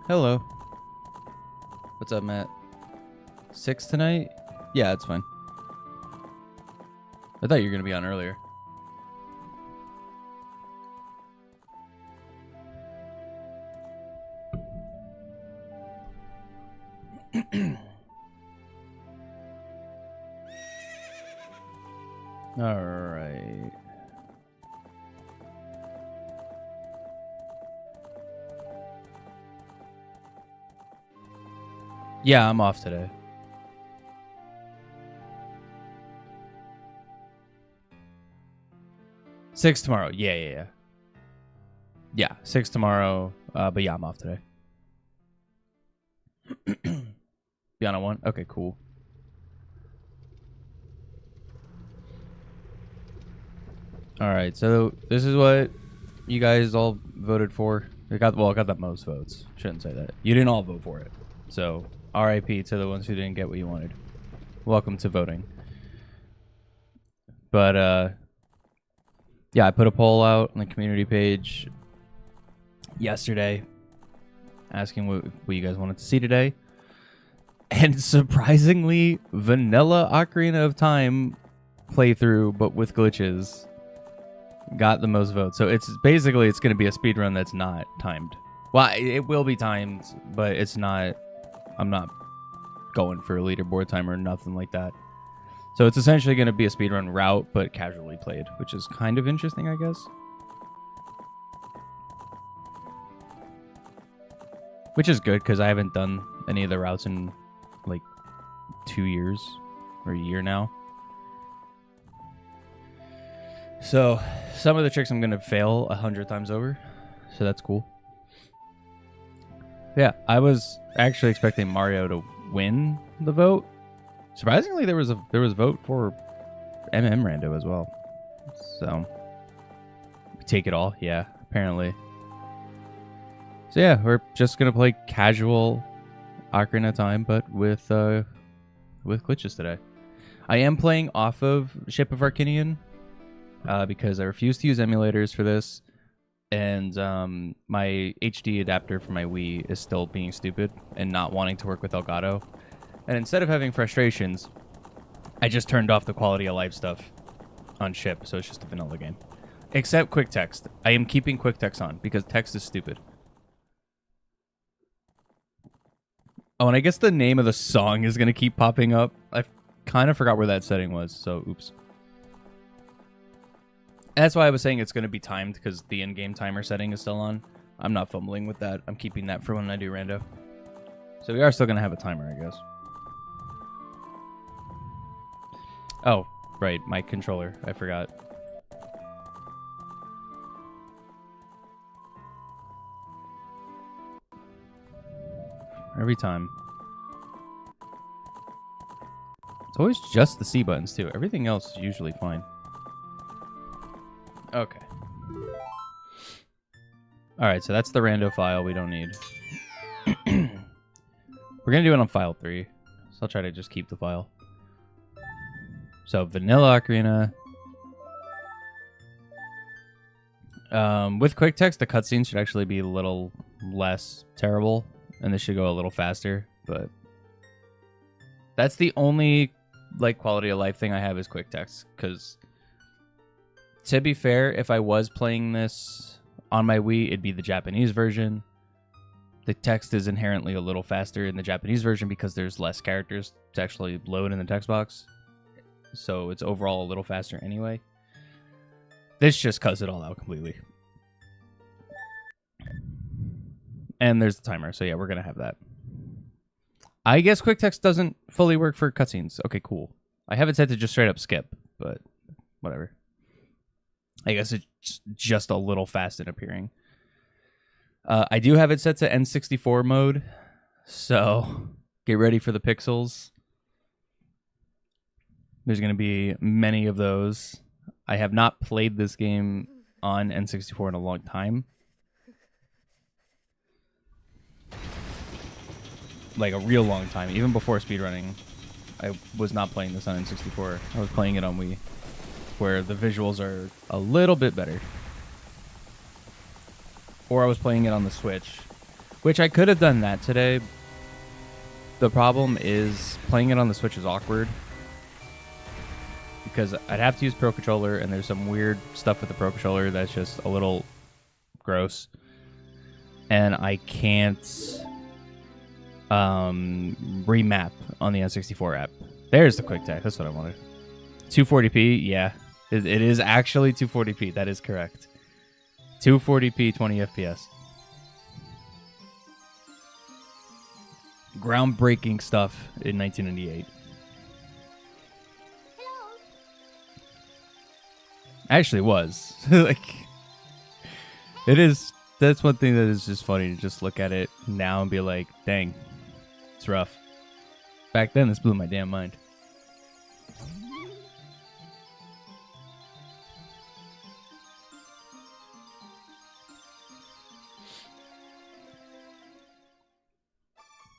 Hello. What's up, Matt? 6 tonight? Yeah, it's fine. I thought you were going to be on earlier. All right. Yeah, I'm off today. Six tomorrow. Yeah. Yeah, 6 tomorrow. But yeah, I'm off today. Be on a 1? Okay, cool. All right, so this is what you guys all voted for. It got the most votes. Shouldn't say that. You didn't all vote for it. So, RIP to the ones who didn't get what you wanted. Welcome to voting. But yeah, I put a poll out on the community page yesterday asking what you guys wanted to see today. And surprisingly, vanilla Ocarina of Time playthrough, but with glitches, got the most votes. So it's going to be a speedrun that's not timed. Well, it will be timed, but it's not. I'm not going for a leaderboard time or nothing like that. So it's essentially going to be a speedrun route, but casually played, which is kind of interesting, I guess. Which is good, because I haven't done any of the routes in, like, 2 years or a year now. So some of the tricks I'm going to fail 100 times over, so that's cool. Yeah, I was actually expecting Mario to win the vote. Surprisingly, there was a vote for Rando as well. So take it all, yeah, apparently. So yeah, we're just gonna play casual Ocarina of Time, but with glitches today. I am playing off of Ship of Arcinian because I refuse to use emulators for this, and my HD adapter for my Wii is still being stupid and not wanting to work with Elgato. And instead of having frustrations, I just turned off the quality of life stuff on Ship, so it's just a vanilla game. Except quick text. I am keeping quick text on because text is stupid. Oh, and I guess the name of the song is going to keep popping up. I kind of forgot where that setting was, so oops. And that's why I was saying it's going to be timed, because the in-game timer setting is still on. I'm not fumbling with that. I'm keeping that for when I do rando. So we are still going to have a timer, I guess. Oh, right, my controller. I forgot. Every time. It's always just the C buttons, too. Everything else is usually fine. Okay. Alright, so that's the rando file we don't need. We're going to do it on file 3. So I'll try to just keep the file. So, vanilla Ocarina. With quick text, the cutscenes should actually be a little less terrible. And this should go a little faster. But that's the only quality of life thing I have is quick text. Because, to be fair, if I was playing this on my Wii, it'd be the Japanese version. The text is inherently a little faster in the Japanese version because there's less characters to actually load in the text box. So it's overall a little faster anyway. This just cuts it all out completely. And there's the timer. So yeah, we're going to have that. I guess quick text doesn't fully work for cutscenes. Okay, cool. I have it set to just straight up skip, but whatever. I guess it's just a little fast in appearing. I do have it set to N64 mode. So get ready for the pixels. There's going to be many of those. I have not played this game on N64 in a long time. Like a real long time. Even before speedrunning, I was not playing this on N64. I was playing it on Wii, where the visuals are a little bit better. Or I was playing it on the Switch, Which I could have done that today. The problem is playing it on the Switch is awkward. Because I'd have to use Pro Controller, and there's some weird stuff with the Pro Controller that's just a little gross. And I can't remap on the N64 app. There's the quick tech. That's what I wanted. 240p, yeah. It is actually 240p. That is correct. 240p, 20 FPS. Groundbreaking stuff in 1998. Actually was. Like, it is. That's one thing that is just funny to just look at it now and be like, dang, it's rough. Back then, this blew my damn mind.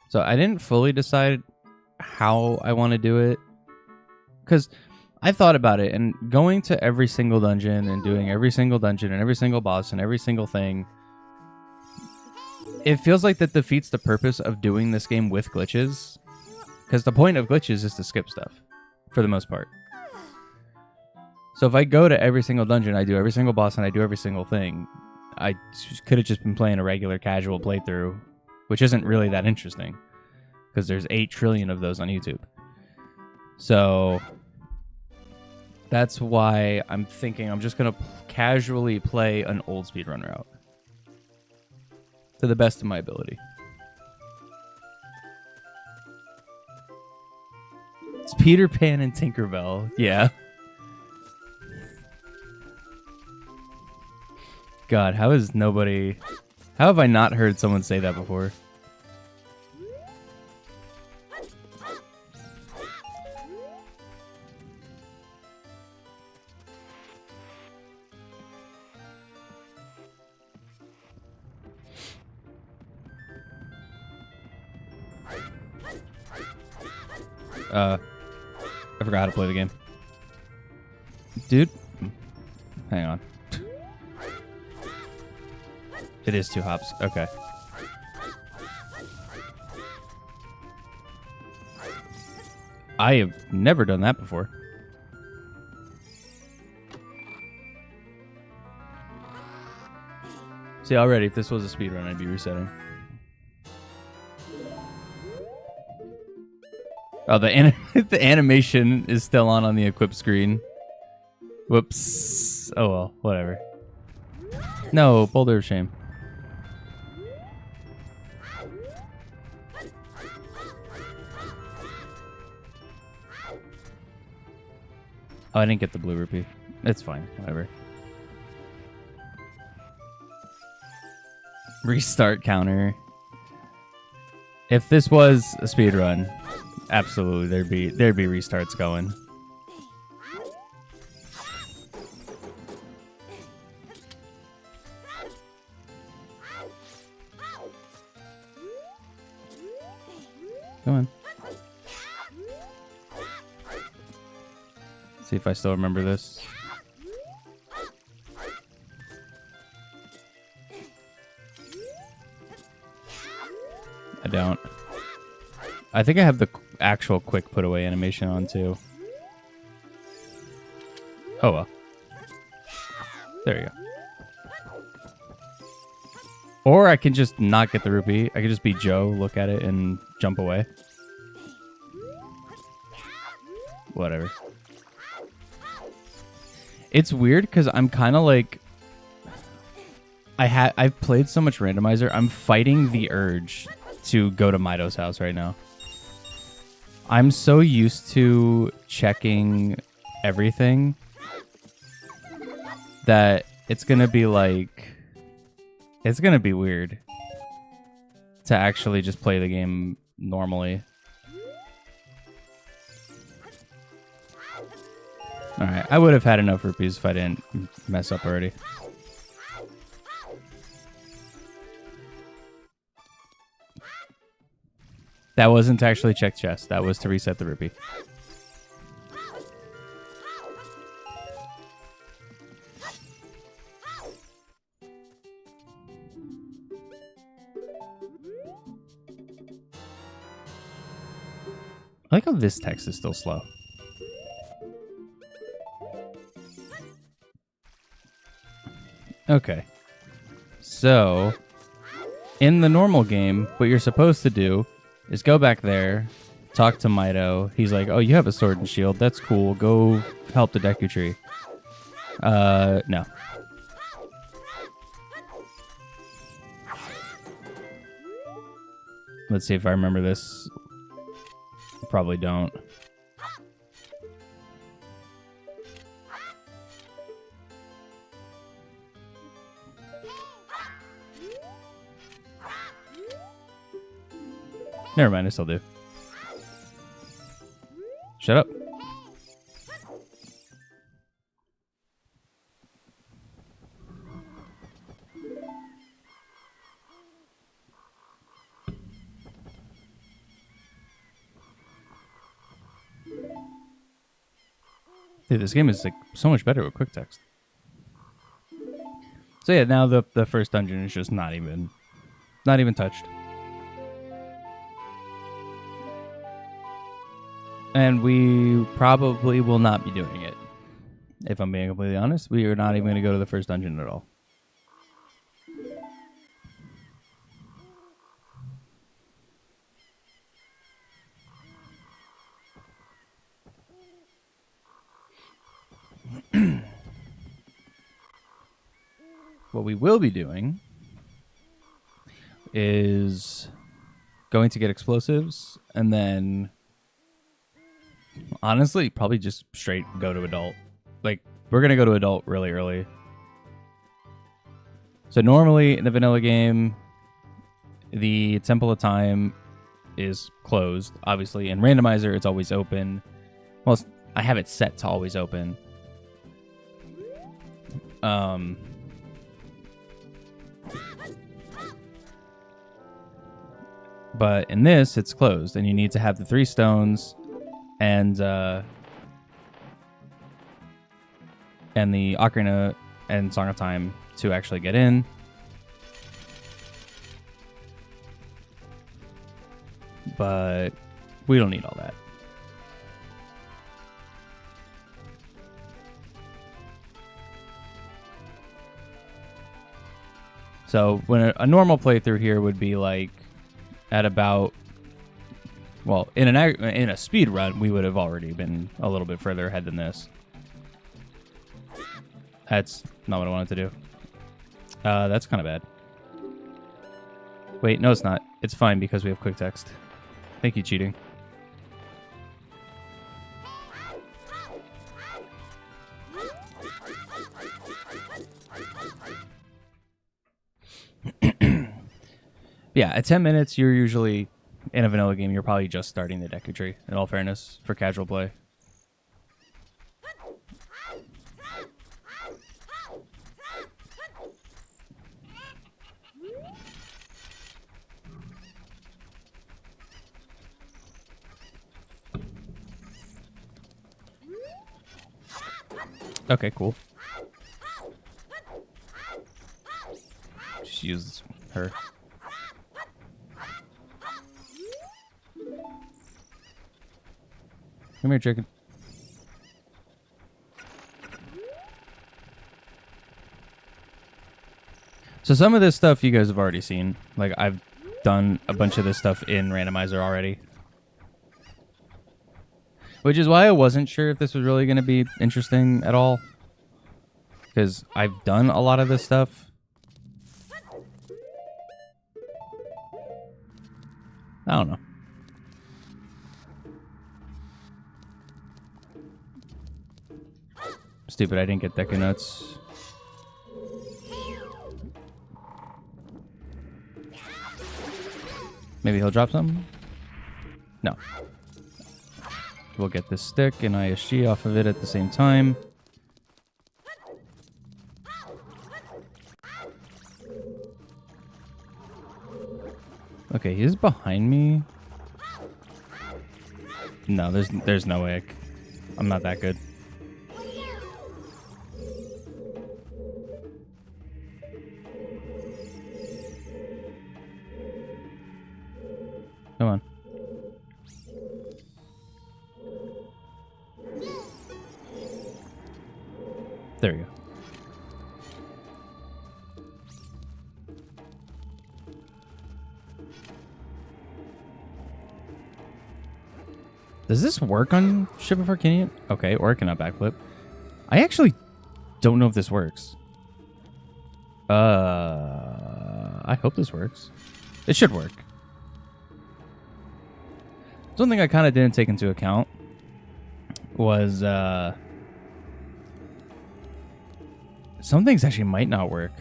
So I didn't fully decide how I want to do it, because I thought about it, and going to every single dungeon and doing every single dungeon and every single boss and every single thing, it feels like that defeats the purpose of doing this game with glitches, because the point of glitches is to skip stuff for the most part. So if I go to every single dungeon, I do every single boss, and I do every single thing, I could have just been playing a regular casual playthrough, which isn't really that interesting, because there's 8 trillion of those on YouTube. So that's why I'm thinking I'm just going to casually play an old speedrun route to the best of my ability. It's Peter Pan and Tinkerbell. Yeah. God, how have I not heard someone say that before? I forgot how to play the game. Dude, hang on. It is 2 hops. Okay. I have never done that before. See, already, if this was a speedrun, I'd be resetting. Oh, the animation is still on the equip screen. Whoops. Oh well, whatever. No, Boulder of Shame. Oh, I didn't get the blue rupee. It's fine, whatever. Restart counter. If this was a speedrun, absolutely there'd be restarts going. Come on. See if I still remember this. I don't. I think I have the actual quick put away animation on too. Oh well. There you go. Or I can just not get the rupee. I can just be Joe, look at it, and jump away. Whatever. It's weird because I'm kind of like... I've played so much randomizer. I'm fighting the urge to go to Mido's house right now. I'm so used to checking everything that it's going to be like... It's going to be weird to actually just play the game normally. Alright, I would have had enough rupees if I didn't mess up already. That wasn't to actually check chest. That was to reset the rupee. I like how this text is still slow. Okay. So, in the normal game, what you're supposed to do is go back there, talk to Mido. He's like, oh, you have a sword and shield. That's cool. Go help the Deku Tree. No. Let's see if I remember this. Probably don't. Never mind, I still do. Shut up. Dude, this game is like so much better with quick text. So yeah, now the first dungeon is just not even touched. And we probably will not be doing it. If I'm being completely honest, we are not even going to go to the first dungeon at all. What we will be doing is going to get explosives and then honestly probably just straight go to adult. Like, we're going to go to adult really early. So normally in the vanilla game, the Temple of Time is closed, obviously. In randomizer, it's always open. Well, I have it set to always open. But in this, it's closed, and you need to have the 3 stones and the Ocarina and Song of Time to actually get in. But we don't need all that. So when a normal playthrough here would be like at about, well, in a speed run, we would have already been a little bit further ahead than this. That's not what I wanted to do. That's kind of bad. Wait, no, it's not. It's fine because we have quick text. Thank you, cheating. Yeah, at 10 minutes, you're usually, in a vanilla game, you're probably just starting the Deku Tree, in all fairness, for casual play. Okay, cool. Just use her. Come here, chicken. So some of this stuff you guys have already seen. Like, I've done a bunch of this stuff in randomizer already. Which is why I wasn't sure if this was really going to be interesting at all. Because I've done a lot of this stuff. I don't know. Stupid, I didn't get Deku Nuts. Maybe he'll drop something? No. We'll get this stick and ISG off of it at the same time. Okay, he's behind me. No, there's no way. I'm not that good. Come on. There you go. Does this work on Ship of Arcanian? Okay, or I cannot backflip. I actually don't know if this works. I hope this works. It should work. Something I kind of didn't take into account was some things actually might not work.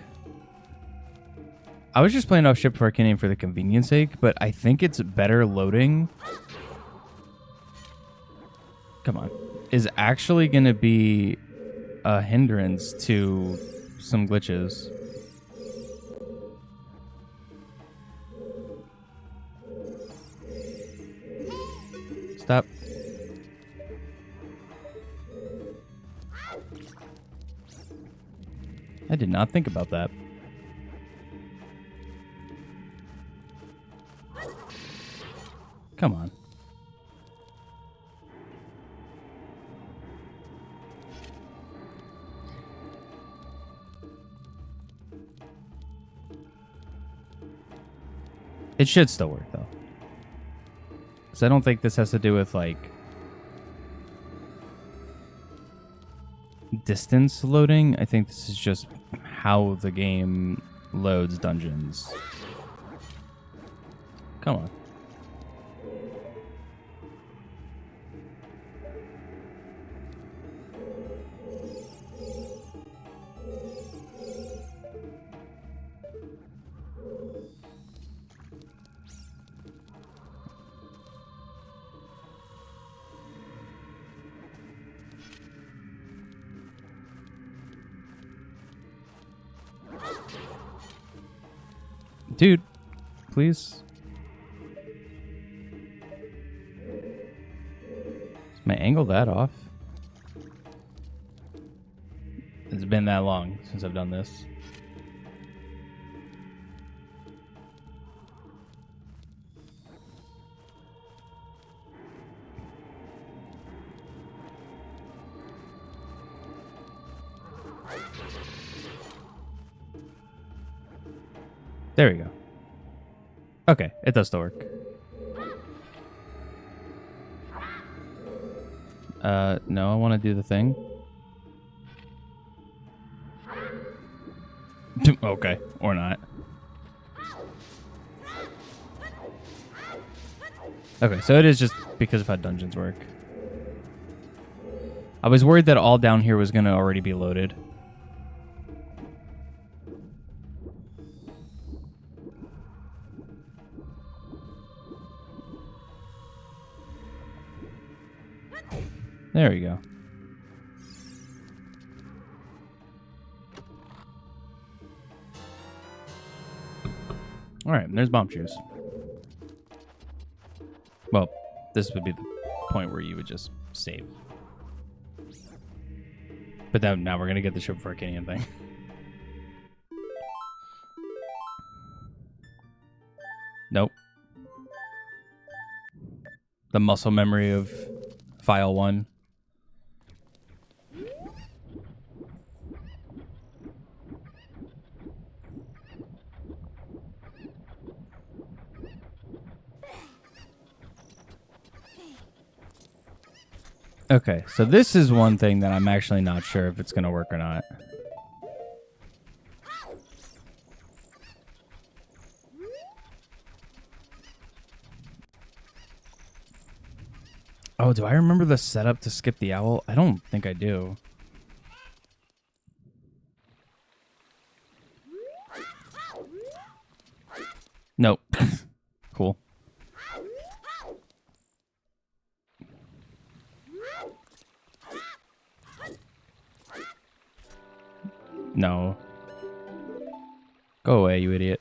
I was just playing off Ship of Arcanian for the convenience sake, but I think it's better loading. Come on. Is actually going to be a hindrance to some glitches. Stop. I did not think about that. Come on. It should still work, though. Because I don't think this has to do with, like, distance loading. I think this is just how the game loads dungeons. Come on. Dude, please. Is my angle that off? It's been that long since I've done this. There we go. Okay, it does still work. No, I want to do the thing. Okay, or not. Okay, so it is just because of how dungeons work. I was worried that all down here was going to already be loaded. There we go. All right, there's bomb shoes. Well, this would be the point where you would just save. But then now we're going to get the Ship for Arcanian thing. Nope. The muscle memory of file 1. Okay, so this is one thing that I'm actually not sure if it's going to work or not. Oh, do I remember the setup to skip the owl? I don't think I do. Nope. Cool. No. Go away, you idiot.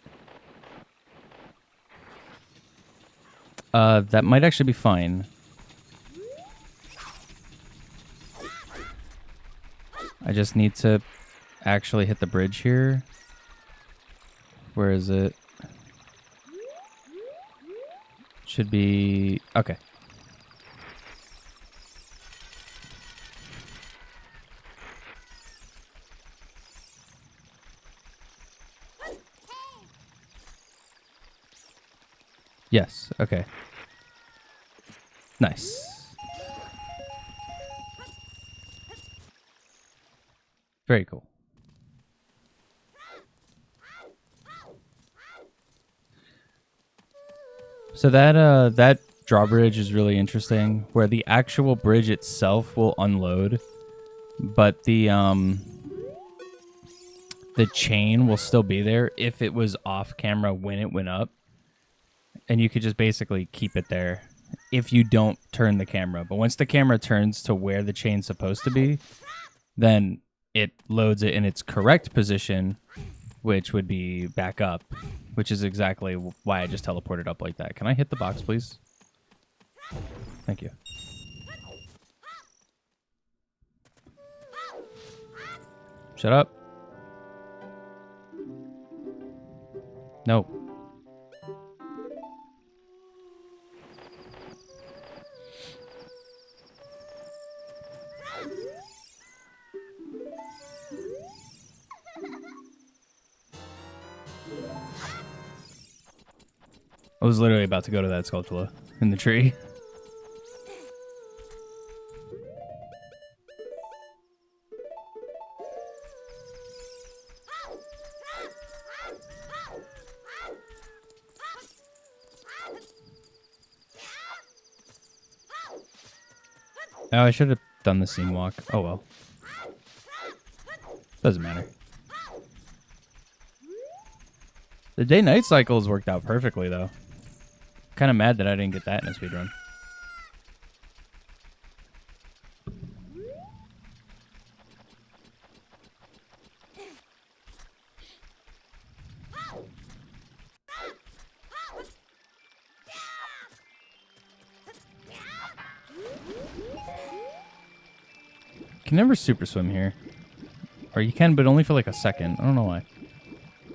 That might actually be fine. I just need to actually hit the bridge here. Where is it? Should be... Okay. Yes. Okay. Nice. Very cool. So that drawbridge is really interesting, where the actual bridge itself will unload, but the chain will still be there if it was off camera when it went up, and you could just basically keep it there if you don't turn the camera. But once the camera turns to where the chain's supposed to be, then it loads it in its correct position, which would be back up, which is exactly why I just teleported up like that. Can I hit the box, please? Thank you. Shut up. No. I was literally about to go to that Skulltula in the tree. Oh, I should have done the seam walk. Oh well. Doesn't matter. The day-night cycles worked out perfectly, though. Kind of mad that I didn't get that in a speedrun. You can never super swim here. Or you can, but only for like a second. I don't know why.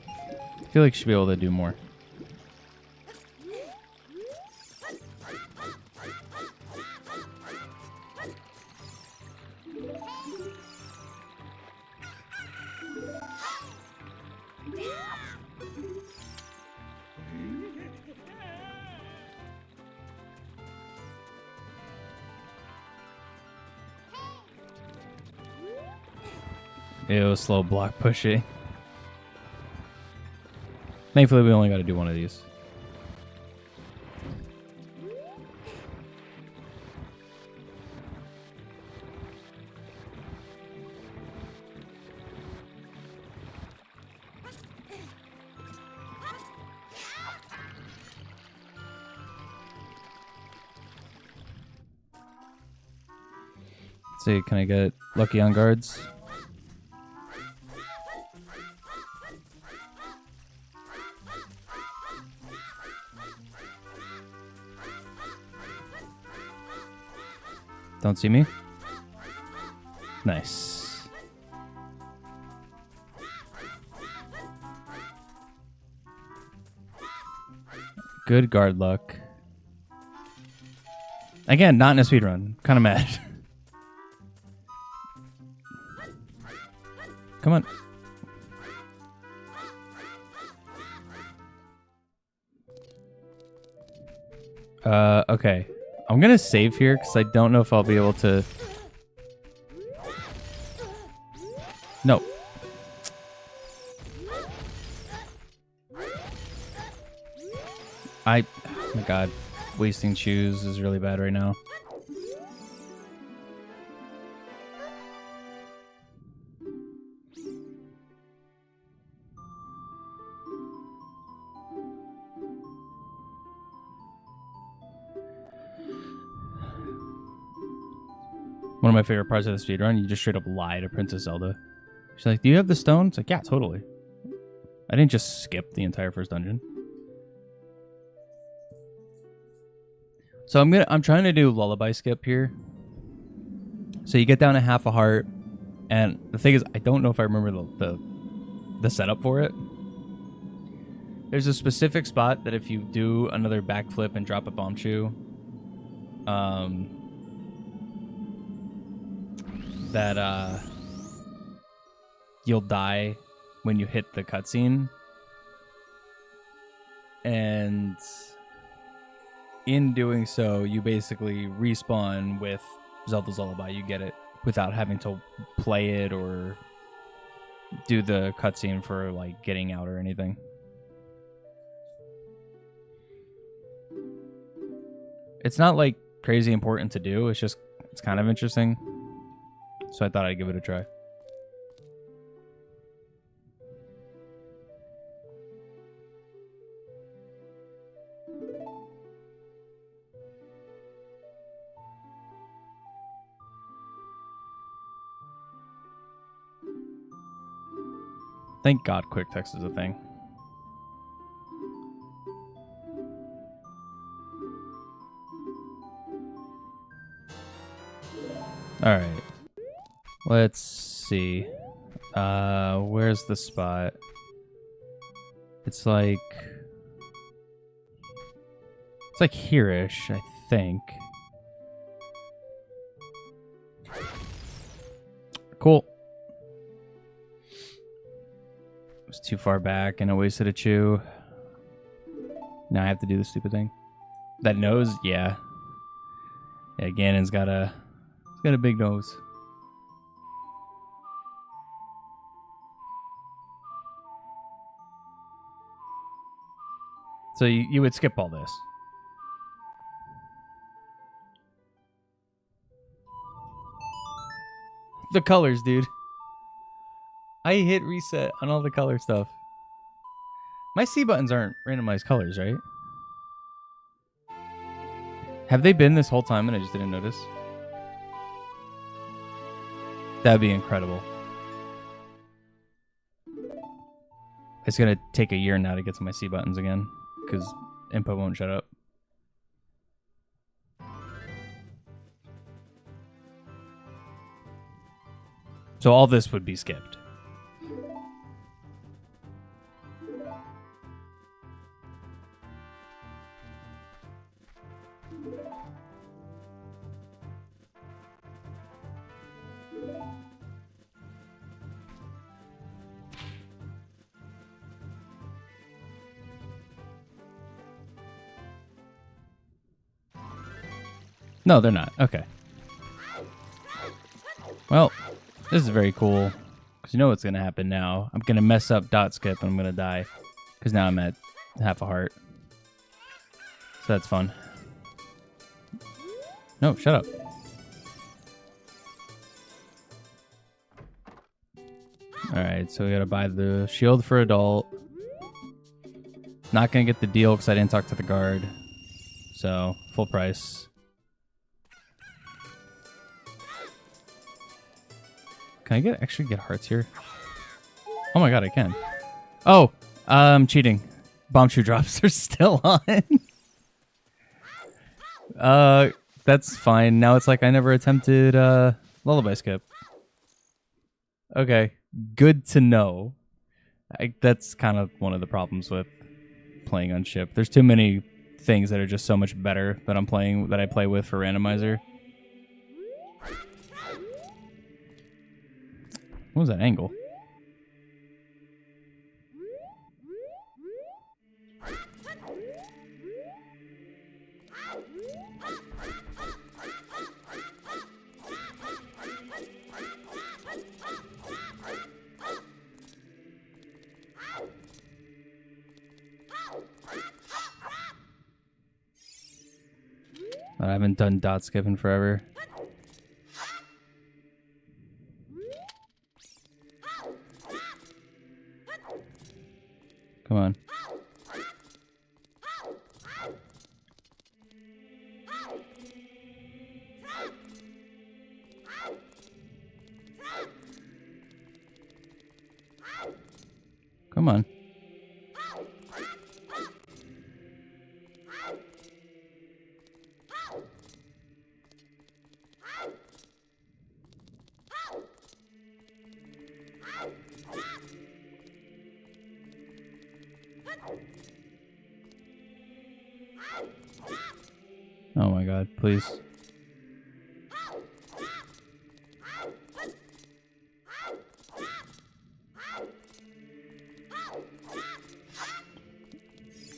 I feel like you should be able to do more. Ew, slow block pushing. Thankfully, we only got to do one of these. Let's see, can I get lucky on guards? Don't see me? Nice. Good guard luck. Again, not in a speedrun. Kind of mad. Come on. Okay. I'm gonna save here because I don't know if I'll be able to. No. Oh my god. Wasting shoes is really bad right now. One of my favorite parts of the speedrun, you just straight up lie to Princess Zelda. She's like, do you have the stone? It's like, yeah, totally. I didn't just skip the entire first dungeon. So I'm trying to do lullaby skip here. So you get down to half a heart, and the thing is, I don't know if I remember the setup for it. There's a specific spot that if you do another backflip and drop a bomb shoe, that you'll die when you hit the cutscene. And in doing so, you basically respawn with Zelda's Lullaby. You get it without having to play it or do the cutscene for like getting out or anything. It's not like crazy important to do. It's kind of interesting. So I thought I'd give it a try. Thank God quick text is a thing. All right. Let's see. Where's the spot? It's like here-ish, I think. Cool. It was too far back and I wasted a chew. Now I have to do the stupid thing. That nose, yeah. Yeah, Ganon's got a big nose. So you would skip all this. The colors, dude. I hit reset on all the color stuff. My C buttons aren't randomized colors, right? Have they been this whole time and I just didn't notice? That'd be incredible. It's going to take a year now to get to my C buttons again because input won't shut up. So all this would be skipped. No, they're not. Okay. Well, this is very cool. Because you know what's going to happen now. I'm going to mess up dot skip and I'm going to die. Because now I'm at half a heart. So that's fun. No, shut up. Alright, so we got to buy the shield for adult. Not going to get the deal because I didn't talk to the guard. So, full price. Can I actually get hearts here? Oh my god, I can. Oh, I'm cheating. Bomb shoe drops are still on. That's fine. Now it's like I never attempted lullaby skip. Okay, good to know. That's kind of one of the problems with playing on ship. There's too many things that are just so much better that I play with for randomizer. What was that angle? I haven't done dot skip in forever. Come on. Come on. Oh my god, please.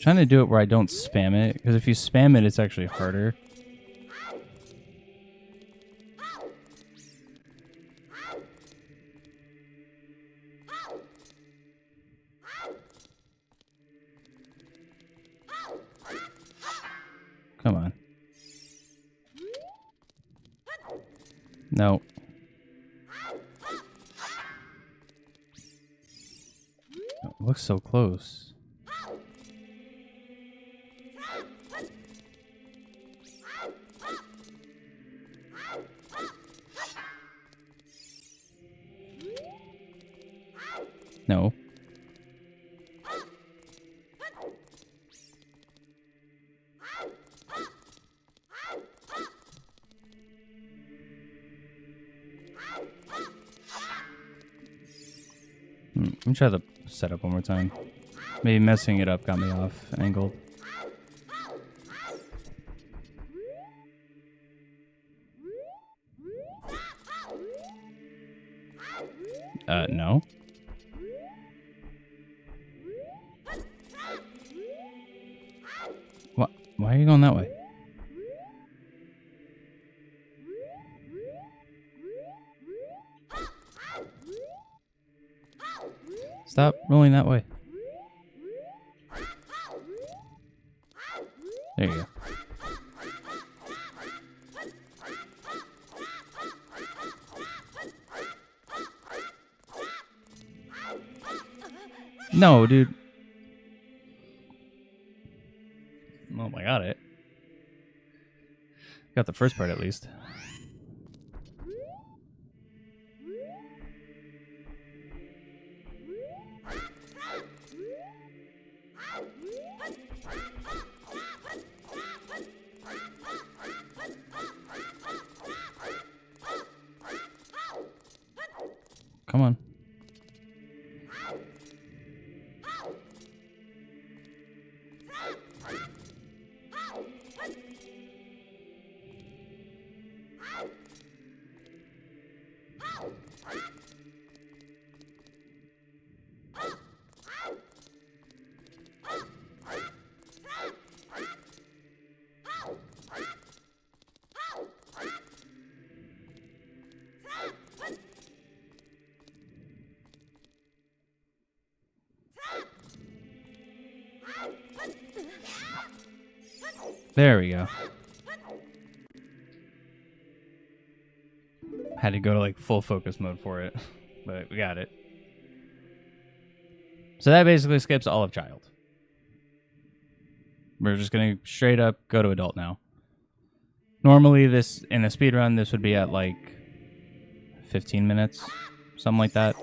Trying to do it where I don't spam it, because if you spam it, it's actually harder. Come on. No. It looks so close. No. Let me try the setup one more time. Maybe messing it up got me off angled. No. What? Why are you going that way? Stop rolling that way. There you go. No, dude. Oh, I got it. Got the first part at least. Come on. There we go. Had to go to like full focus mode for it, but we got it. So that basically skips all of child. We're just gonna straight up go to adult now. Normally this, in a speedrun, this would be at like 15 minutes, something like that.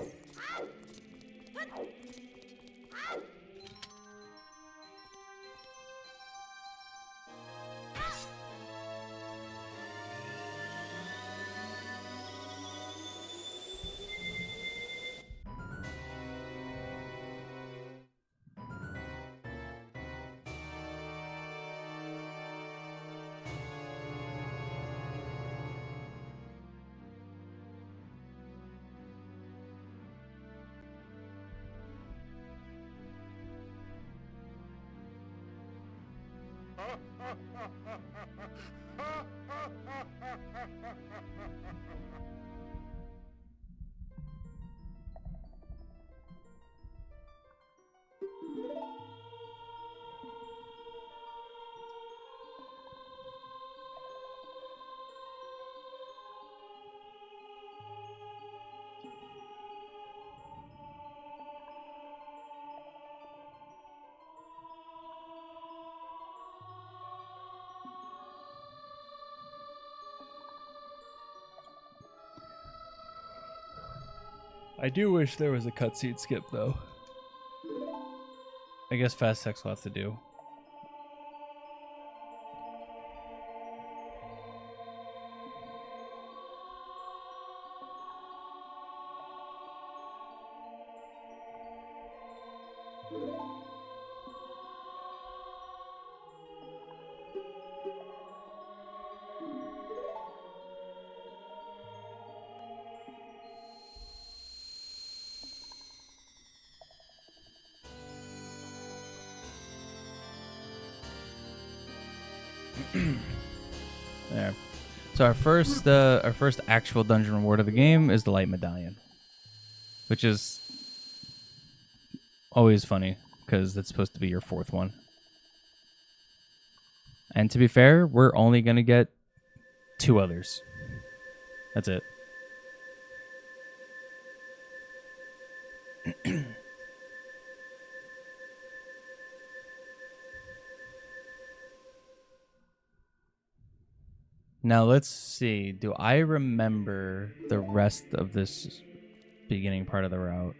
I do wish there was a cutscene skip, though. I guess Fast Text will have to do. So our first actual dungeon reward of the game is the light medallion, which is always funny because it's supposed to be your fourth one. And to be fair, we're only gonna get 2 others. That's it. Now let's see. Do I remember the rest of this beginning part of the route?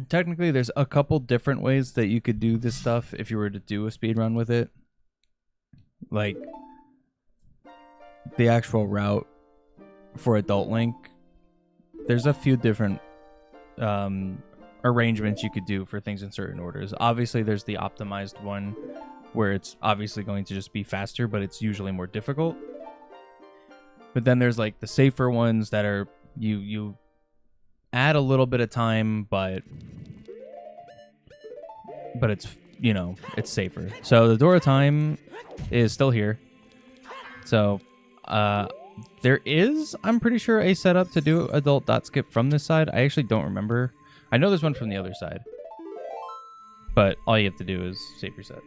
Technically, there's a couple different ways that you could do this stuff if you were to do a speedrun with it. Like, the actual route for Adult Link, there's a few different arrangements you could do for things in certain orders. Obviously, there's the optimized one where it's obviously going to just be faster, but it's usually more difficult. But then there's like the safer ones that are you add a little bit of time, but it's, you know, it's safer. So the Door of Time is still here. So there is, I'm pretty sure, a setup to do adult dot skip from this side. I actually don't remember. I know there's one from the other side, but all you have to do is save reset.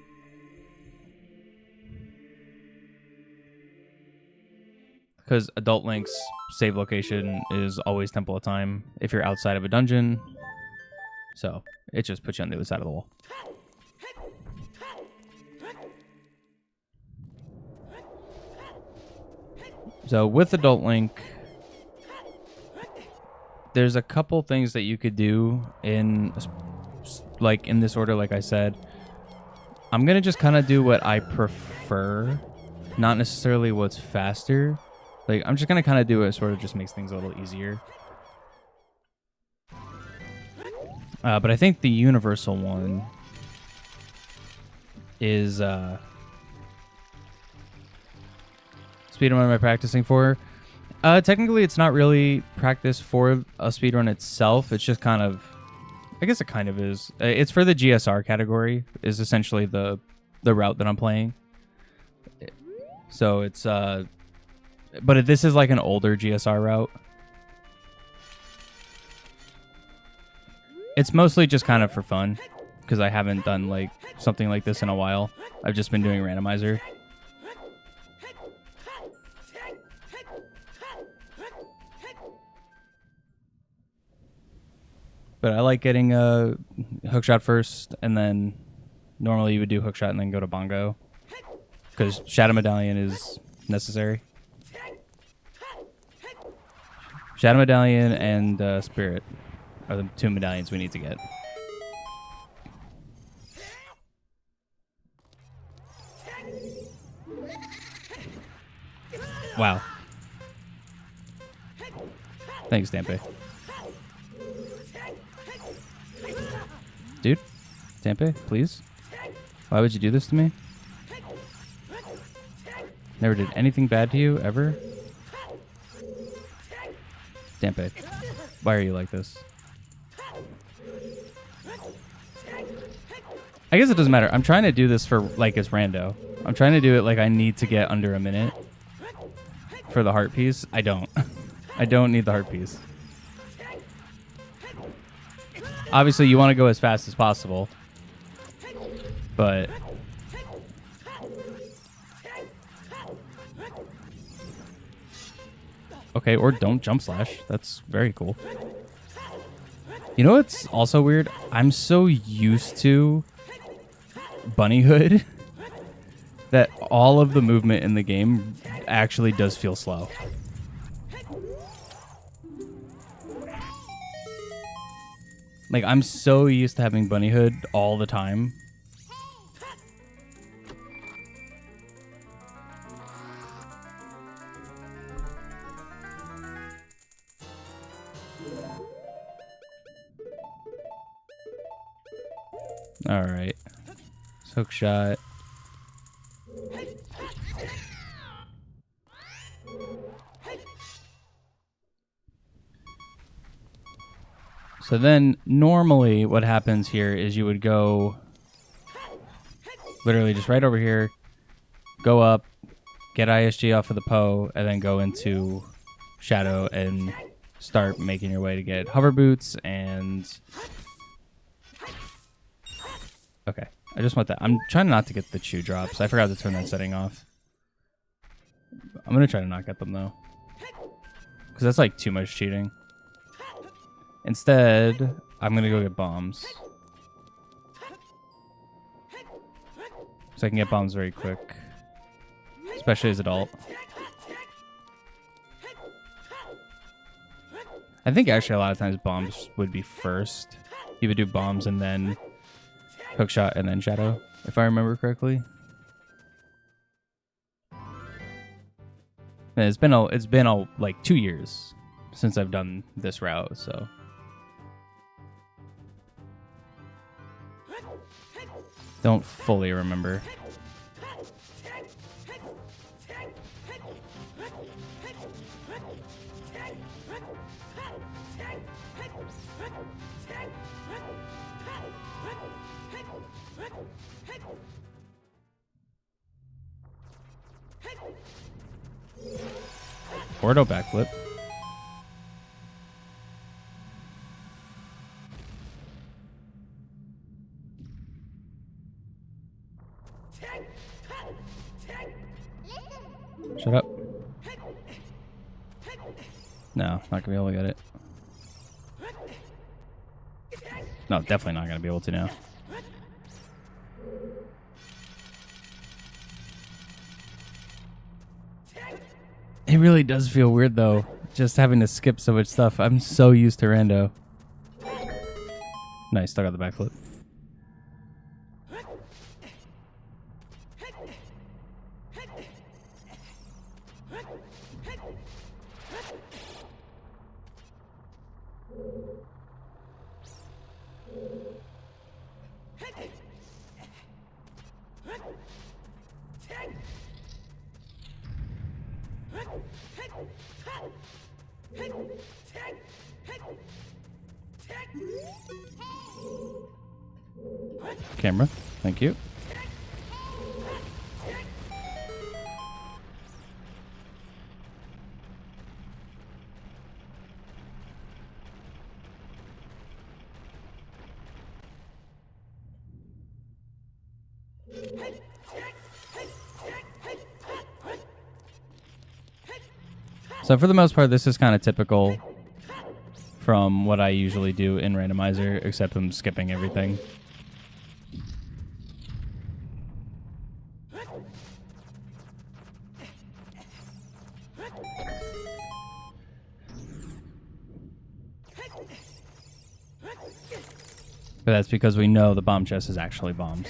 Because Adult Link's save location is always Temple of Time if you're outside of a dungeon. So it just puts you on the other side of the wall. So with Adult Link, there's a couple things that you could do in this order, like I said. I'm going to just kind of do what I prefer, not necessarily what's faster. Like, I'm just going to kind of do it sort of just makes things a little easier. But I think the universal one is speedrun am I practicing for? Technically, it's not really practice for a speedrun itself. It's just kind of, I guess it kind of is. It's for the GSR category, is essentially the route that I'm playing. So it's, but this is like an older GSR route. It's mostly just kind of for fun, because I haven't done like something like this in a while. I've just been doing randomizer. But I like getting a hookshot first, and then normally you would do hookshot and then go to bongo, because Shadow Medallion is necessary. Shadow Medallion and Spirit are the 2 medallions we need to get. Wow. Thanks, Dampe. Dude, Dampe, please? Why would you do this to me? Never did anything bad to you, ever? Dampe, why are you like this? I guess it doesn't matter. I'm trying to do this for, like, it's rando. I'm trying to do it like I need to get under a minute for the heart piece. I don't. I don't need the heart piece. Obviously, you want to go as fast as possible, but okay, or don't jump slash. That's very cool. You know what's also weird? I'm so used to bunnyhood that all of the movement in the game actually does feel slow. Like, I'm so used to having bunnyhood all the time. All right. Hook shot. So then normally what happens here is you would go Literally just right over here. Go up, get ISG off of the Poe, and then go into Shadow and start making your way to get hover boots and... Okay, I just want that. I'm trying not to get the chew drops. I forgot to turn that setting off. I'm going to try to not get them, though. Because that's like too much cheating. Instead, I'm going to go get bombs. So I can get bombs very quick. Especially as adult. I think actually a lot of times bombs would be first. You would do bombs and then hookshot and then shadow, if I remember correctly. And it's been like 2 years since I've done this route, so don't fully remember. Or no backflip. Shut up. No, not gonna be able to get it. No, definitely not gonna be able to now. It really does feel weird though, just having to skip so much stuff. I'm so used to rando. Nice, still got the backflip. Camera, thank you. So for the most part, this is kind of typical from what I usually do in randomizer, except I'm skipping everything. But that's because we know the bomb chest is actually bombs.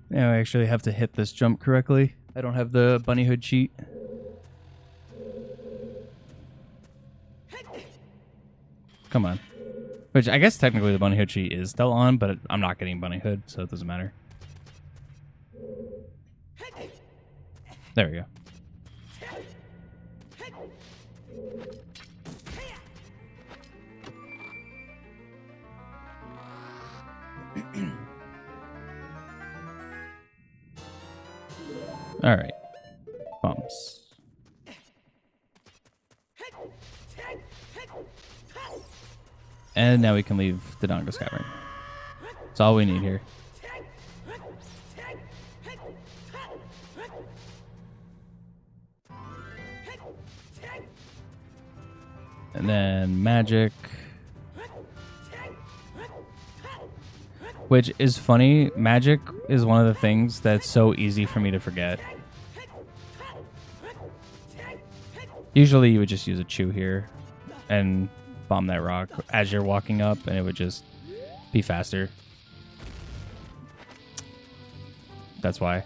Now I actually have to hit this jump correctly. I don't have the bunny hood cheat. Come on. Which I guess technically the bunny hood cheat is still on, but I'm not getting bunny hood, so it doesn't matter. There we go. All right. Bombs. And now we can leave the Dongo Skyrim. That's all we need here. And then magic. Which is funny. Magic is one of the things that's so easy for me to forget. Usually you would just use a chew here and bomb that rock as you're walking up, and it would just be faster. That's why.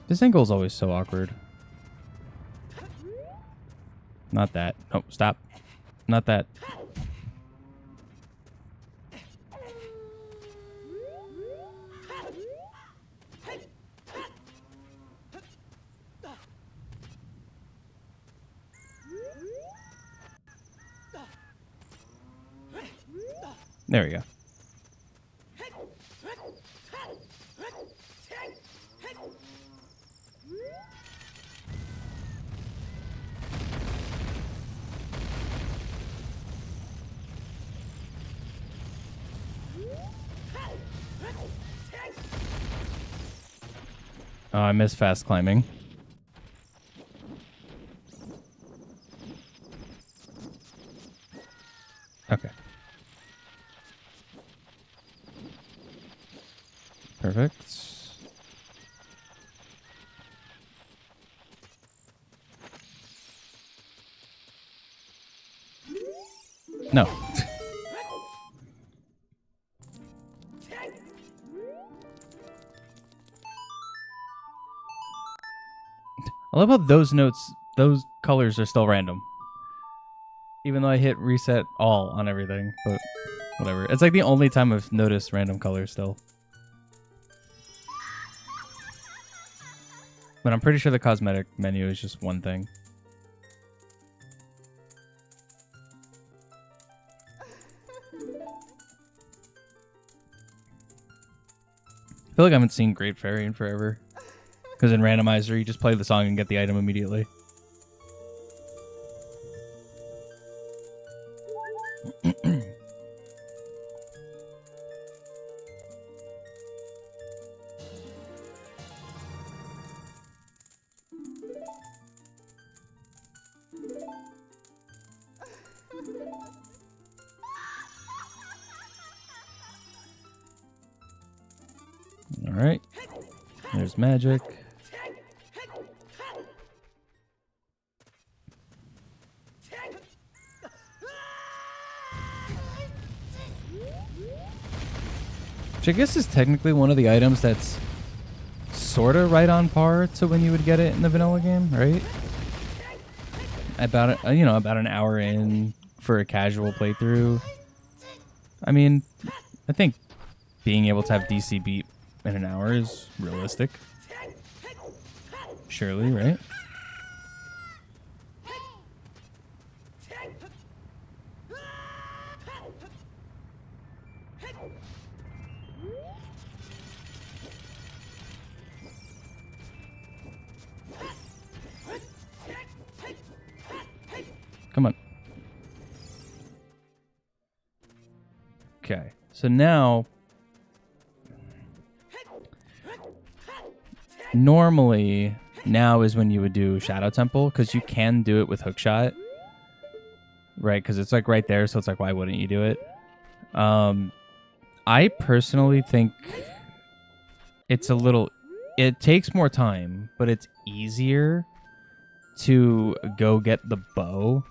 This angle is always so awkward. Not that. Oh, stop. Not that. There we go. Oh, I missed fast climbing. Okay. Perfect. No. I love how those notes, those colors are still random. Even though I hit reset all on everything, but whatever. It's like the only time I've noticed random colors still. But I'm pretty sure the cosmetic menu is just one thing. I feel like I haven't seen Great Fairy in forever. Because in Randomizer, you just play the song and get the item immediately. Alright. There's magic. Which I guess is technically one of the items that's sort of right on par to when you would get it in the vanilla game, right? About about an hour in for a casual playthrough. I mean, I think being able to have DC beat in an hour is realistic. Surely, right? Come on. Okay, so now normally now is when you would do Shadow Temple, because you can do it with Hookshot, right? Because it's like right there, so it's like, why wouldn't you do it? I personally think it's a little, it takes more time, but it's easier to go get the bow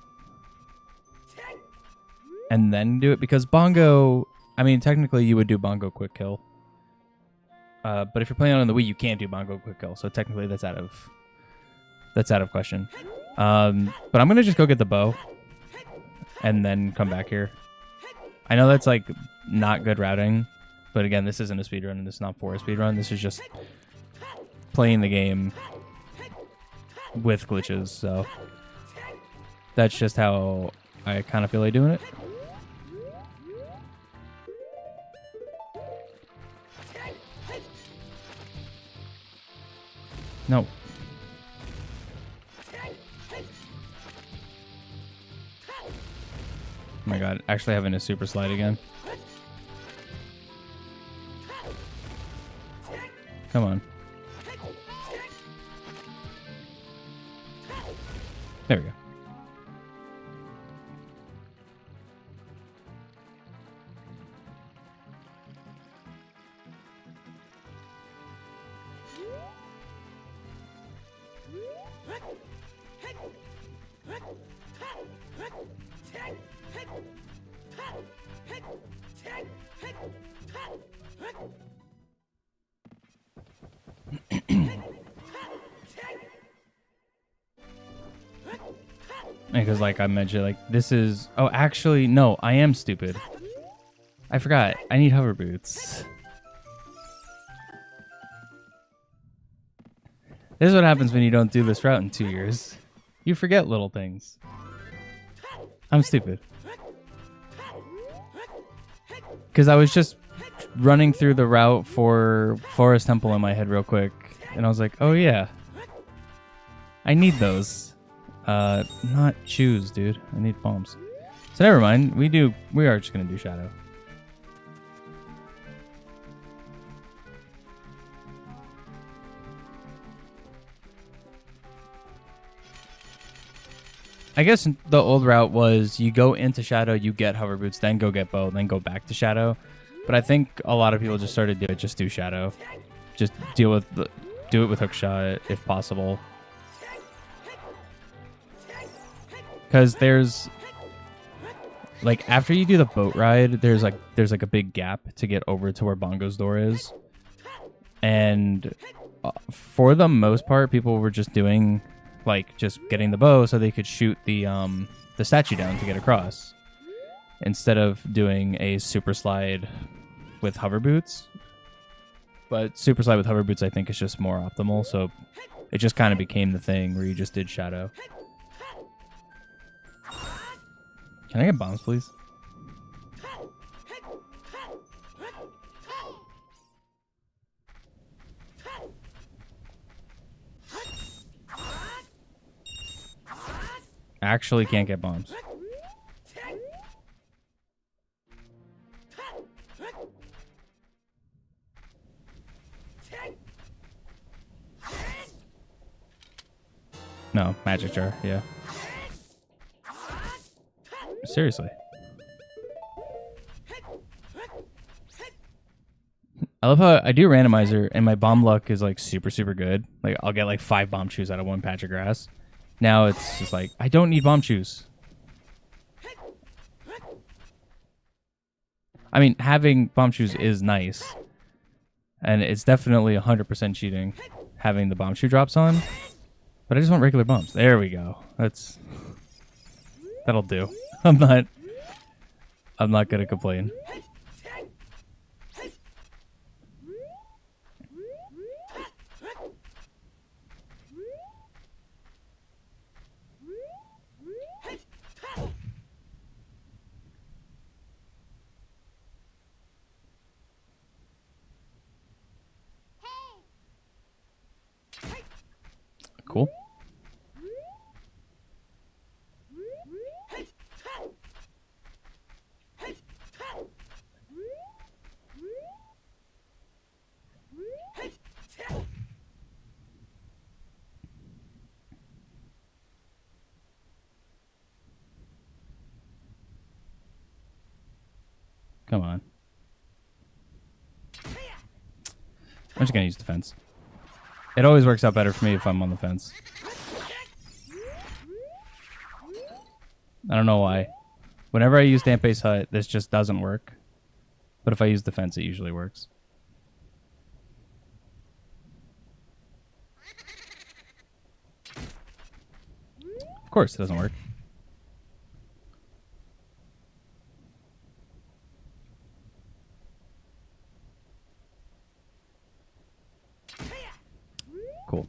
and then do it, because Bongo, I mean, technically you would do Bongo Quick Kill. But if you're playing on the Wii, you can't do Bongo Quick Kill, so technically that's out of question. But I'm gonna just go get the bow and then come back here. I know that's like not good routing, but again, this isn't a speedrun and this is not for a speedrun. This is just playing the game with glitches, so that's just how I kind of feel like doing it. No. Oh my god, actually having a super slide again. Come on. There we go. Because like I mentioned, like this is... Oh, actually, no, I am stupid. I forgot. I need hover boots. This is what happens when you don't do this route in 2 years. You forget little things. I'm stupid. Because I was just running through the route for Forest Temple in my head real quick. And I was like, oh yeah. I need those. Not shoes, dude. I need bombs. So never mind. We are just going to do Shadow. I guess the old route was you go into Shadow, you get hover boots, then go get bow, then go back to Shadow. But I think a lot of people just started doing it. Just do Shadow. Just do it with hookshot if possible. Because there's like after you do the boat ride, there's like a big gap to get over to where Bongo's door is, and for the most part, people were just doing like just getting the bow so they could shoot the statue down to get across, instead of doing a super slide with hover boots. But super slide with hover boots, I think, is just more optimal. So it just kind of became the thing where you just did Shadow. Can I get bombs, please? Actually can't get bombs. No, magic jar, yeah. Seriously. I love how I do randomizer and my bomb luck is like super, super good. Like I'll get like 5 bomb chews out of 1 patch of grass. Now it's just like, I don't need bomb chews. I mean, having bomb chews is nice. And it's definitely 100% cheating having the bomb shoe drops on. But I just want regular bombs. There we go. That'll do. I'm not gonna complain. Cool. Come on. I'm just gonna use defense. It always works out better for me if I'm on the fence. I don't know why. Whenever I use Damp Base Hut, this just doesn't work. But if I use defense, it usually works. Of course, it doesn't work. Cool.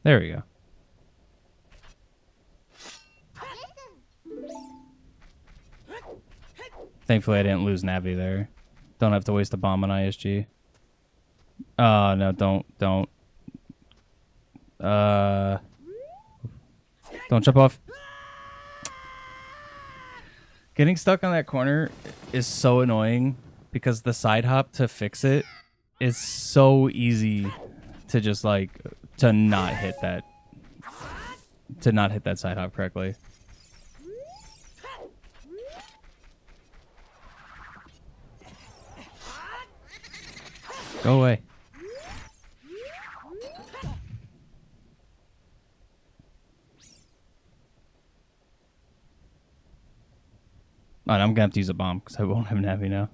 There we go. Thankfully, I didn't lose Navi there. Don't have to waste a bomb on ISG. Oh, no, don't. Don't jump off. Getting stuck on that corner is so annoying because the side hop to fix it is so easy to just like to not hit that side hop correctly. Go away. Oh, and I'm gonna have to use a bomb because I won't have an heavy now.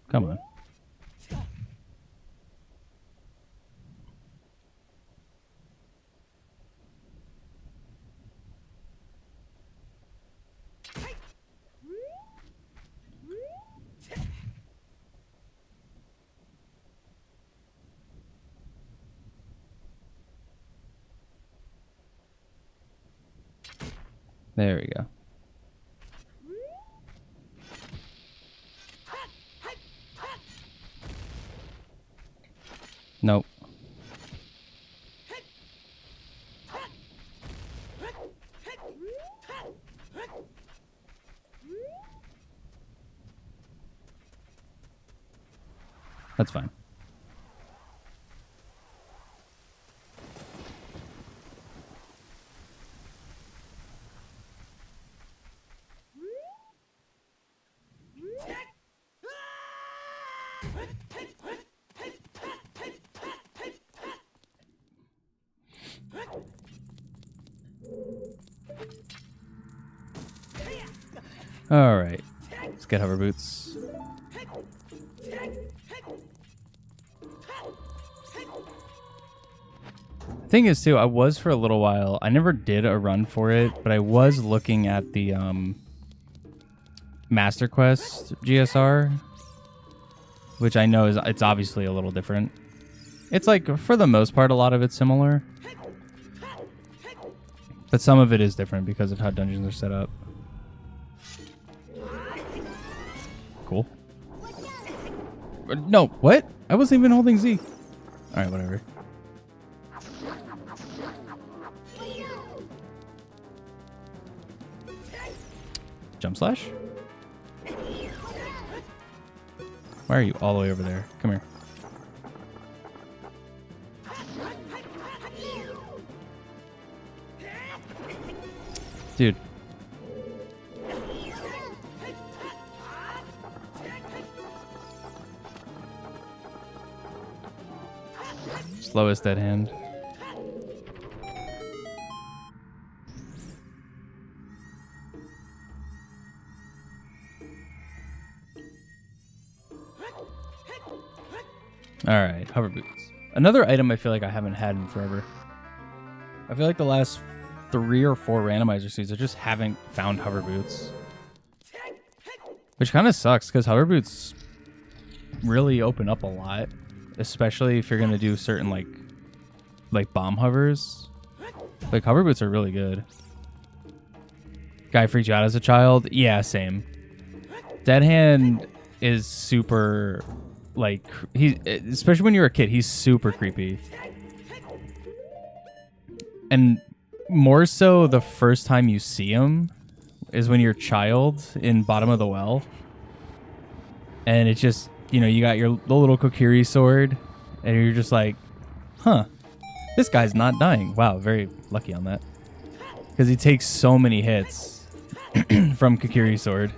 Come on. There we go. Nope. That's fine. All right, let's get hover boots. Thing is, too, I was for a little while. I never did a run for it, but I was looking at the Master Quest GSR, which I know it's obviously a little different. It's like, for the most part, a lot of it's similar, but some of it is different because of how dungeons are set up. Cool. No, what? I wasn't even holding Z. All right, whatever. Jump slash? Why are you all the way over there? Come here. Dude. Slowest dead hand. Alright, hover boots. Another item I feel like I haven't had in forever. I feel like the last 3 or 4 randomizer seeds I just haven't found hover boots. Which kind of sucks because hover boots really open up a lot. Especially if you're going to do certain like bomb hovers. Like hover boots are really good. Guy freaked you out as a child? Yeah, same. Dead hand is super... Like, especially when you're a kid, he's super creepy. And more so the first time you see him is when you're a child in Bottom of the Well. And it's just, you know, you got your little Kokiri sword, and you're just like, huh, this guy's not dying. Wow, very lucky on that. Because he takes so many hits from Kokiri sword.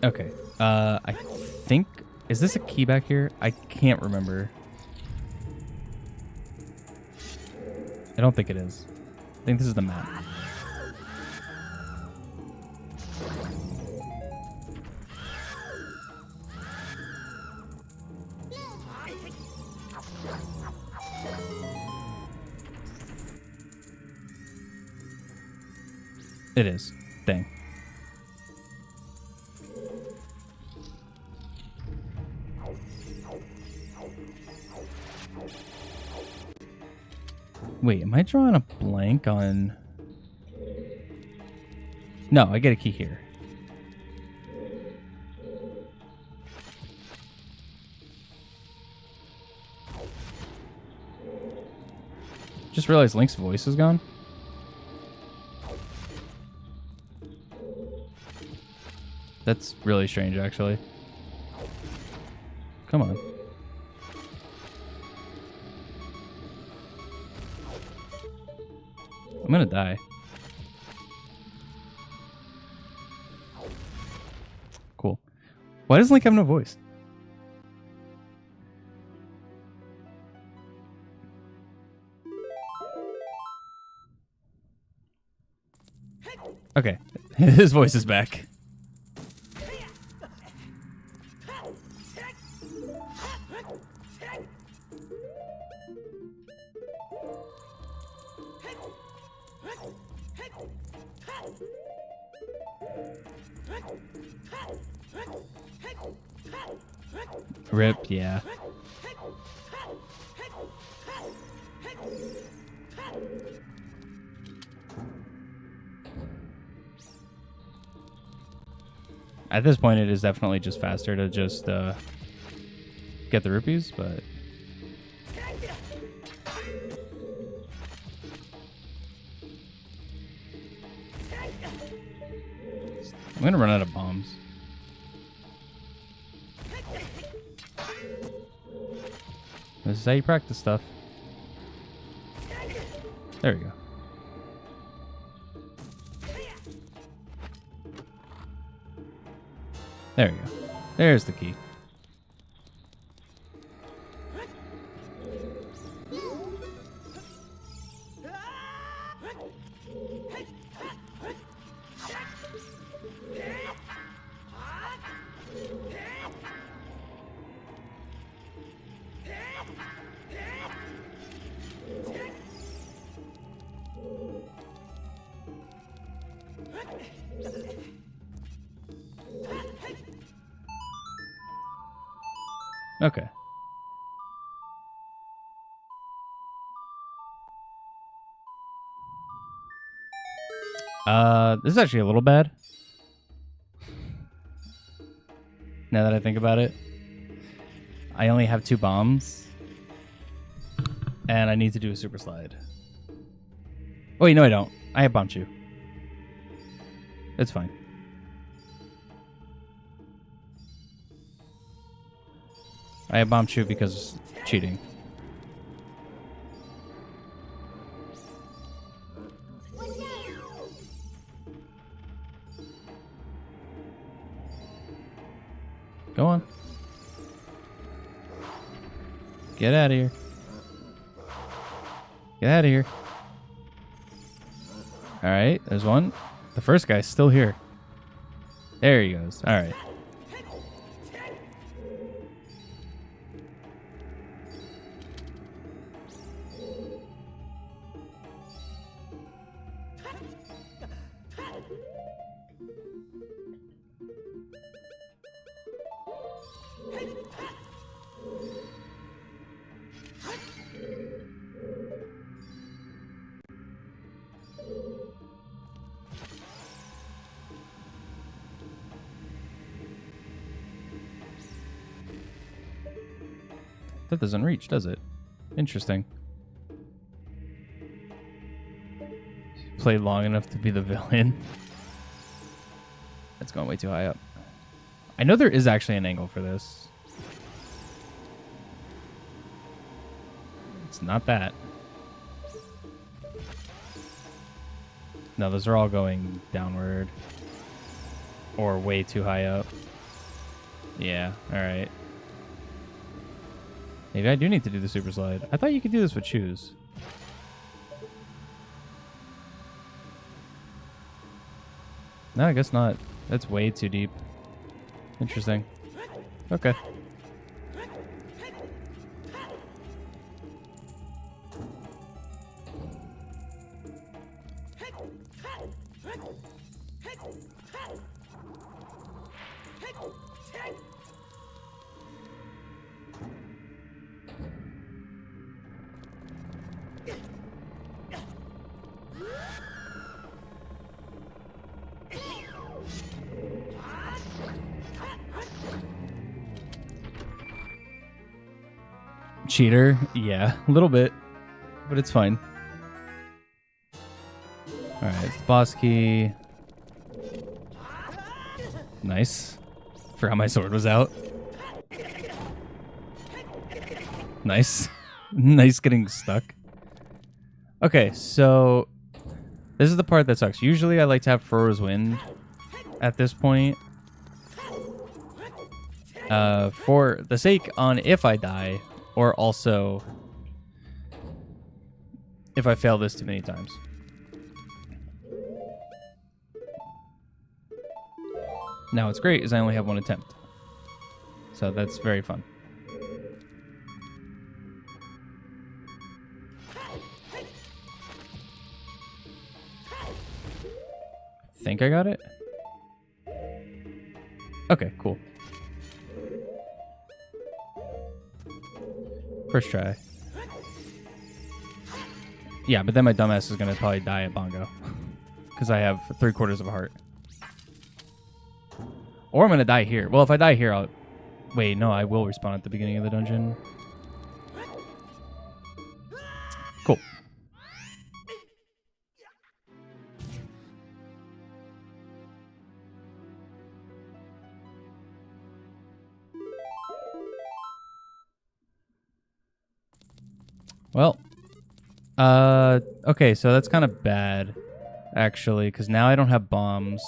Okay, I think... Is this a key back here? I can't remember. I don't think it is. I think this is the map. It is. Dang. Wait, am I drawing a blank on... No, I get a key here. Just realized Link's voice is gone. That's really strange, actually. Come on. I'm gonna die. Cool. Why does Link have no voice? Okay. His voice is back. Rip, yeah. At this point, it is definitely just faster to just get the rupees, but... I'm gonna run out of bombs. This is how you practice stuff. There we go. There we go. There's the key. Okay. This is actually a little bad. Now that I think about it. I only have 2 bombs. And I need to do a super slide. Oh, wait, no I don't. I have bomb chew. It's fine. I have bomb chew because cheating. Go on. Get out of here. Get out of here. Alright, there's one. The first guy's still here. There he goes. Alright. That doesn't reach, does it? Interesting. Played long enough to be the villain. That's going way too high up. I know there is actually an angle for this. It's not that. No, those are all going downward. Or way too high up. Yeah, alright. Maybe I do need to do the super slide. I thought you could do this with shoes. No, I guess not. That's way too deep. Interesting. Okay. Cheater? Yeah, a little bit. But it's fine. Alright, boss key. Nice. Forgot my sword was out. Nice. Nice getting stuck. Okay, so This is the part that sucks. Usually I like to have Fro's Wind at this point. For the sake on if I die, or also if I fail this too many times. Now what's great is I only have one attempt. So that's very fun. Think I got it? Okay, cool. First try. Yeah, but then my dumbass is going to probably die at Bongo. Because I have 3/4 of a heart. Or I'm going to die here. Well, if I die here, I'll... Wait, no, I will respawn at the beginning of the dungeon. Cool. Well, okay, so that's kind of bad, actually, because now I don't have bombs,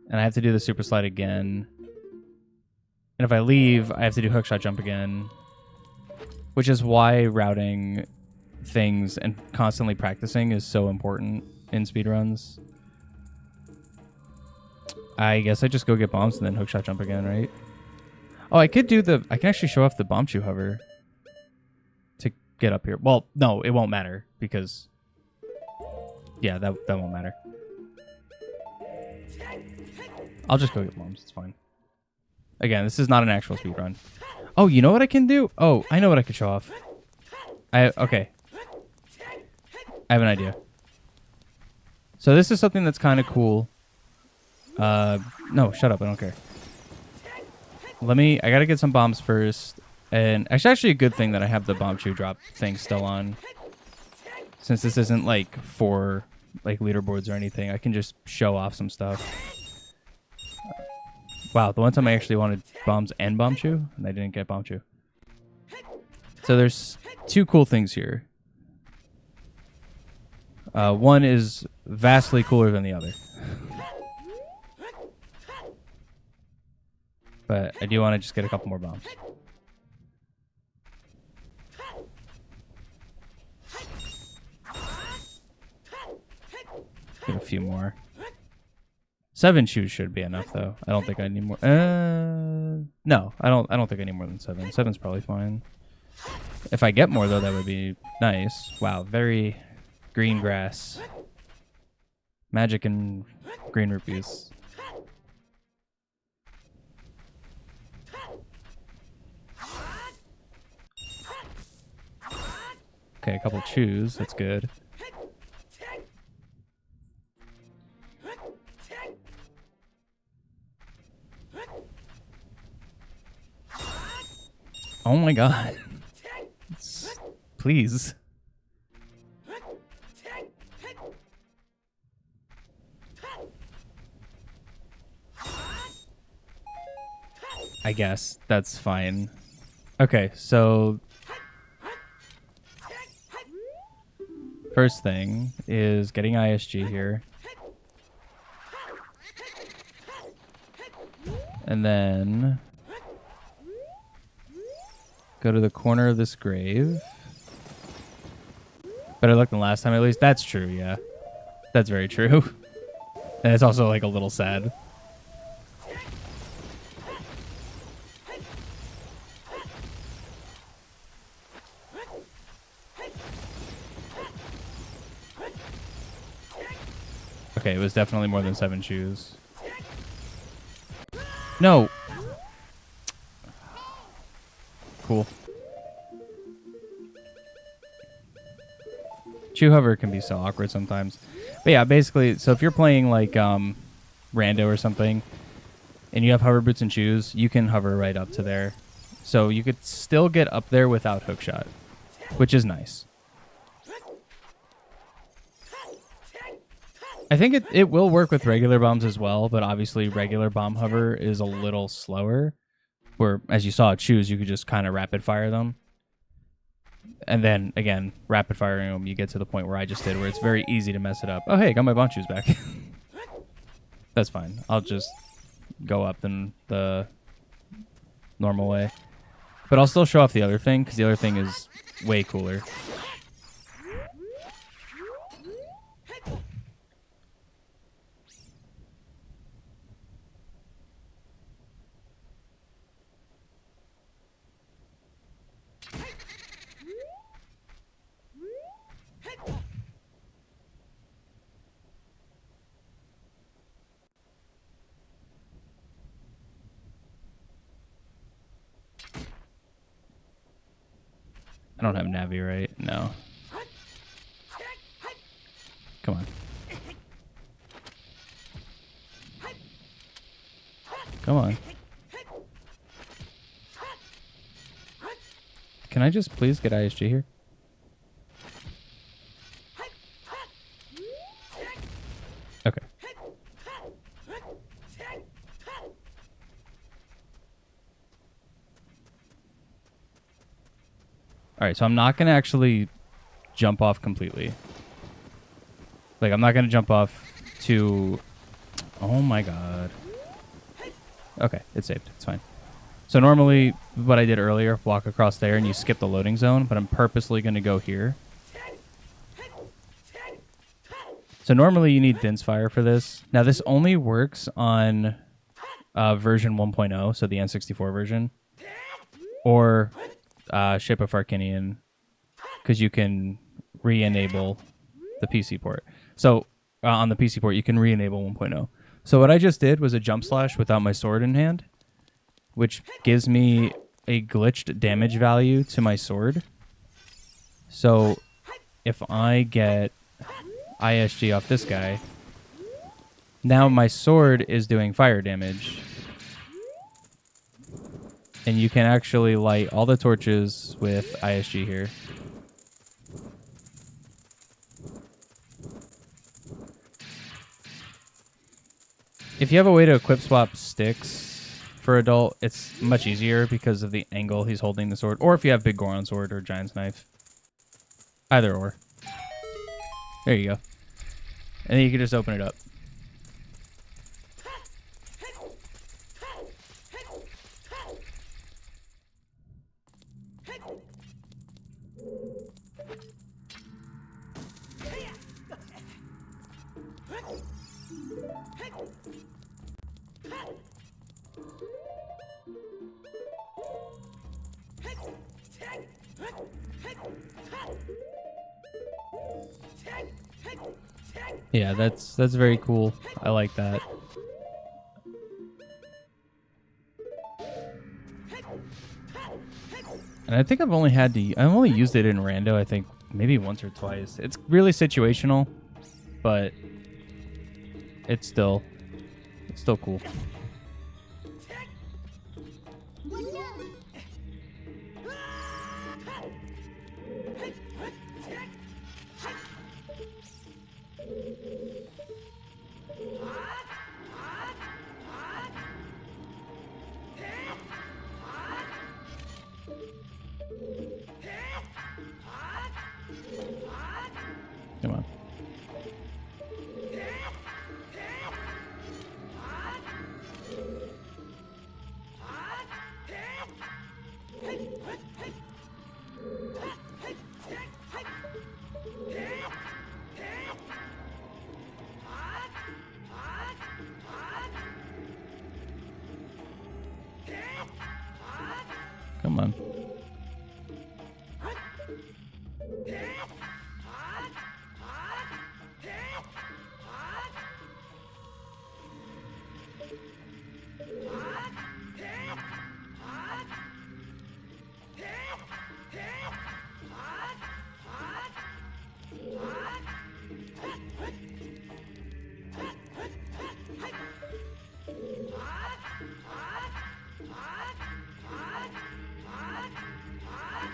and I have to do the super slide again. And if I leave, I have to do hookshot jump again, which is why routing things and constantly practicing is so important in speedruns. I guess I just go get bombs and then hookshot jump again, right? Oh, I could do the... I can actually show off the bomb chew hover to get up here. Well, no, it won't matter because... Yeah, that won't matter. I'll just go get bombs. It's fine. Again, this is not an actual speedrun. Oh, you know what I can do? Oh, I know what I could show off. Okay. I have an idea. So this is something that's kind of cool. No, shut up. I don't care. I gotta get some bombs first. And it's actually a good thing that I have the bomb chew drop thing still on. Since this isn't like for like leaderboards or anything, I can just show off some stuff. Wow, the one time I actually wanted bombs and bomb chew, and I didn't get bomb chew. So there's two cool things here. One is vastly cooler than the other. But I do want to just get a couple more bombs. Get a few more. 7 shoes should be enough, though. I don't think I need more. No, I don't think I need more than 7. 7's probably fine. If I get more, though, that would be nice. Wow, very green grass. Magic and green rupees. Okay, a couple chews. That's good. Oh my god. Please. I guess that's fine. Okay, so first thing is getting ISG here. And then go to the corner of this grave. Better luck than last time, at least. That's true, yeah. That's very true. And it's also like a little sad. Okay, it was definitely more than 7 shoes. No. Cool. Chew hover can be so awkward sometimes. But yeah, basically, so if you're playing like Rando or something, and you have hover boots and chews, you can hover right up to there. So you could still get up there without hookshot, which is nice. I think it will work with regular bombs as well, but obviously regular bomb hover is a little slower. Where, as you saw, chews, you could just kind of rapid fire them. And then, again, rapid firing them, you get to the point where I just did, where it's very easy to mess it up. Oh, hey, got my Bonchus back. That's fine. I'll just go up in the normal way. But I'll still show off the other thing, because the other thing is way cooler. I don't have Navi, right? No. Come on. Come on. Can I just please get ISG here? Okay. Alright, so I'm not going to actually jump off completely. Like, I'm not going to jump off to... Oh my god. Okay, it's saved. It's fine. So normally, what I did earlier, walk across there and you skip the loading zone, but I'm purposely going to go here. So normally you need Din's Fire for this. Now, this only works on version 1.0, so the N64 version. Or... Ship of Arcinian, because you can re-enable the PC port. So on the PC port, you can re-enable 1.0. So what I just did was a jump slash without my sword in hand, which gives me a glitched damage value to my sword. So if I get ISG off this guy, now my sword is doing fire damage. And you can actually light all the torches with ISG here. If you have a way to equip swap sticks for adult, it's much easier because of the angle he's holding the sword. Or if you have Big Goron sword or Giant's knife. Either or. There you go. And then you can just open it up. Yeah, that's very cool. I like that. And I think I've only used it in rando, I think maybe once or twice. It's really situational, but it's still cool. Come on. Come on.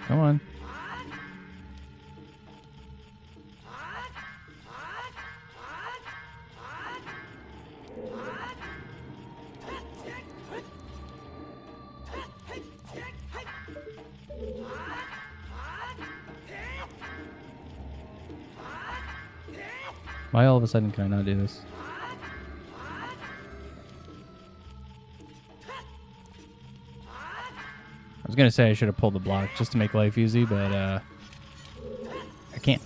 Come on. Why all of a sudden can I not do this? I was gonna say I should have pulled the block just to make life easy, but I can't.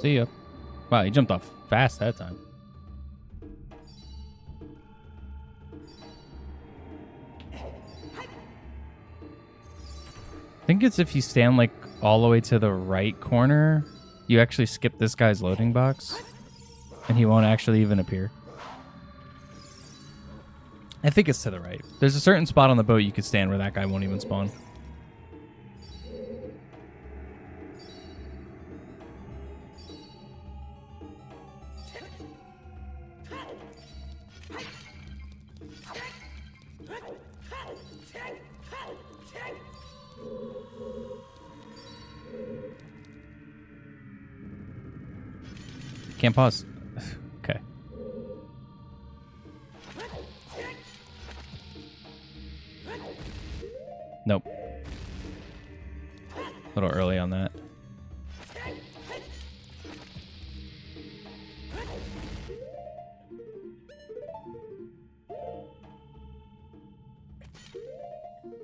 See ya. Wow, he jumped off fast that time. I think it's if you stand like all the way to the right corner, you actually skip this guy's loading box and he won't actually even appear. I think it's to the right. There's a certain spot on the boat you could stand where that guy won't even spawn. Can't pause. Okay. Nope. A little early on that.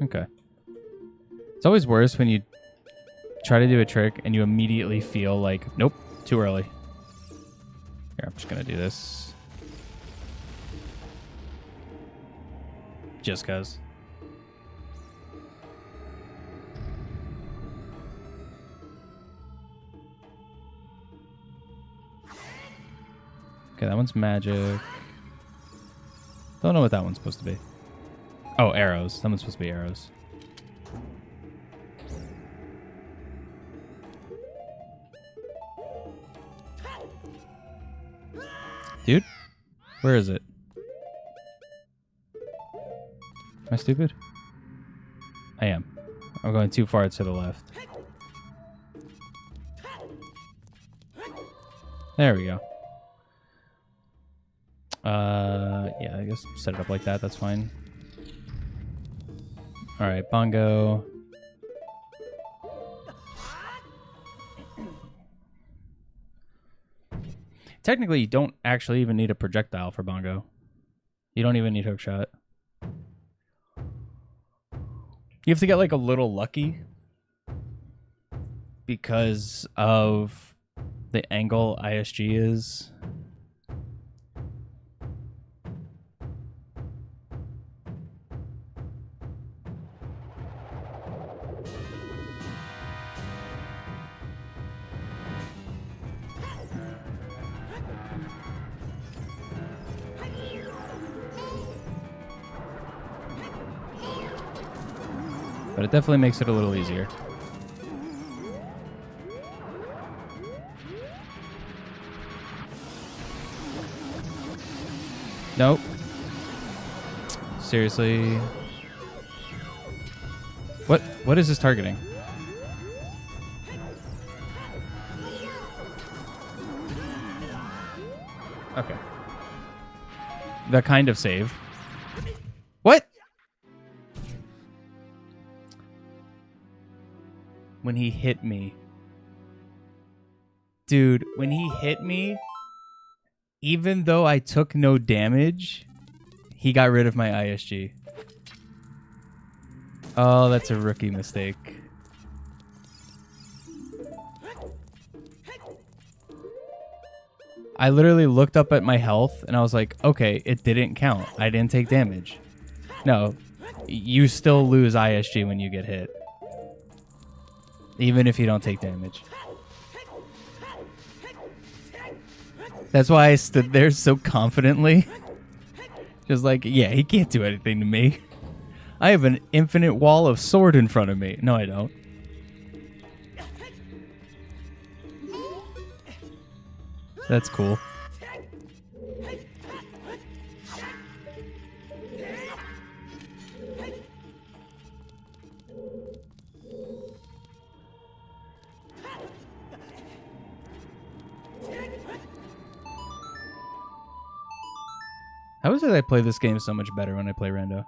Okay. It's always worse when you try to do a trick and you immediately feel like, nope, too early. Here, I'm just going to do this. Just cuz. Okay, that one's magic. Don't know what that one's supposed to be. Oh, arrows. That one's supposed to be arrows. Dude, where is it? Am I stupid? I am. I'm going too far to the left. There we go. Yeah, I guess set it up like that. That's fine. All right, bongo. Technically, you don't actually even need a projectile for bongo. You don't even need hook shot. You have to get like a little lucky because of the angle ISG is. But it definitely makes it a little easier. Nope. Seriously. What is this targeting? Okay. The kind of save. What? When he hit me. Dude, when he hit me, even though I took no damage, he got rid of my ISG. Oh, that's a rookie mistake. I literally looked up at my health and I was like, okay, it didn't count. I didn't take damage. No, you still lose ISG when you get hit. Even if you don't take damage. That's why I stood there so confidently. Just like, yeah, he can't do anything to me. I have an infinite wall of sword in front of me. No, I don't. That's cool. How is it I play this game so much better when I play rando?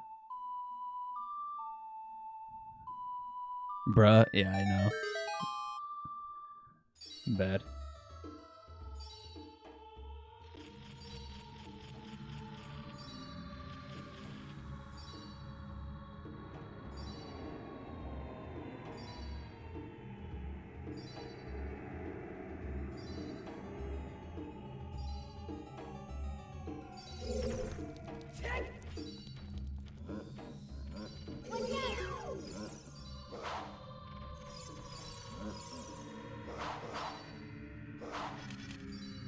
Bruh, yeah, I know. Bad.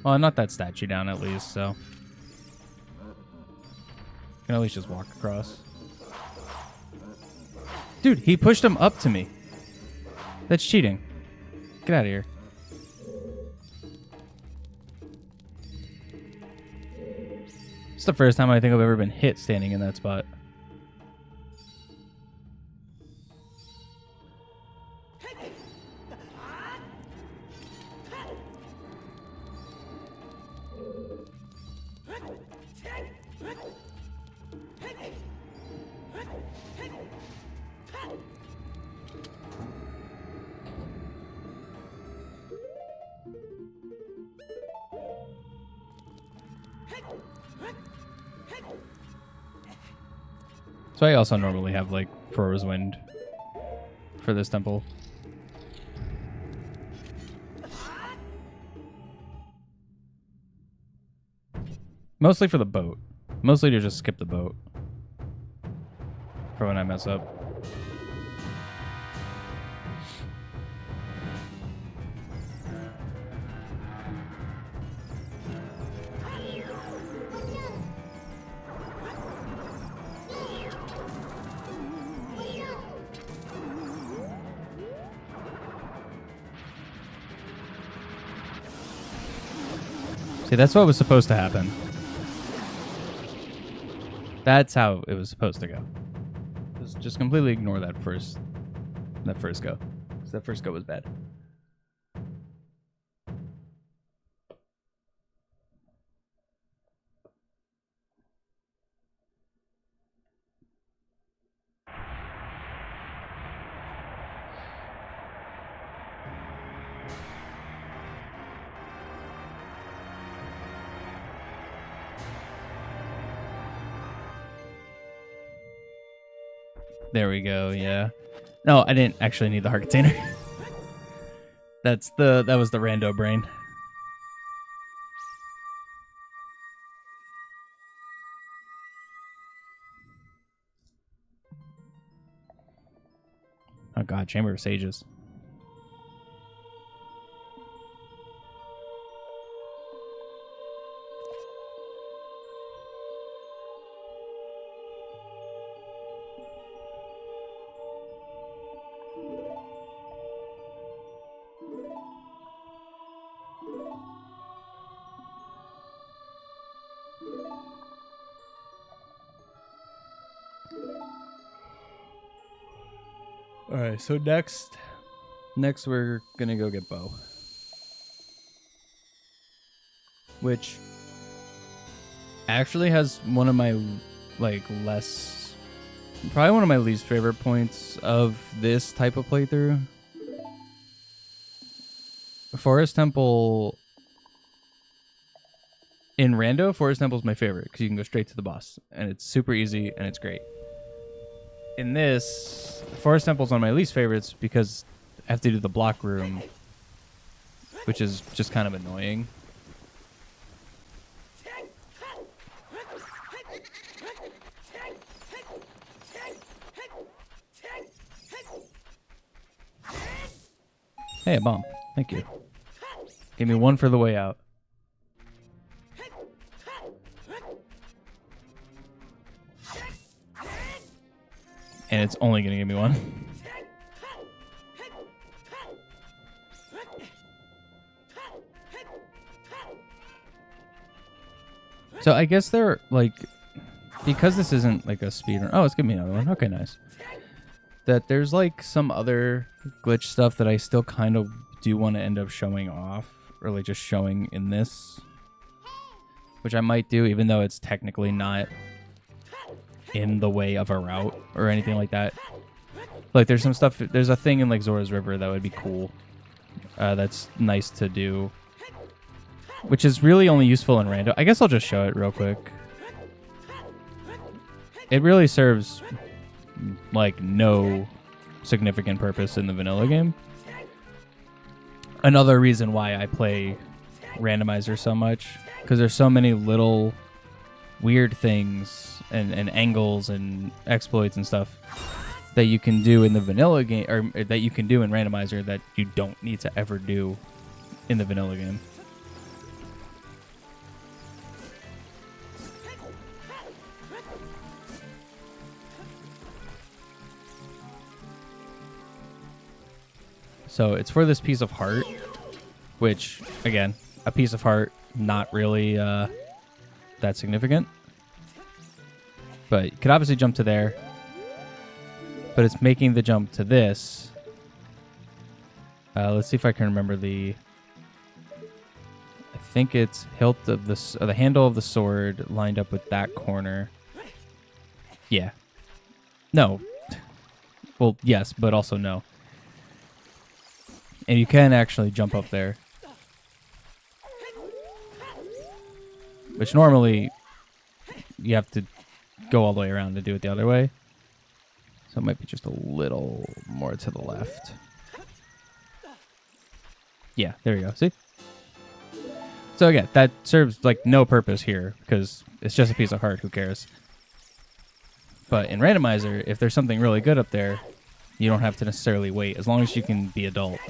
Well, not that statue down at least, so. Can at least just walk across. Dude, he pushed him up to me. That's cheating. Get out of here. It's the first time I think I've ever been hit standing in that spot. So I also normally have like Thrower's Wind for this temple. Mostly for the boat. Mostly to just skip the boat. For when I mess up. See, that's what was supposed to happen. That's how it was supposed to go. Just completely ignore that first go. Because that first go was bad. There we go, yeah. No, I didn't actually need the heart container. That was the rando brain. Oh god, Chamber of Sages. Alright, so next we're gonna go get Bo. Which actually has one of my probably one of my least favorite points of this type of playthrough. Forest Temple in Rando, Forest Temple is my favorite because you can go straight to the boss and it's super easy and it's great. In this, Forest Temple is one of my least favorites because I have to do the block room, which is just kind of annoying. Hey, a bomb. Thank you. Give me one for the way out. And it's only going to give me one. So I guess they're like, because this isn't like a speedrun. Oh, it's giving me another one. Okay, nice. That there's like some other glitch stuff that I still kind of do want to end up showing off, or like just showing in this, which I might do, even though it's technically not in the way of a route or anything like that. Like there's some stuff, there's a thing in like Zora's River that would be cool. That's nice to do, which is really only useful in rando. I guess I'll just show it real quick. It really serves like no significant purpose in the vanilla game. Another reason why I play randomizer so much, because there's so many little weird things and angles and exploits and stuff that you can do in the vanilla game, or that you can do in randomizer that you don't need to ever do in the vanilla game. So it's for this piece of heart, which, again, a piece of heart, not really that significant. But you could obviously jump to there. But it's making the jump to this. Let's see if I can remember the... I think it's hilt of the handle of the sword lined up with that corner. Yeah. No. Well, yes, but also no. And you can actually jump up there. Which normally you have to go all the way around to do it the other way. So it might be just a little more to the left. Yeah, there you go. See? So again, that serves like no purpose here because it's just a piece of heart. Who cares? But in randomizer, if there's something really good up there, you don't have to necessarily wait as long as you can be adult.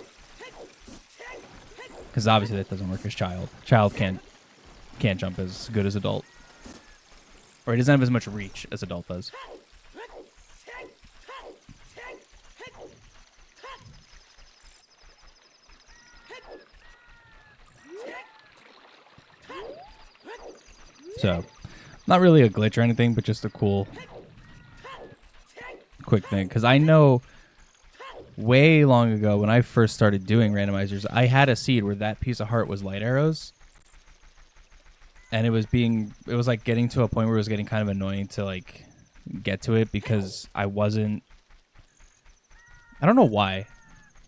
Because obviously that doesn't work as child. Child can't jump as good as adult. Or it doesn't have as much reach as adult does. So, not really a glitch or anything, but just a cool, quick thing. Because I know way long ago when I first started doing randomizers, I had a seed where that piece of heart was light arrows. And it was like getting to a point where it was getting kind of annoying to like get to it because I don't know why.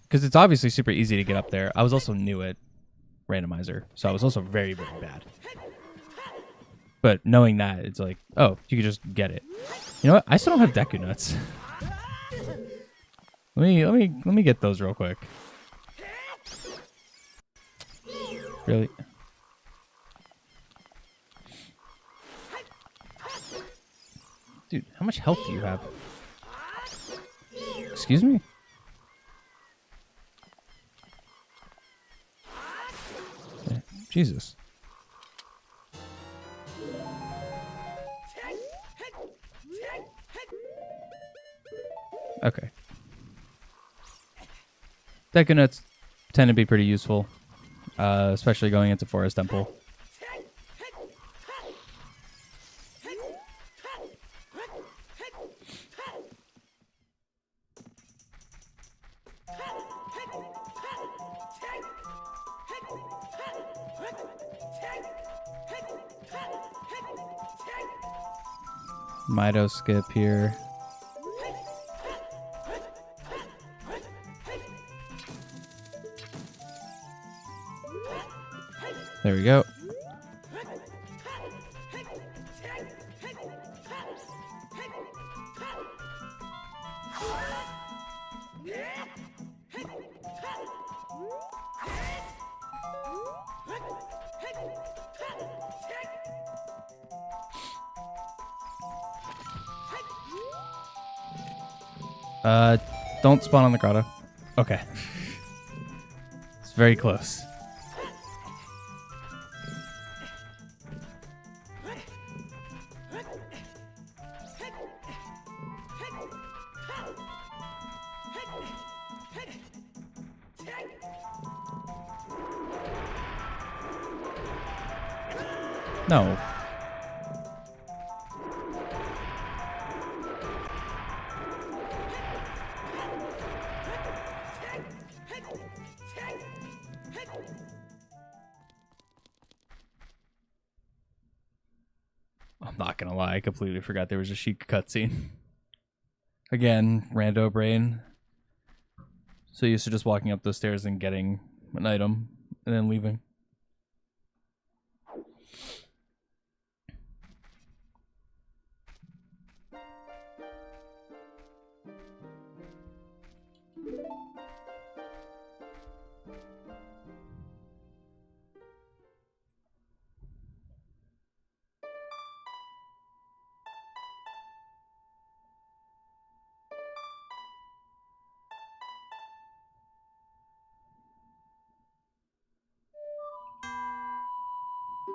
Because it's obviously super easy to get up there. I was also new at randomizer, so I was also very, very bad. But knowing that, it's like, oh, you could just get it. You know what? I still don't have Deku Nuts. Let me get those real quick. Really? Dude, how much health do you have? Excuse me? Jesus. Okay. Deku Nuts tend to be pretty useful, especially going into Forest Temple. Mido skip here. There we go. Don't spawn on the grotto. Okay. very close. No. I'm not gonna lie, I completely forgot there was a Sheik cutscene. Again, rando brain. So used to just walking up those stairs and getting an item and then leaving.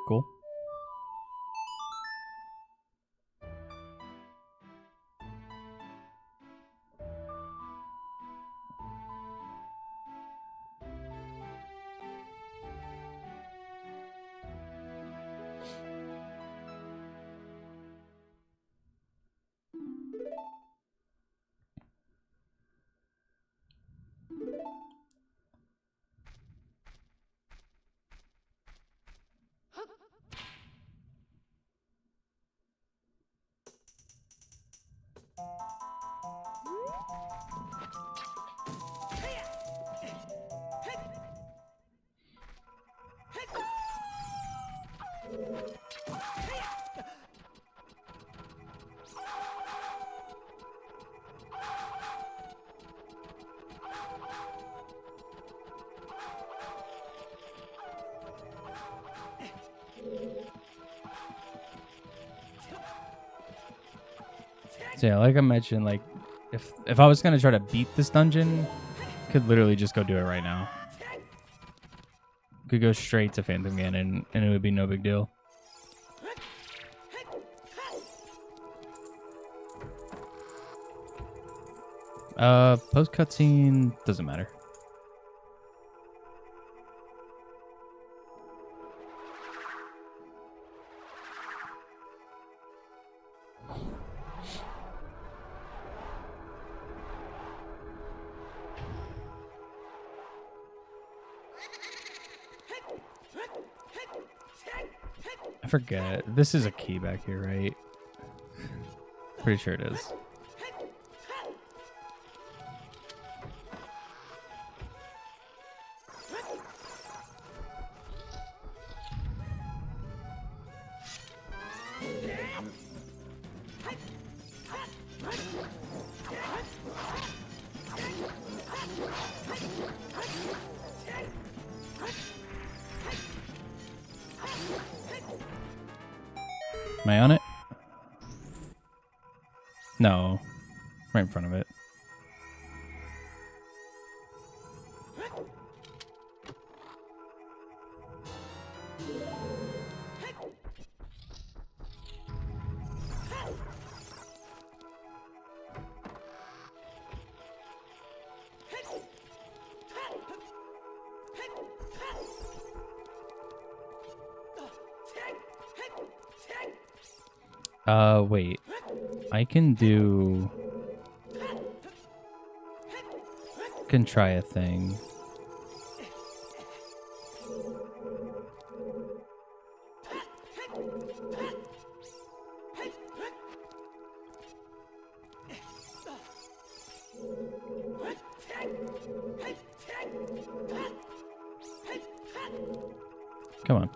Cool. So yeah, like I mentioned, like if I was gonna try to beat this dungeon, could literally just go do it right now. Could go straight to Phantom Ganon and it would be no big deal. Post cutscene doesn't matter. I forget. This is a key back here, right? Pretty sure it is. Am I on it? No. Right in front of it. Wait. I can try a thing. Come on.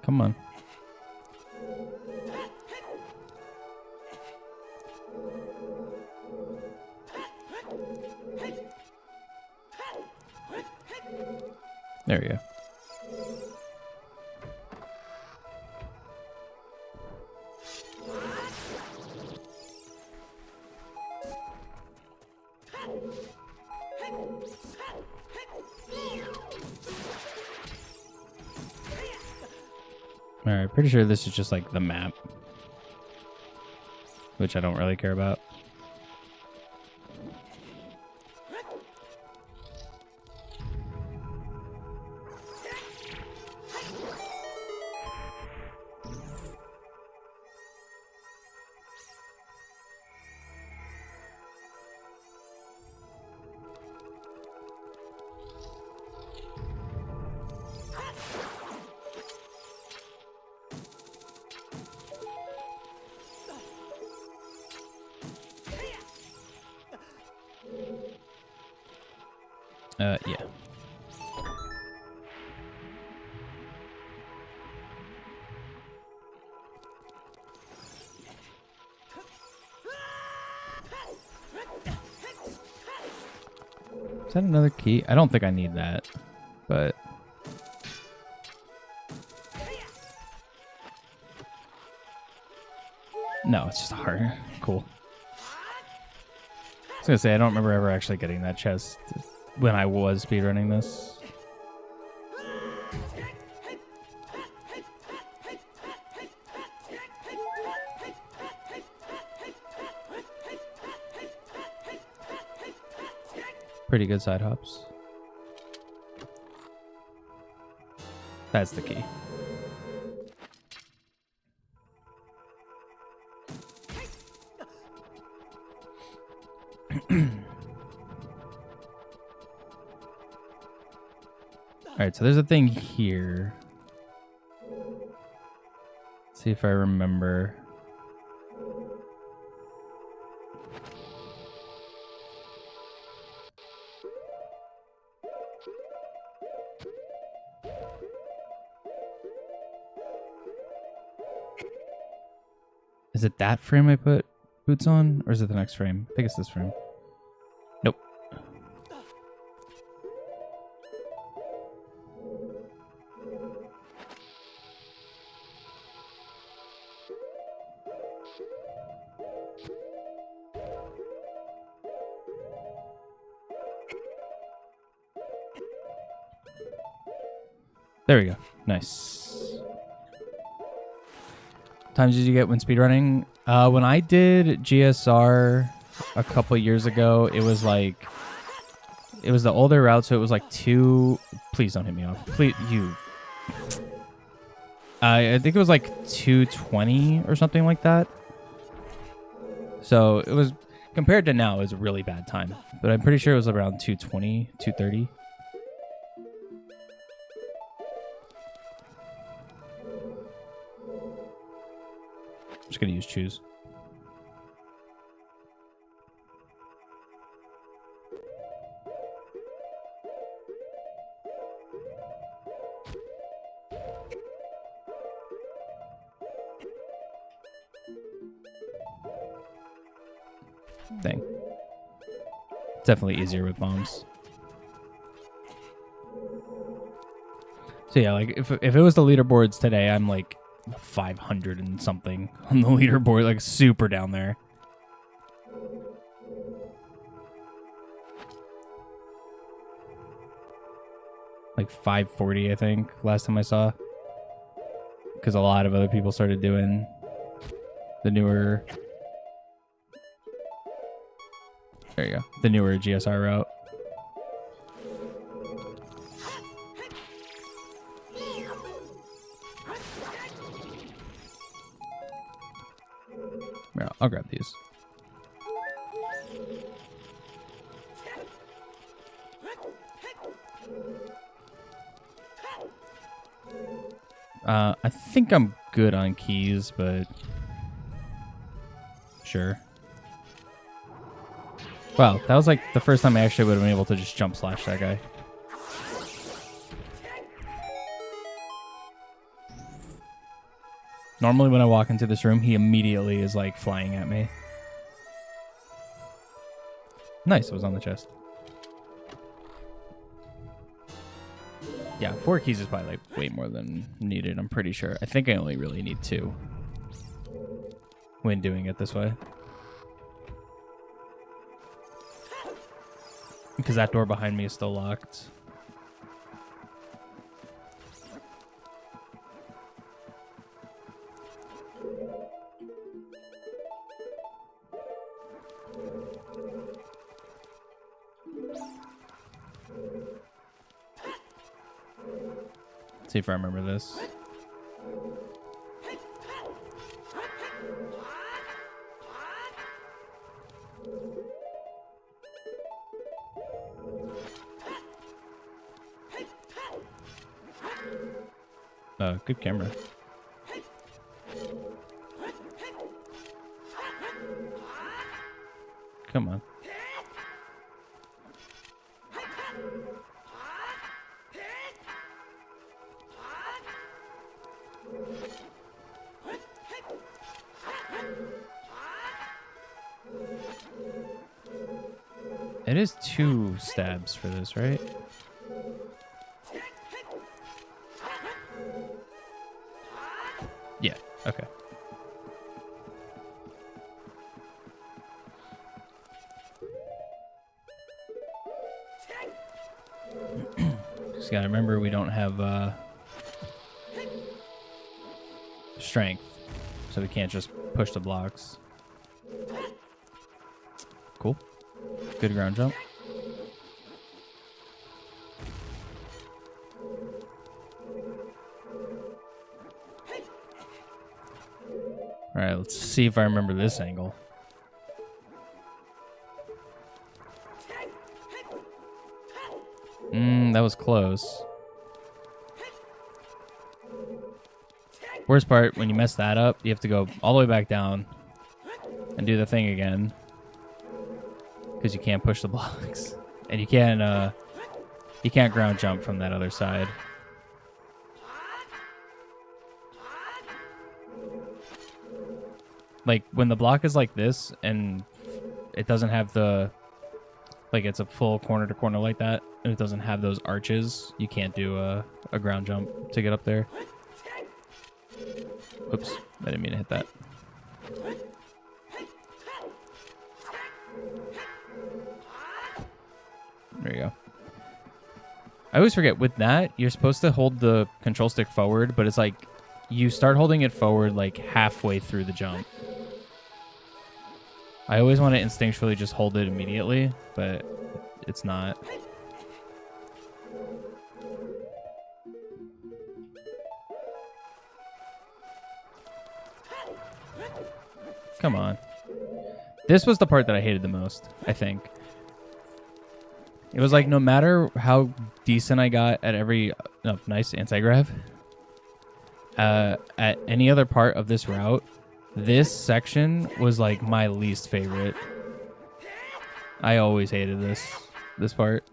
Come on. There we go. Alright, pretty sure this is just like the map, which I don't really care about. Yeah. Is that another key? I don't think I need that, but... No, it's just hard. Cool. I was gonna say, I don't remember ever actually getting that chest when I was speedrunning this. Pretty good side hops. That's the key. Alright, so there's a thing here. Let's see if I remember. Is it that frame I put boots on? Or is it the next frame? I think it's this frame. Nope. There we go. Nice. Times did you get when speedrunning? When I did GSR a couple years ago, it was the older route, so it was like 2. Please don't hit me off. Please, you. I think it was like 220 or something like that. So it was, compared to now, it was a really bad time. But I'm pretty sure it was around 220, 230. I'm just gonna use choose. Thing. Definitely easier with bombs. So yeah, like if it was the leaderboards today, I'm like 500 and something on the leaderboard, like super down there. Like 540, I think, last time I saw. Because a lot of other people started doing the newer... There you go. The newer GSR route. Yeah, I'll grab these. I think I'm good on keys, but sure. Wow, that was like the first time I actually would have been able to just jump slash that guy. Normally when I walk into this room, he immediately is like flying at me. Nice, it was on the chest. Yeah, 4 keys is probably like way more than needed, I'm pretty sure. I think I only really need 2 when doing it this way. Because that door behind me is still locked. See if I remember this. Good camera. Come on. It is 2 stabs for this, right? Yeah, okay. Just gotta remember we don't have strength, so we can't just push the blocks. Cool. Good ground jump. Alright, let's see if I remember this angle. That was close. Worst part, when you mess that up, you have to go all the way back down and do the thing again. Because you can't push the blocks. And you can't ground jump from that other side. Like, when the block is like this, and it doesn't have the... Like, it's a full corner to corner like that, and it doesn't have those arches, you can't do a ground jump to get up there. Oops, I didn't mean to hit that. There you go. I always forget, with that, you're supposed to hold the control stick forward, but it's like, you start holding it forward like halfway through the jump. I always want to instinctually just hold it immediately, but it's not. Come on. This was the part that I hated the most, I think. It was like, no matter how decent I got at every... Oh, nice anti-grav. At any other part of this route, this section was like my least favorite. I always hated this part.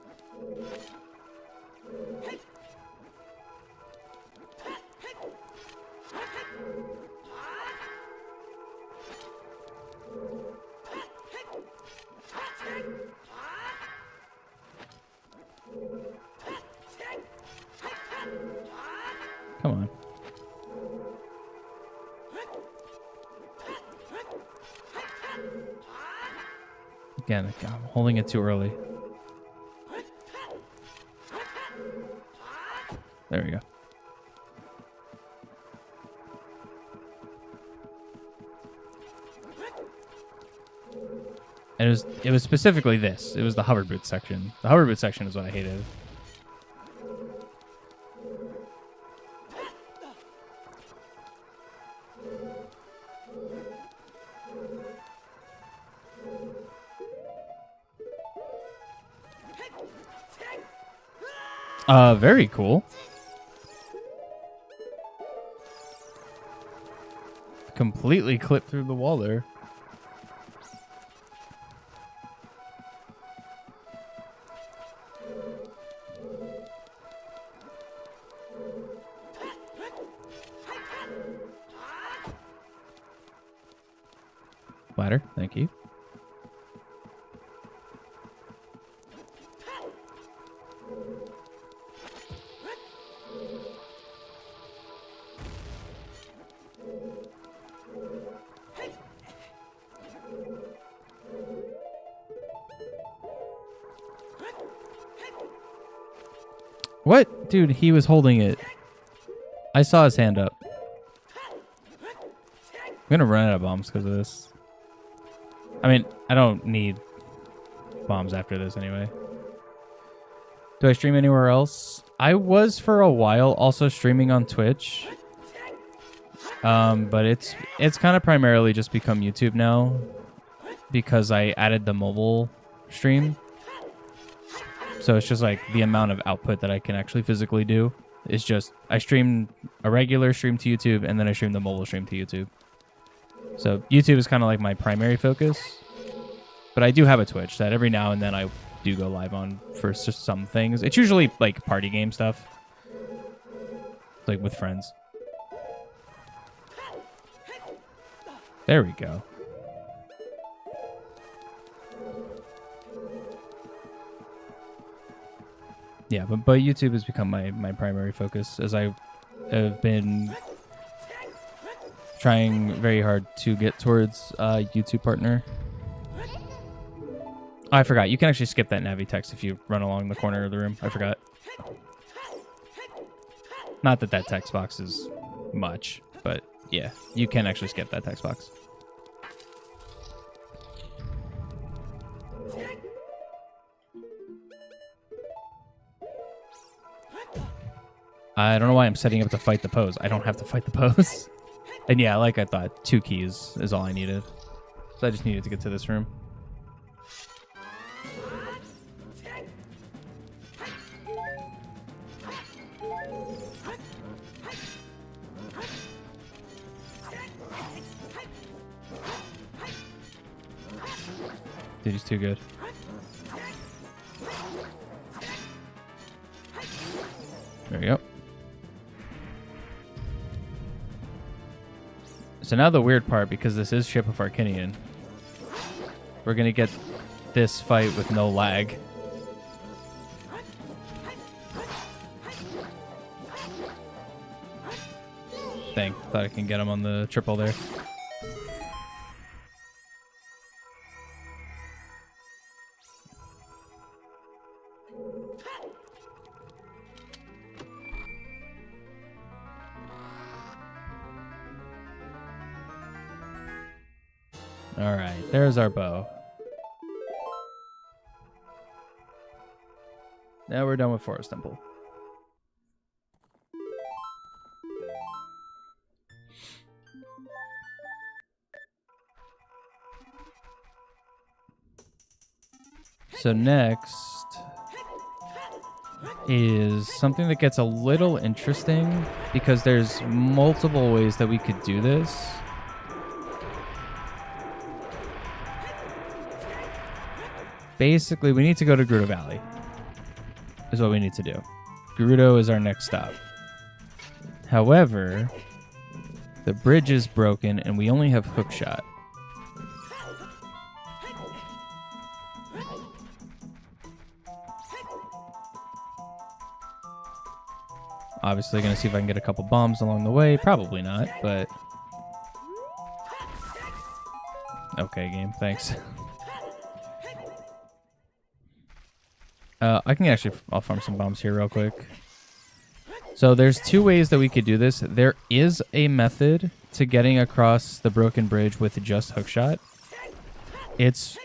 Come on. Again, I'm holding it too early. There we go. And it was specifically this. It was the hover boot section. The hover boot section is what I hated. Very cool. Completely clipped through the wall there. Ladder, thank you. What? Dude, he was holding it. I saw his hand up. I'm gonna run out of bombs because of this. I mean, I don't need bombs after this anyway. Do I stream anywhere else? I was for a while also streaming on Twitch. But it's kind of primarily just become YouTube now because I added the mobile stream. So it's just like the amount of output that I can actually physically do is just I stream a regular stream to YouTube and then I stream the mobile stream to YouTube. So YouTube is kind of like my primary focus. But I do have a Twitch that every now and then I do go live on for just some things. It's usually like party game stuff. Like with friends. There we go. Yeah, but YouTube has become my primary focus as I have been trying very hard to get towards a YouTube partner. Oh, I forgot. You can actually skip that Navi text if you run along the corner of the room. I forgot. Not that text box is much, but yeah, you can actually skip that text box. I don't know why I'm setting up to fight the pose. I don't have to fight the pose. And yeah, like I thought, 2 keys is all I needed. So I just needed to get to this room. Dude, he's too good. There we go. So now the weird part, because this is Ship of Arcinian, we're going to get this fight with no lag. Dang, thought I can get him on the triple there. All right, there's our bow. Now we're done with Forest Temple. So next is something that gets a little interesting because there's multiple ways that we could do this. Basically, we need to go to Gerudo Valley, is what we need to do. Gerudo is our next stop. However, the bridge is broken and we only have hookshot. Obviously, going to see if I can get a couple bombs along the way. Probably not, but... Okay, game. Thanks. I can actually... I'll farm some bombs here real quick. So there's 2 ways that we could do this. There is a method to getting across the broken bridge with just hookshot. It's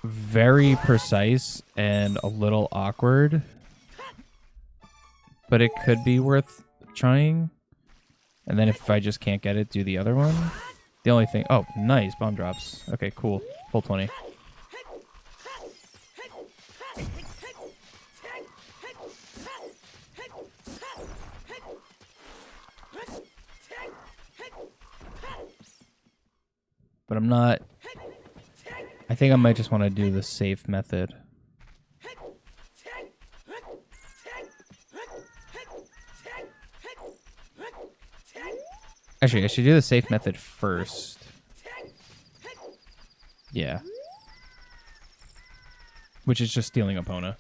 very precise and a little awkward. But it could be worth trying. And then if I just can't get it, do the other one. The only thing... Oh, nice. Bomb drops. Okay, cool. Full 20. But I'm not... I think I might just want to do the safe method. Actually, I should do the safe method first. Yeah. Which is just stealing Epona.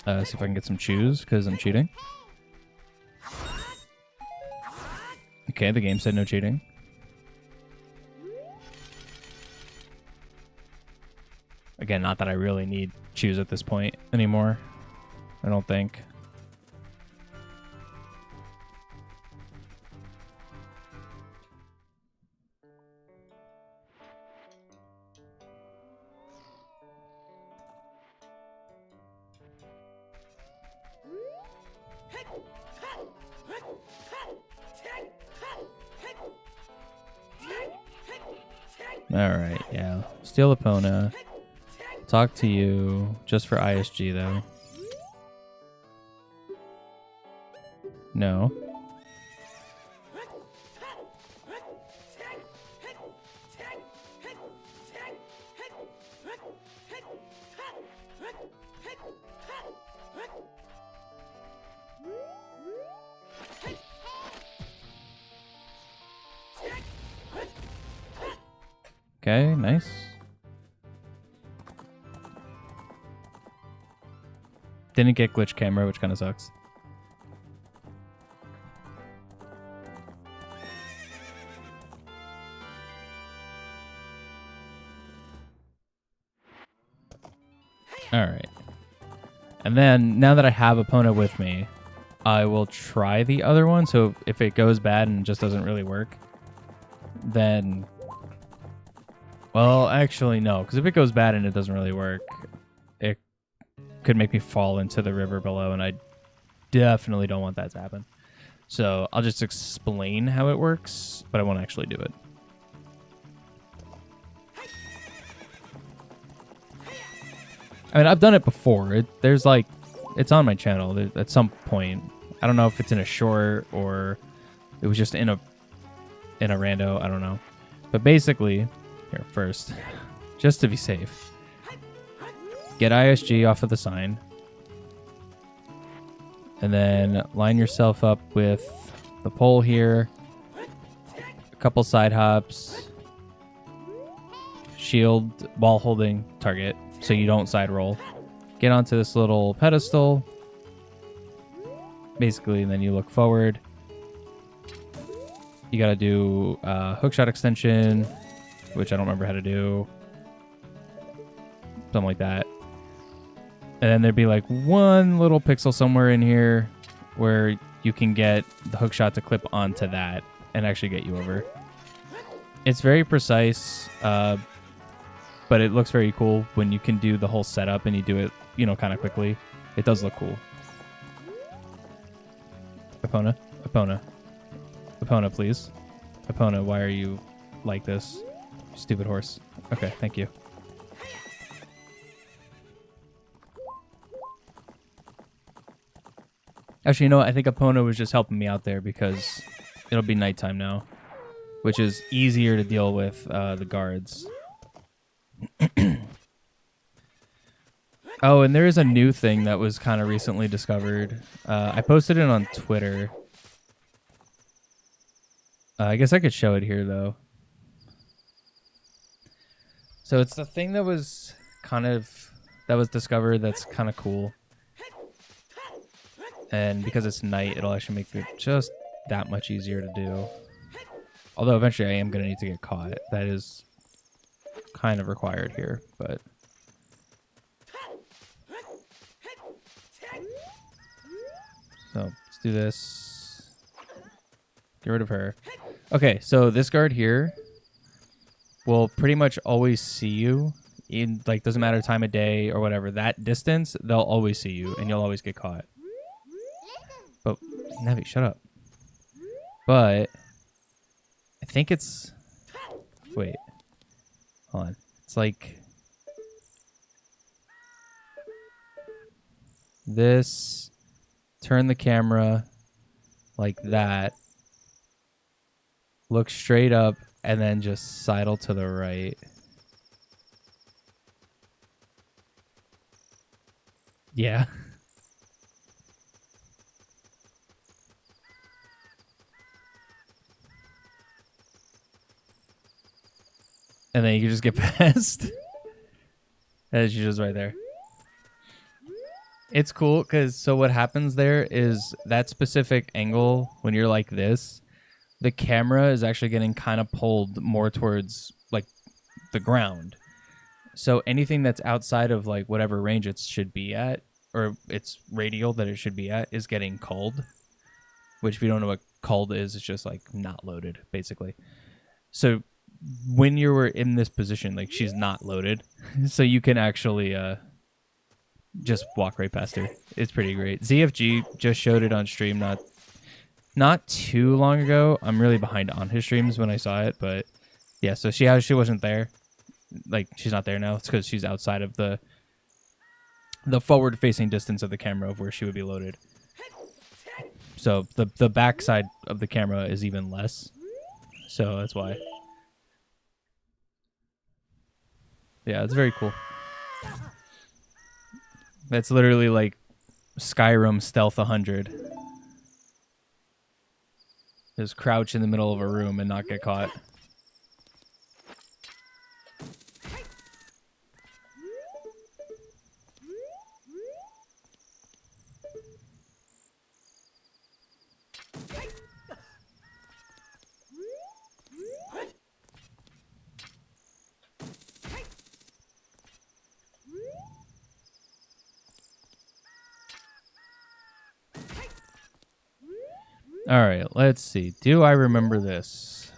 See if I can get some chews, because I'm cheating. Okay, the game said no cheating. Again, not that I really need chews at this point anymore. I don't think. Alright, yeah. Steal Epona. Talk to you. Just for ISG, though. No. Okay, nice. Didn't get glitch camera, which kind of sucks. Alright. And then, now that I have Epona with me, I will try the other one. So if it goes bad and just doesn't really work, then... Well, actually, no. Because if it goes bad and it doesn't really work, it could make me fall into the river below, and I definitely don't want that to happen. So I'll just explain how it works, but I won't actually do it. I mean, I've done it before. There's like, it's on my channel at some point. I don't know if it's in a short or it was just in a rando. I don't know. But basically, here first, just to be safe, get ISG off of the sign, and then line yourself up with the pole here, a couple side hops, shield while holding target so you don't side roll. Get onto this little pedestal, basically, and then you look forward. You gotta do hookshot extension, which I don't remember how to do. Something like that. And then there'd be like one little pixel somewhere in here where you can get the hookshot to clip onto that and actually get you over. It's very precise, but it looks very cool when you can do the whole setup and you do it, you know, kind of quickly. It does look cool. Epona, Epona, Epona, please. Epona, why are you like this? Stupid horse. Okay, thank you. Actually, you know what? I think Epona was just helping me out there because it'll be nighttime now, which is easier to deal with the guards. Oh, and there is a new thing that was kind of recently discovered. I posted it on Twitter. I guess I could show it here, though. So it's the thing that was discovered that's kind of cool. And because it's night, it'll actually make it just that much easier to do. Although eventually I am going to need to get caught. That is kind of required here, but... So, let's do this. Get rid of her. Okay, so this guard here will pretty much always see you. In, like, doesn't matter time of day or whatever. That distance, they'll always see you, and you'll always get caught. But, Navi, shut up. But, I think it's... Wait. Hold on. It's like... This... Turn the camera like that. Look straight up, and then just sidle to the right. Yeah. And then you can just get past. And she's just right there. It's cool because so what happens there is that specific angle when you're like this, the camera is actually getting kind of pulled more towards like the ground. So anything that's outside of like whatever range it should be at, or its radial that it should be at, is getting culled. Which, if you don't know what culled is, it's just like not loaded, basically. So when you were in this position, like she's not loaded, so you can actually just walk right past her. It's pretty great. ZFG just showed it on stream not too long ago. I'm really behind on his streams when I saw it, but yeah. So she wasn't there. Like she's not there now. It's because she's outside of the forward facing distance of the camera of where she would be loaded. So the back side of the camera is even less. So that's why. Yeah, it's very cool. That's literally like Skyrim Stealth 100. Just crouch in the middle of a room and not get caught. All right, let's see. Do I remember this?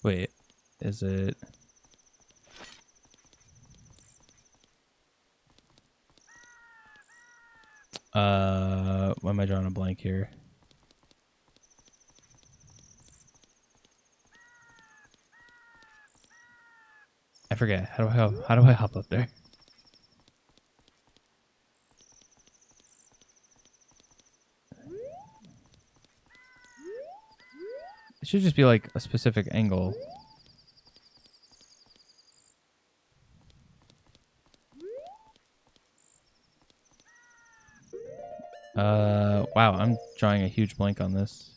Wait, is it? Why am I drawing a blank here? I forget. How do I hop up there? It should just be like a specific angle. Wow, I'm drawing a huge blank on this.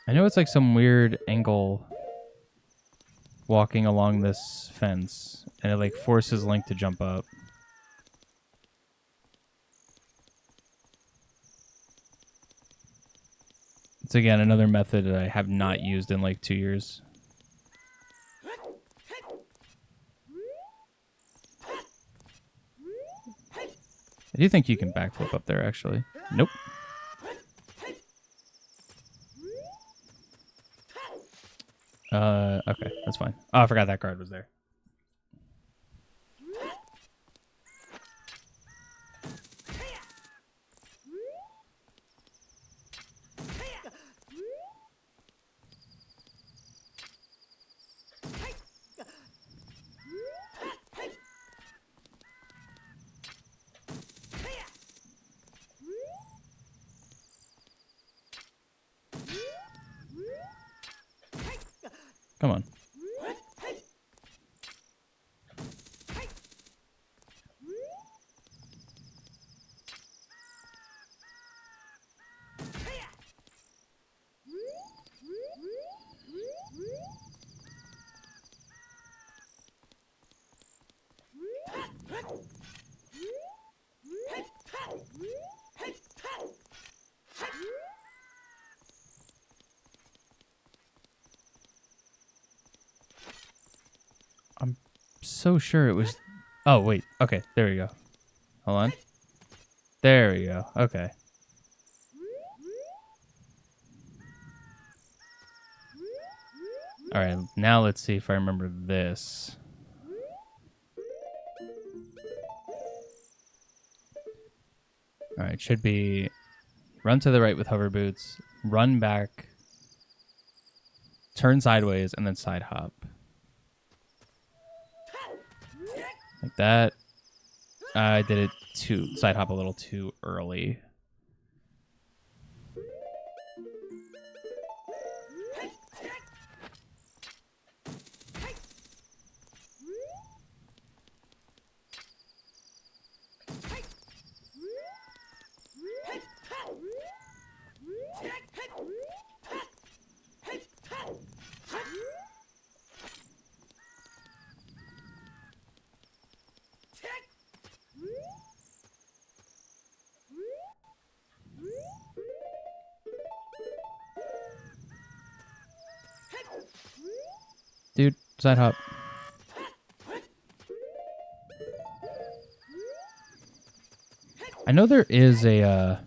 I know it's like some weird angle walking along this fence, and it like forces Link to jump up. It's again another method that I have not used in like 2 years. I do think you can backflip up there, actually. Nope. Okay, that's fine. Oh, I forgot that card was there. Come on. I'm so sure it was... Oh, wait. Okay, there we go. Hold on. There we go. Okay. All right, now let's see if I remember this. All right, should be run to the right with hover boots, run back, turn sideways, and then side hop. Like that. I did it side hop a little too early. Side hop. I know there is a...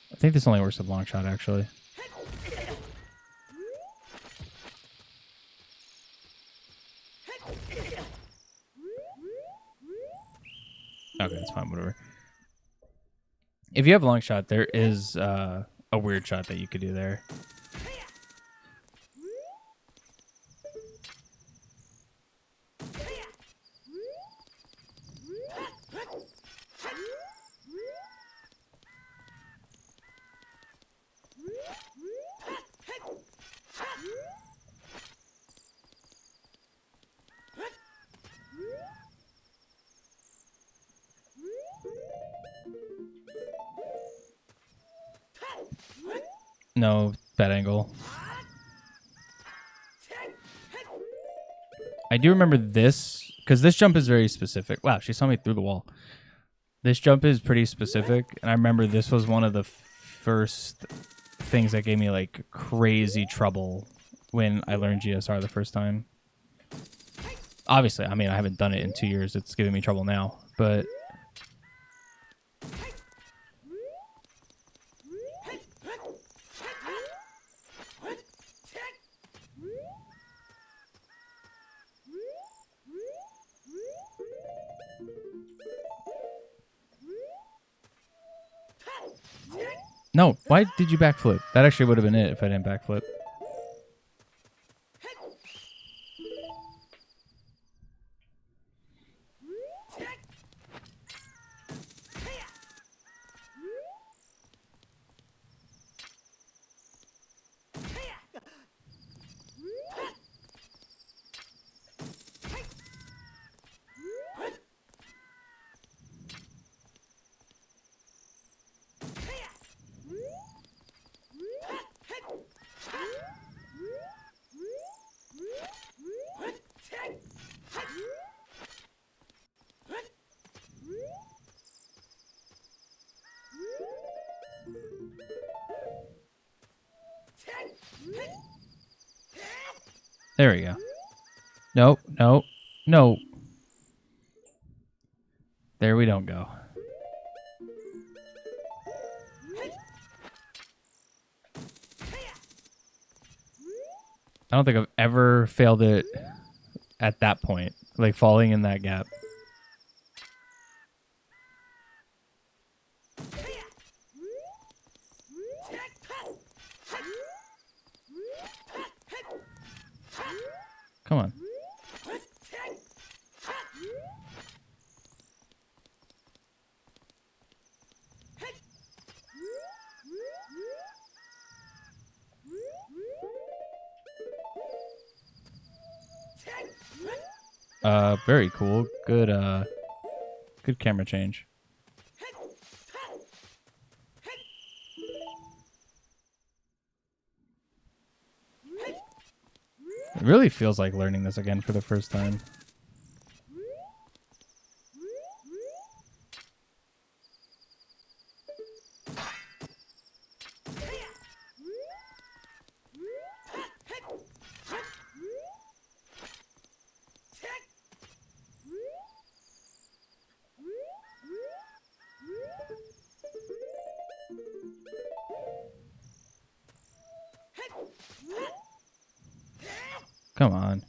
I think this only works with long shot, actually. Okay, it's fine, whatever. If you have long shot, there is a weird shot that you could do there. No, bad angle. I do remember this, because this jump is very specific. Wow, she saw me through the wall. This jump is pretty specific, and I remember this was one of the first things that gave me, like, crazy trouble when I learned GSR the first time. Obviously, I mean, I haven't done it in 2 years. It's giving me trouble now, but... No, why did you backflip? That actually would have been it if I didn't backflip. There we go. No, no, no. There we don't go. I don't think I've ever failed it at that point, like falling in that gap. Come on. Very cool. Good, good camera change. It really feels like learning this again for the first time. Come on.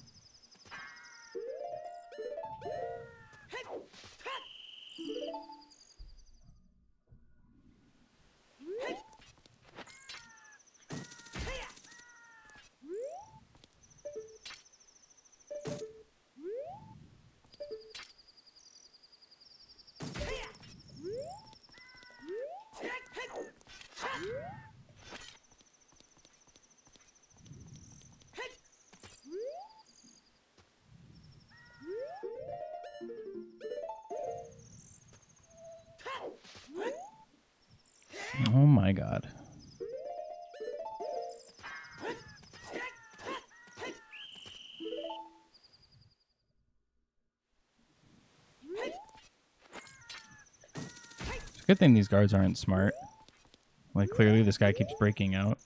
Oh my god. Good thing these guards aren't smart. Like, clearly this guy keeps breaking out.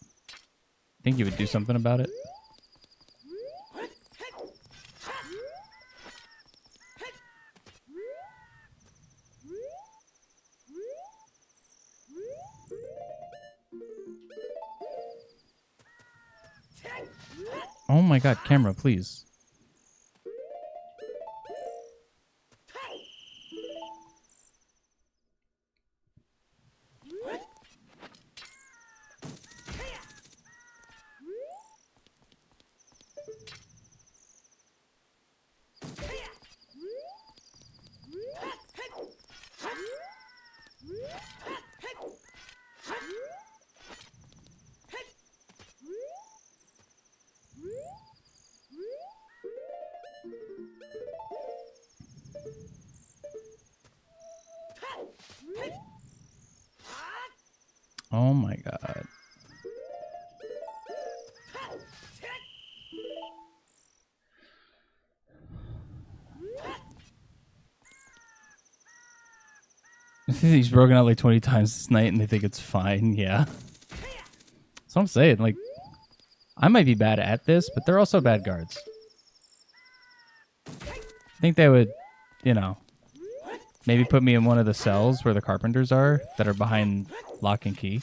Think you would do something about it? Oh my god, camera, please. Oh my god. He's broken out like 20 times this night and they think it's fine. Yeah. That's what I'm saying. Like, I might be bad at this, but they're also bad guards. I think they would, you know, maybe put me in one of the cells where the carpenters are that are behind lock and key.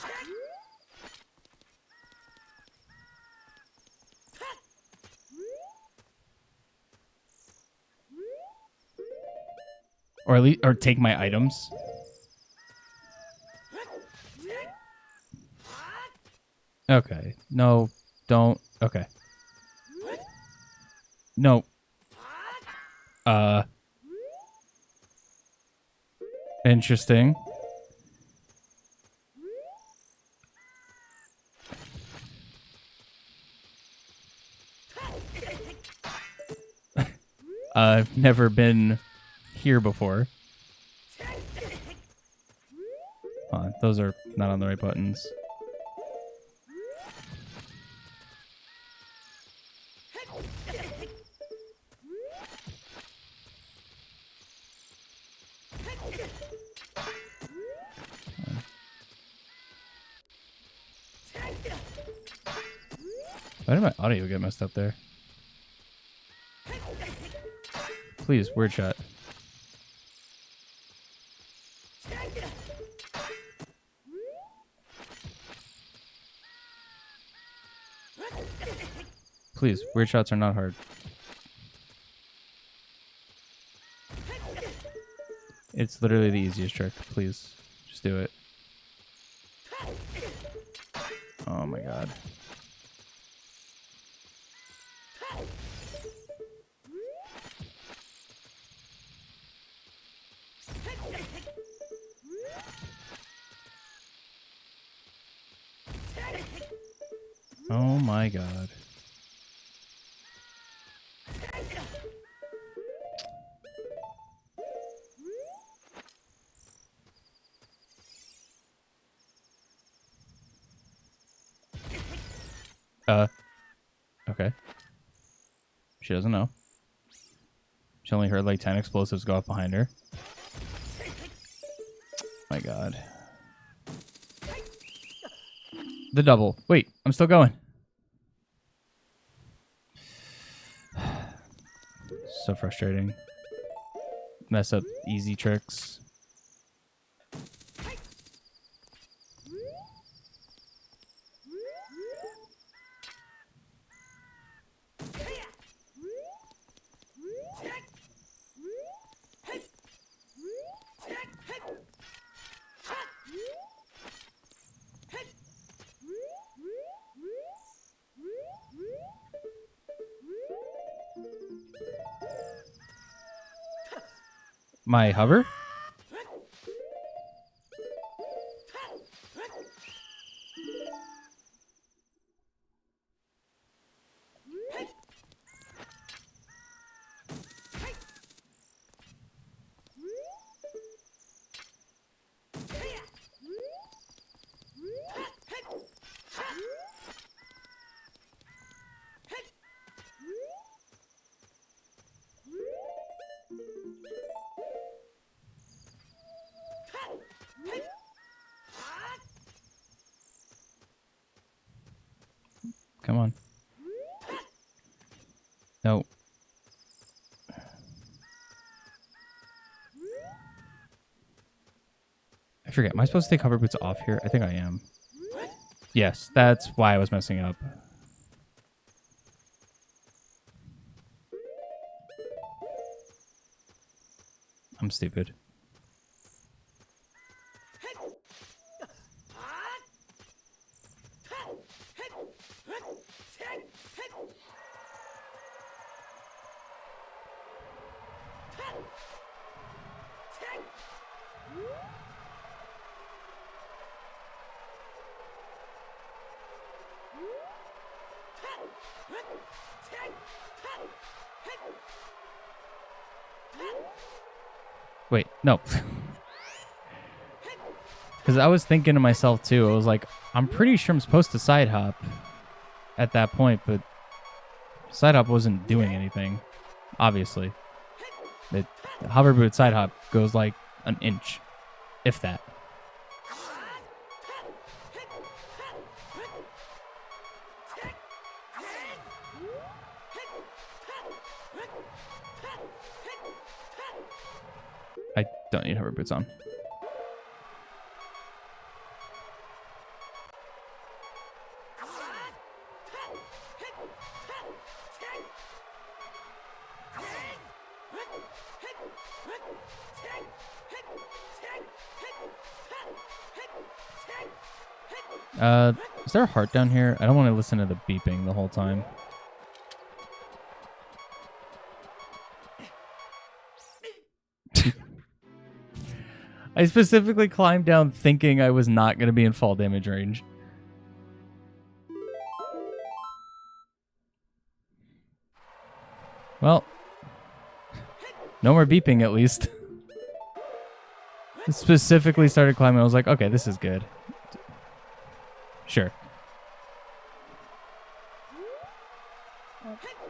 Or at least, or take my items. Okay. No, don't. Okay. No. Interesting. I've never been here before. Those are not on the right buttons. Why did my audio get messed up there? Please, weird shot. Please, weird shots are not hard. It's literally the easiest trick. Please, just do it. Oh my god. Oh my god. Okay. She doesn't know. She only heard like 10 explosives go off behind her. My god. The double. Wait, I'm still going. So frustrating. Mess up easy tricks. My hover? Come on. No. I forget. Am I supposed to take hover boots off here? I think I am. Yes, that's why I was messing up. I'm stupid. Wait, no. Because I was thinking to myself, too. I was like, I'm pretty sure I'm supposed to side hop at that point, but side hop wasn't doing anything, obviously. The hover boot side hop goes like an inch, if that. I don't need hover boots on. Is there a heart down here? I don't want to listen to the beeping the whole time. I specifically climbed down thinking I was not going to be in fall damage range. Well, no more beeping at least. I specifically started climbing. I was like, okay, this is good. Sure.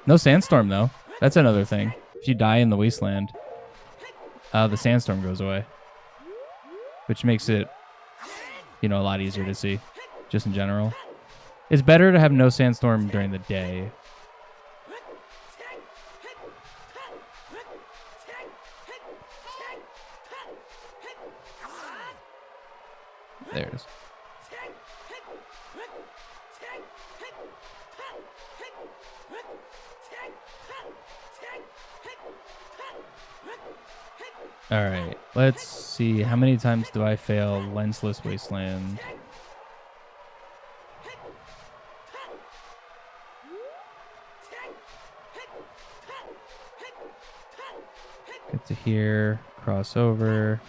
No sandstorm, though. That's another thing. If you die in the wasteland, the sandstorm goes away. Which makes it, you know, a lot easier to see, just in general. It's better to have no sandstorm during the day. There it is. Alright, let's see. How many times do I fail Lensless Wasteland? Get to here, cross over.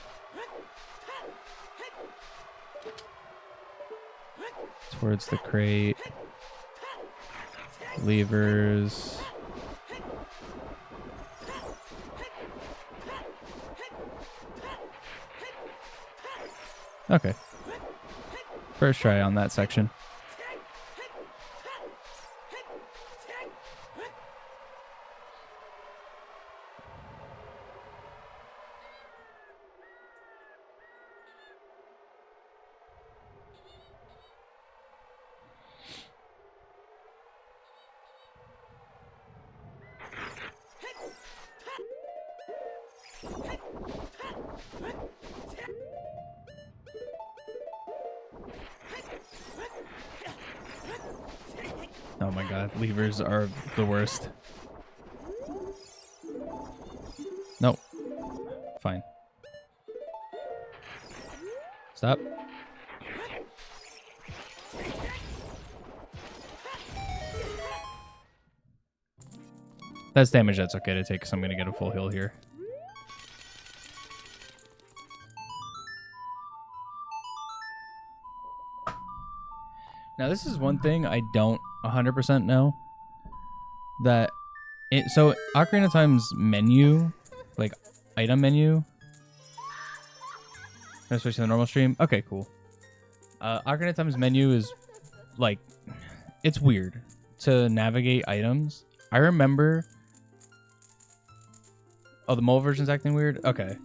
Towards the crate. Levers. Okay. First try on that section. Oh my god, levers are the worst. Nope. Fine. Stop. That's damage that's okay to take because I'm going to get a full heal here. Now, this is one thing I don't 100% know. So, Ocarina of Time's menu, like item menu. Can I switch to the normal stream? Okay, cool. Ocarina of Time's menu is like, it's weird to navigate items. I remember. Oh, the mobile version's acting weird? Okay.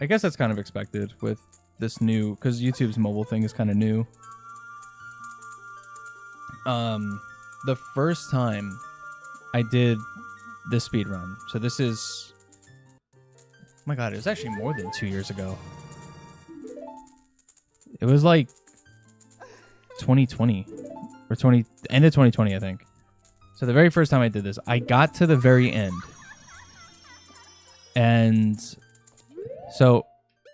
I guess that's kind of expected with this new, because YouTube's mobile thing is kind of new. The first time I did the speed run. So this is, oh my god, it was actually more than 2 years ago. It was like 2020 or end of 2020, I think. So the very first time I did this, I got to the very end. And so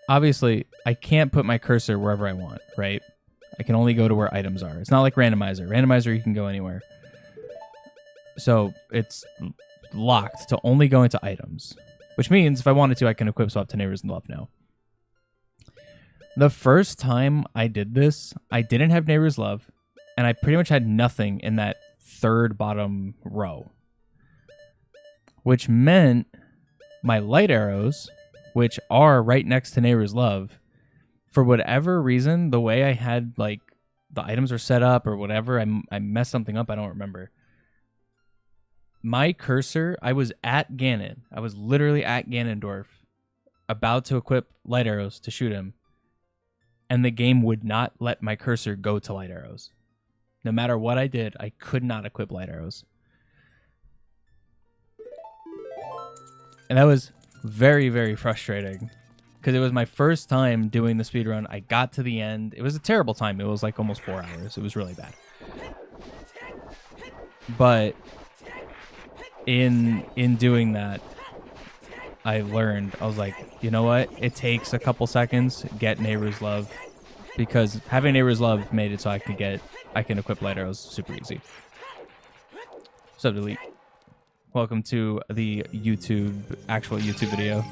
obviously I can't put my cursor wherever I want, right? I can only go to where items are. It's not like randomizer. Randomizer, you can go anywhere. So it's locked to only go into items, which means if I wanted to, I can equip swap to Neighbors in Love now. The first time I did this, I didn't have Neighbors Love, and I pretty much had nothing in that third bottom row, which meant my light arrows, which are right next to Neighbors Love, for whatever reason, the way I had like the items are set up or whatever, I messed something up. I don't remember. My cursor, I was at Ganon. I was literally at Ganondorf, about to equip light arrows to shoot him. And the game would not let my cursor go to light arrows. No matter what I did, I could not equip light arrows. And that was very, very frustrating. Because it was my first time doing the speedrun. I got to the end. It was a terrible time. It was like almost 4 hours. It was really bad. But in doing that, I learned, I was like, you know what? It takes a couple seconds, get Neighbor's Love. Because having Neighbor's Love made it so I can equip light arrows super easy. What's up, Delete? Welcome to the actual YouTube video.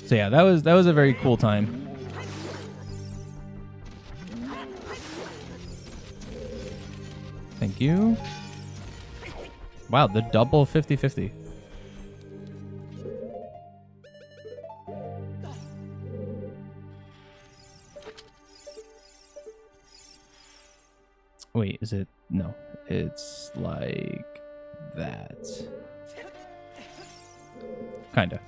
So yeah, that was a very cool time. Thank you. Wow, the double 50-50. Wait, is it? No, it's like that. Kinda.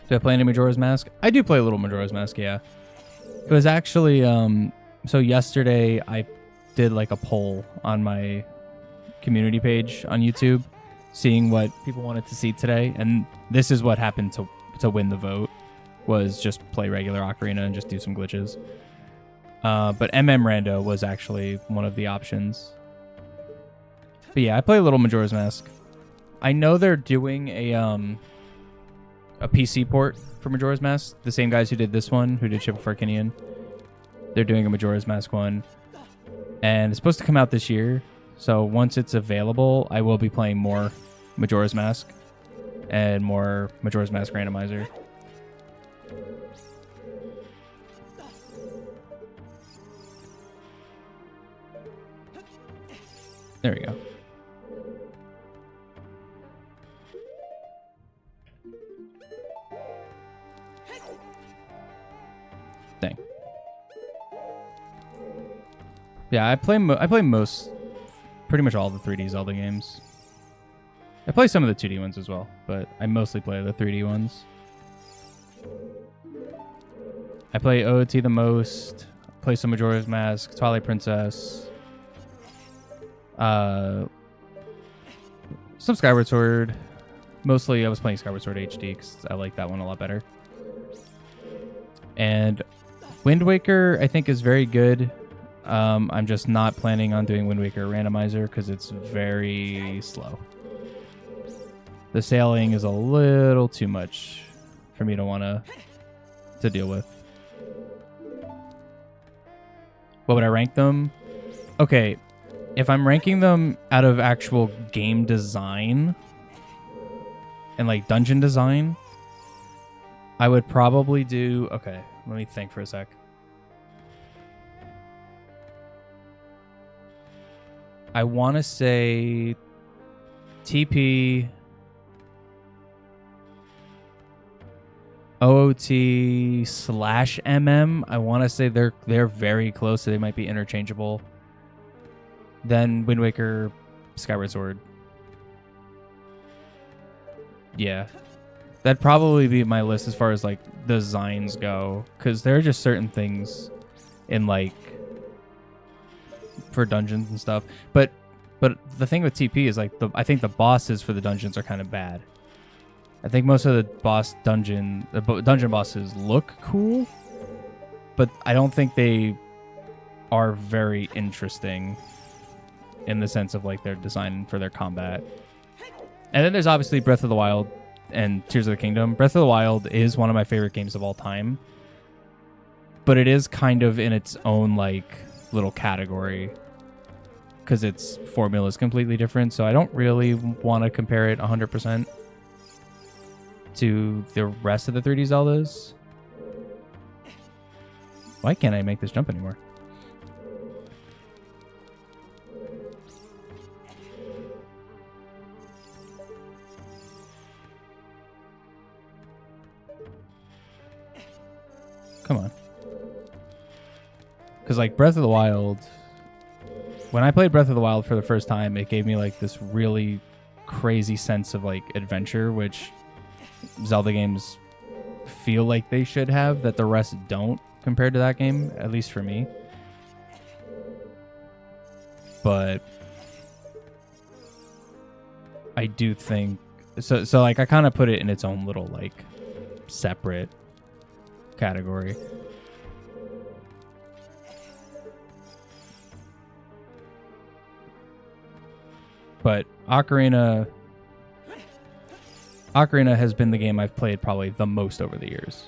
Do I play any Majora's Mask? I do play a little Majora's Mask, yeah. It was actually, so yesterday I did like a poll on my community page on YouTube, seeing what people wanted to see today, and this is what happened to win the vote, was just play regular Ocarina and just do some glitches. But Rando was actually one of the options. But yeah, I play a little Majora's Mask. I know they're doing a PC port for Majora's Mask. The same guys who did this one, who did Ship of Arcinian. They're doing a Majora's Mask one. And it's supposed to come out this year. So once it's available, I will be playing more Majora's Mask and more Majora's Mask Randomizer. There we go. Dang. Yeah, I play most, pretty much all the 3D Zelda games. I play some of the 2D ones as well, but I mostly play the 3D ones. I play OOT the most. Play some Majora's Mask, Twilight Princess. Some Skyward Sword. Mostly I was playing Skyward Sword HD because I like that one a lot better. And Wind Waker, I think, is very good. I'm just not planning on doing Wind Waker Randomizer because it's very slow. The sailing is a little too much for me to want to deal with. What would I rank them? Okay, if I'm ranking them out of actual game design and like dungeon design, I would probably do... Okay, let me think for a sec. I want to say TP, OOT/MM. I want to say they're very close, so they might be interchangeable. Then Wind Waker, Skyward Sword. Yeah. That'd probably be my list as far as like designs go, because there are just certain things in like for dungeons and stuff. But the thing with TP is like I think the bosses for the dungeons are kind of bad. I think most of the dungeon bosses look cool, but I don't think they are very interesting in the sense of like their design for their combat. And then there's obviously Breath of the Wild and Tears of the Kingdom. Breath of the Wild is one of my favorite games of all time, but it is kind of in its own like little category because its formula is completely different. So I don't really want to compare it 100% to the rest of the 3D Zeldas. Why can't I make this jump anymore? Come on. Because like Breath of the Wild, when I played Breath of the Wild for the first time, it gave me like this really crazy sense of like adventure, which Zelda games feel like they should have, that the rest don't compared to that game, at least for me. But I do think so like I kind of put it in its own little like separate category. But Ocarina has been the game I've played probably the most over the years.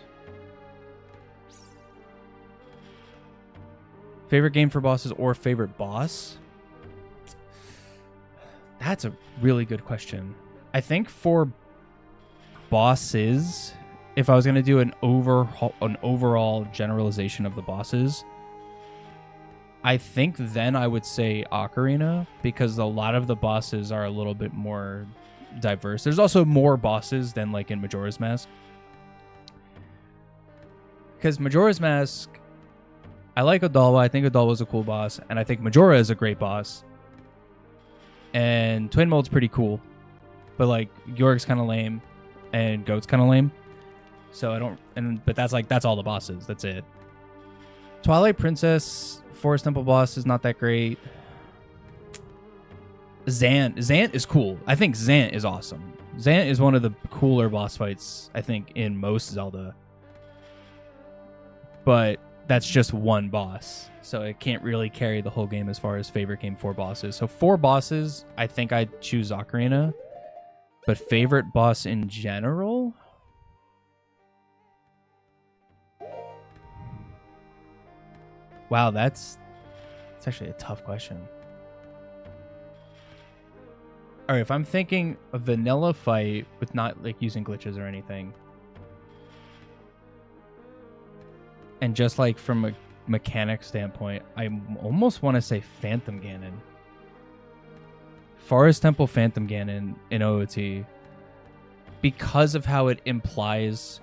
Favorite game for bosses or favorite boss? That's a really good question. I think for bosses, if I was going to do an overall generalization of the bosses, I think then I would say Ocarina, because a lot of the bosses are a little bit more diverse. There's also more bosses than like in Majora's Mask. Because Majora's Mask, I like Odalwa. I think Odalwa is a cool boss, and I think Majora is a great boss. And Twin Mold's pretty cool, but like York's kind of lame, and Goat's kind of lame. So I don't, but that's all the bosses. That's it. Twilight Princess Forest Temple boss is not that great. Zant is cool. I think Zant is awesome. Zant is one of the cooler boss fights, I think, in most Zelda. But that's just one boss, so it can't really carry the whole game as far as favorite game for bosses. So for bosses, I think I'd choose Ocarina. But favorite boss in general? Wow, that's actually a tough question. All right, if I'm thinking a vanilla fight with not like using glitches or anything, and just like from a mechanic standpoint, I almost want to say Phantom Ganon. Forest Temple Phantom Ganon in OOT, because of how it implies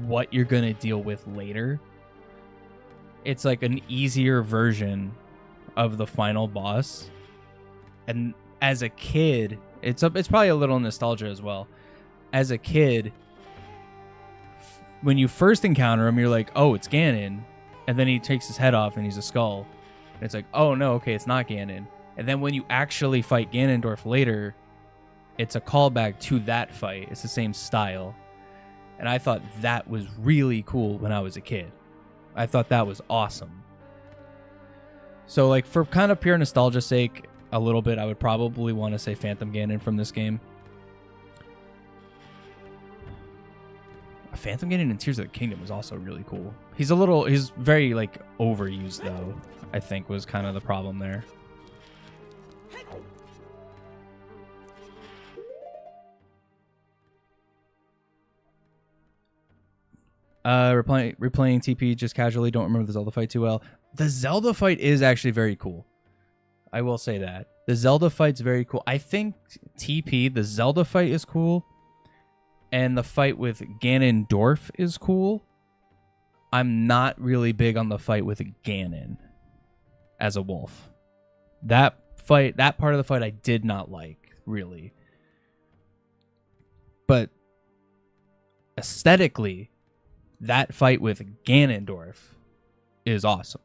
what you're going to deal with later. It's like an easier version of the final boss. And as a kid, it's probably a little nostalgia as well. As a kid, when you first encounter him, you're like, oh, it's Ganon. And then he takes his head off and he's a skull. And it's like, oh, no, okay, it's not Ganon. And then when you actually fight Ganondorf later, it's a callback to that fight. It's the same style. And I thought that was really cool when I was a kid. I thought that was awesome. So, like, for kind of pure nostalgia's sake, a little bit, I would probably want to say Phantom Ganon from this game. Phantom Ganon in Tears of the Kingdom was also really cool. He's very, like, overused, though, I think was kind of the problem there. Replaying TP just casually, don't remember the Zelda fight too well. The Zelda fight is actually very cool. I will say that. The Zelda fight's very cool. I think TP, the Zelda fight is cool. And the fight with Ganondorf is cool. I'm not really big on the fight with Ganon as a wolf. That part of the fight I did not like, really. But aesthetically, that fight with Ganondorf is awesome.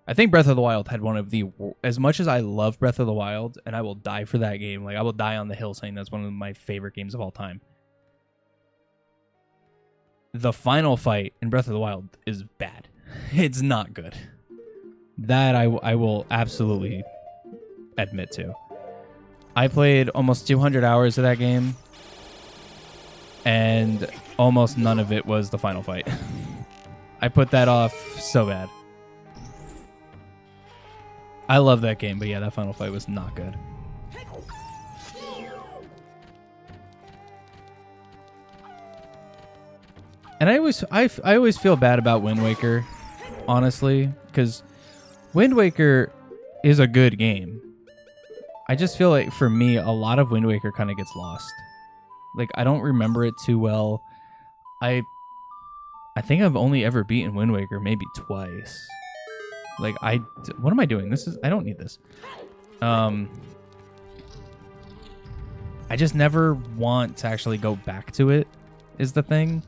I think Breath of the Wild had one of the... As much as I love Breath of the Wild, and I will die for that game, like I will die on the hill saying that's one of my favorite games of all time. The final fight in Breath of the Wild is bad. It's not good. That I will absolutely admit to. I played almost 200 hours of that game, and almost none of it was the final fight. I put that off so bad. I love that game, but yeah, that final fight was not good. And I always feel bad about Wind Waker, honestly, because Wind Waker is a good game. I just feel like for me, a lot of Wind Waker kind of gets lost. Like I don't remember it too well. I think I've only ever beaten Wind Waker maybe twice. Like what am I doing? I don't need this. I just never want to actually go back to it is the thing.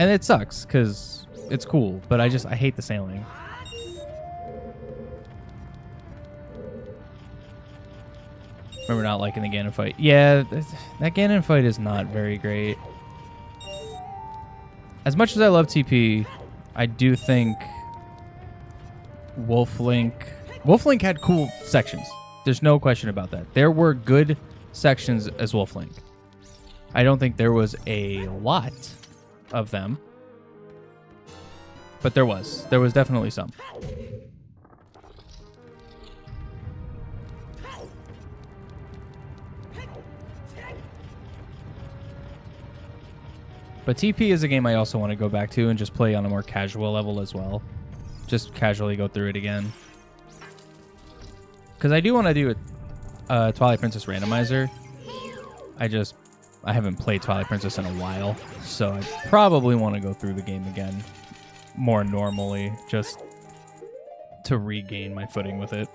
And it sucks because it's cool, but I hate the sailing. Remember not liking the Ganon fight. Yeah, that Ganon fight is not very great. As much as I love TP, I do think Wolf Link had cool sections. There's no question about that. There were good sections as Wolf Link. I don't think there was a lot of them, but there was definitely some. But TP is a game I also want to go back to and just play on a more casual level as well. Just casually go through it again. Because I do want to do a Twilight Princess randomizer. I haven't played Twilight Princess in a while, so I probably want to go through the game again more normally, just to regain my footing with it.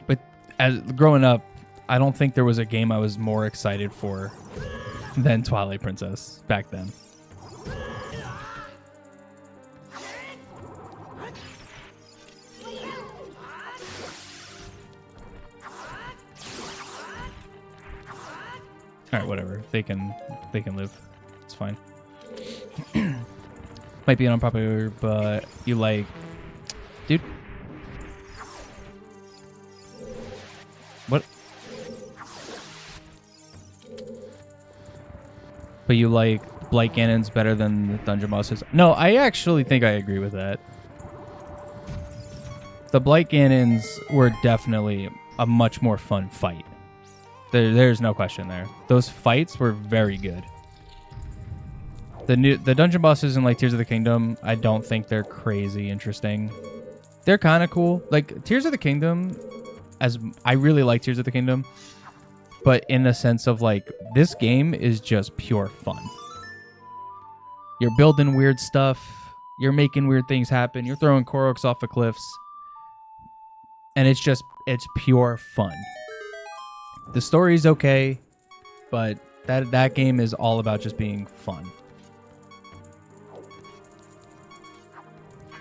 But as growing up, I don't think there was a game I was more excited for than Twilight Princess back then. All right, whatever. They can live. It's fine. Might be an unpopular, but you like, dude. What? But you like Blight Ganon's better than the dungeon bosses? No, I actually think I agree with that. The Blight Ganons were definitely a much more fun fight. There's no question there. Those fights were very good. The dungeon bosses in like Tears of the Kingdom, I don't think they're crazy interesting. They're kind of cool. Like Tears of the Kingdom, I really like Tears of the Kingdom, but in the sense of like this game is just pure fun. You're building weird stuff. You're making weird things happen. You're throwing Koroks off of cliffs, and it's pure fun. The story's okay, but that game is all about just being fun.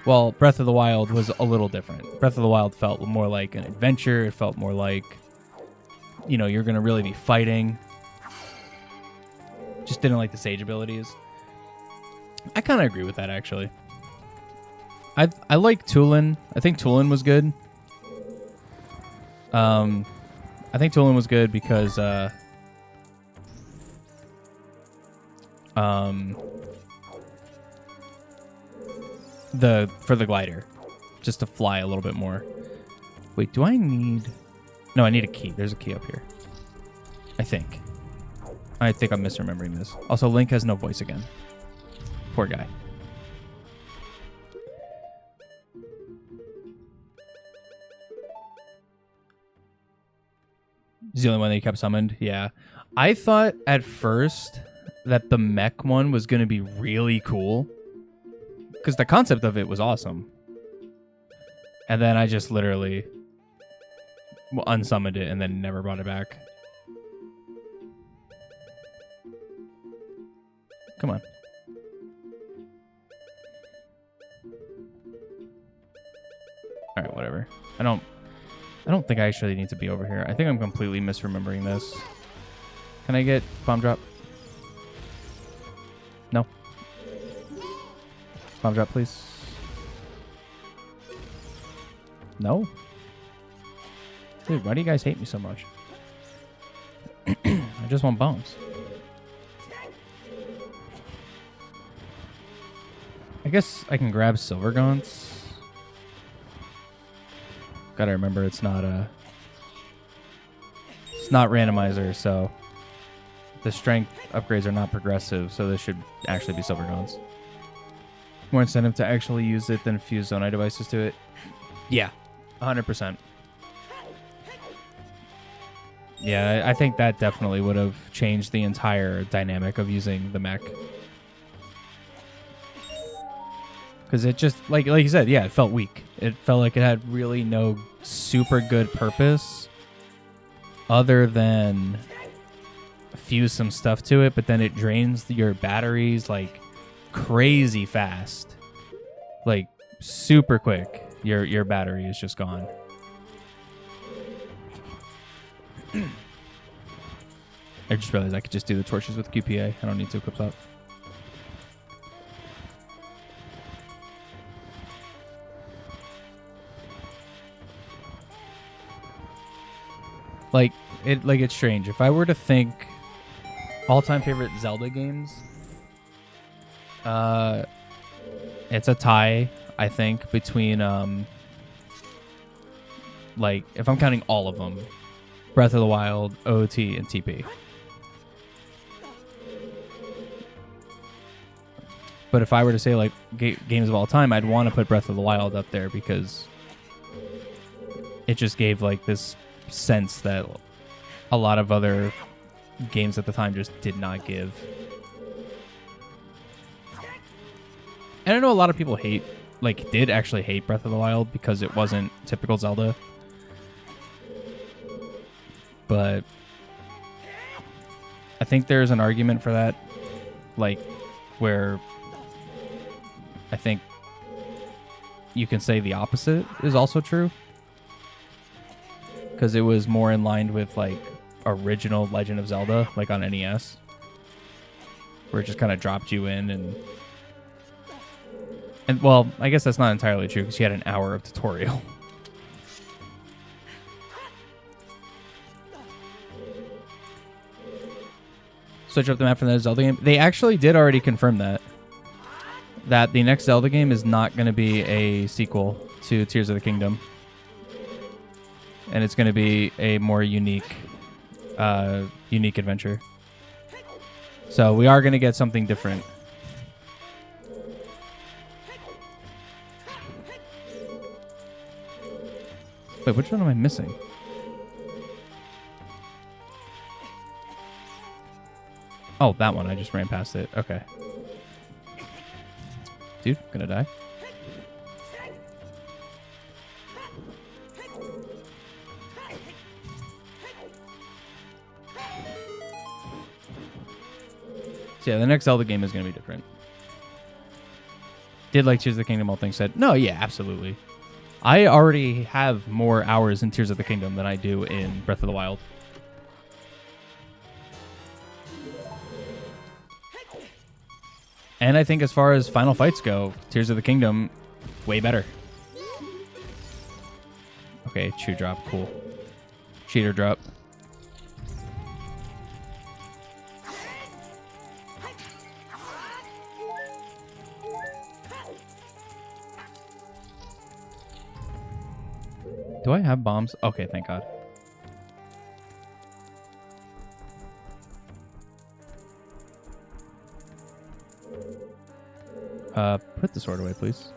Well, Breath of the Wild was a little different. Breath of the Wild felt more like an adventure. It felt more like, you're going to really be fighting. Just didn't like the sage abilities. I kind of agree with that, actually. I like Tulin. I think Tulin was good. I think Tulin was good because for the glider, just to fly a little bit more. Wait, do I need? No, I need a key. There's a key up here. I think I'm misremembering this. Also, Link has no voice again. Poor guy. He's the only one that you kept summoned. Yeah. I thought at first that the mech one was going to be really cool because the concept of it was awesome. And then I just literally unsummoned it and then never brought it back. Come on. All right, whatever. I don't think I actually need to be over here. I think I'm completely misremembering this. Can I get bomb drop? No. Bomb drop, please. No. Dude, why do you guys hate me so much? I just want bombs. I guess I can grab Silver Gaunts. Gotta remember it's not randomizer, so the strength upgrades are not progressive, so this should actually be Silver Gaunts. More incentive to actually use it than fuse Zonai devices to it. Yeah, 100%. Yeah, I think that definitely would have changed the entire dynamic of using the mech. Because it just, like you said, yeah, it felt weak. It felt like it had really no super good purpose other than fuse some stuff to it, but then it drains your batteries like crazy fast. Like super quick. Your battery is just gone. I just realized I could just do the torches with QPA. I don't need to equip that. It's strange. If I were to think all-time favorite Zelda games, it's a tie, I think, between if I'm counting all of them, Breath of the Wild, OOT, and TP. But if I were to say games of all time, I'd want to put Breath of the Wild up there because it just gave this sense that a lot of other games at the time just did not give. And I know a lot of people did actually hate Breath of the Wild because it wasn't typical Zelda. But I think there's an argument for that, where I think you can say the opposite is also true. Because it was more in line with original Legend of Zelda, on NES, where it just kind of dropped you in and well, I guess that's not entirely true because you had an hour of tutorial. Switch up the map from the Zelda game. They actually did already confirm that the next Zelda game is not going to be a sequel to Tears of the Kingdom. And it's going to be a more unique adventure. So we are going to get something different. Wait, which one am I missing? Oh, that one. I just ran past it. Okay. Dude, gonna die. So yeah, the next Zelda game is going to be different. Did Tears of the Kingdom, all things said? No, yeah, absolutely. I already have more hours in Tears of the Kingdom than I do in Breath of the Wild. And I think as far as final fights go, Tears of the Kingdom, way better. Okay, chew drop, cool. Cheater drop. Do I have bombs? Okay, thank God. Put the sword away, please.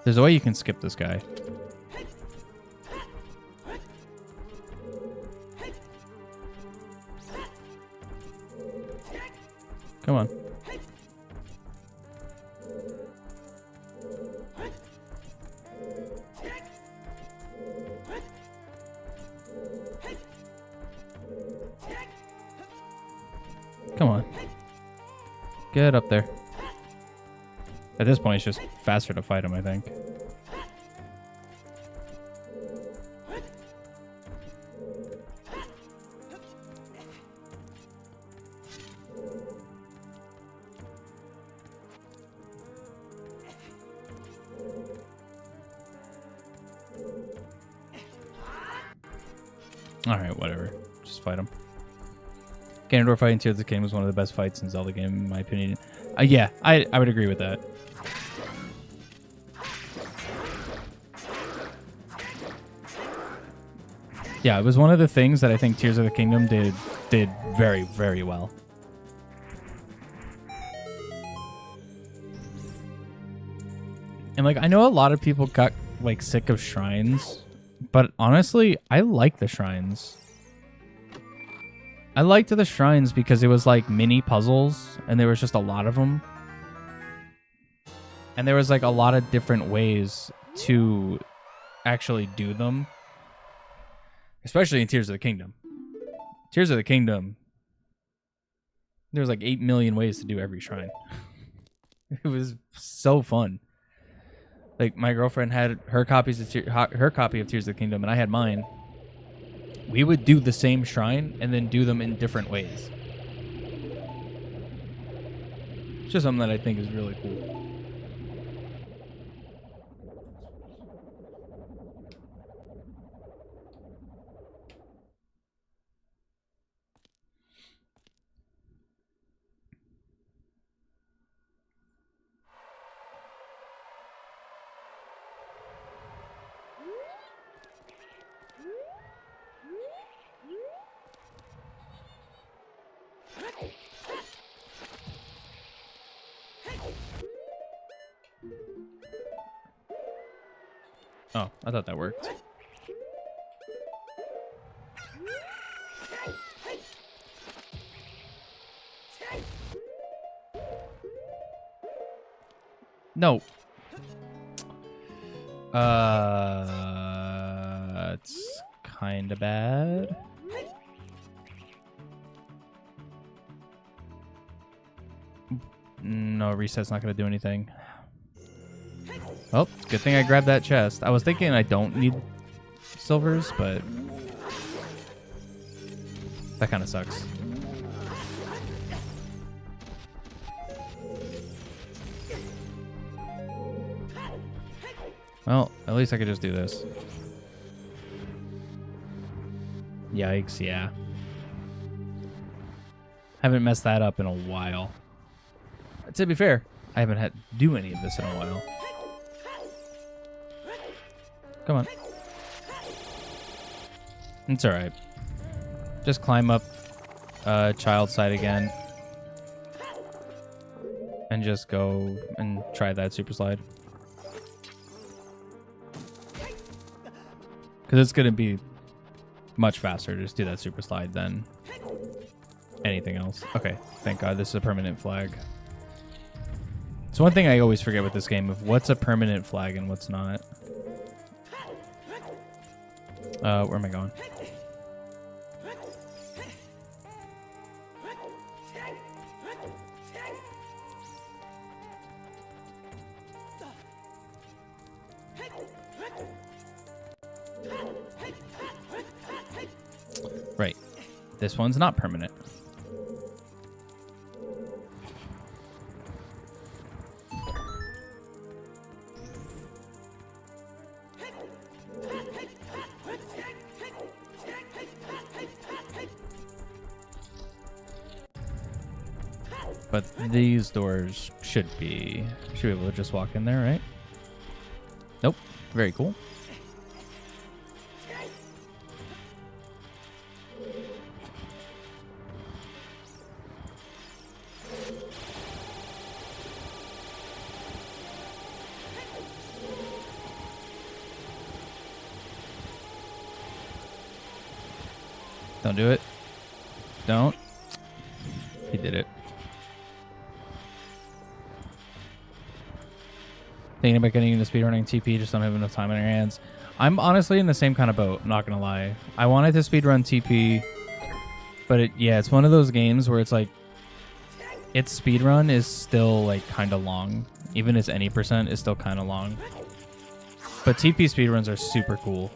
There's a way you can skip this guy. Come on. Come on. Get up there. At this point, it's just faster to fight him, I think. Alright, whatever. Just fight him. Ganondorf fighting Tears of the Kingdom was one of the best fights in Zelda game, in my opinion. Yeah, I would agree with that. Yeah, it was one of the things that I think Tears of the Kingdom did very, very well. And like, I know a lot of people got like sick of shrines, but honestly, I like the shrines. I liked the shrines because it was like mini puzzles and there was just a lot of them. And there was like a lot of different ways to actually do them. Especially in Tears of the Kingdom. Tears of the Kingdom, there was like 8 million ways to do every shrine. It was so fun. Like, my girlfriend had her copy of Tears of the Kingdom, and I had mine. We would do the same shrine and then do them in different ways. It's just something that I think is really cool. Oh, I thought that worked. No. It's kind of bad. No, reset's not going to do anything. Oh, good thing I grabbed that chest. I was thinking I don't need silvers, but that kind of sucks. Well, at least I could just do this. Yikes, yeah. Haven't messed that up in a while. To be fair, I haven't had to do any of this in a while. Come on. It's alright. Just climb up child side again. And just go and try that super slide. Because it's going to be much faster to just do that super slide than anything else. Okay, thank God this is a permanent flag. It's one thing I always forget with this game of what's a permanent flag and what's not. Where am I going? Right. This one's not permanent. But these doors should be able to just walk in there, right? Nope. Very cool. Don't do it. Don't. He did it. Thinking about getting into speedrunning TP, just don't have enough time on your hands. I'm honestly in the same kind of boat, I'm not gonna lie. I wanted to speedrun TP, but it's one of those games where it's like, its speedrun is still like kind of long. Even its any percent is still kind of long. But TP speedruns are super cool.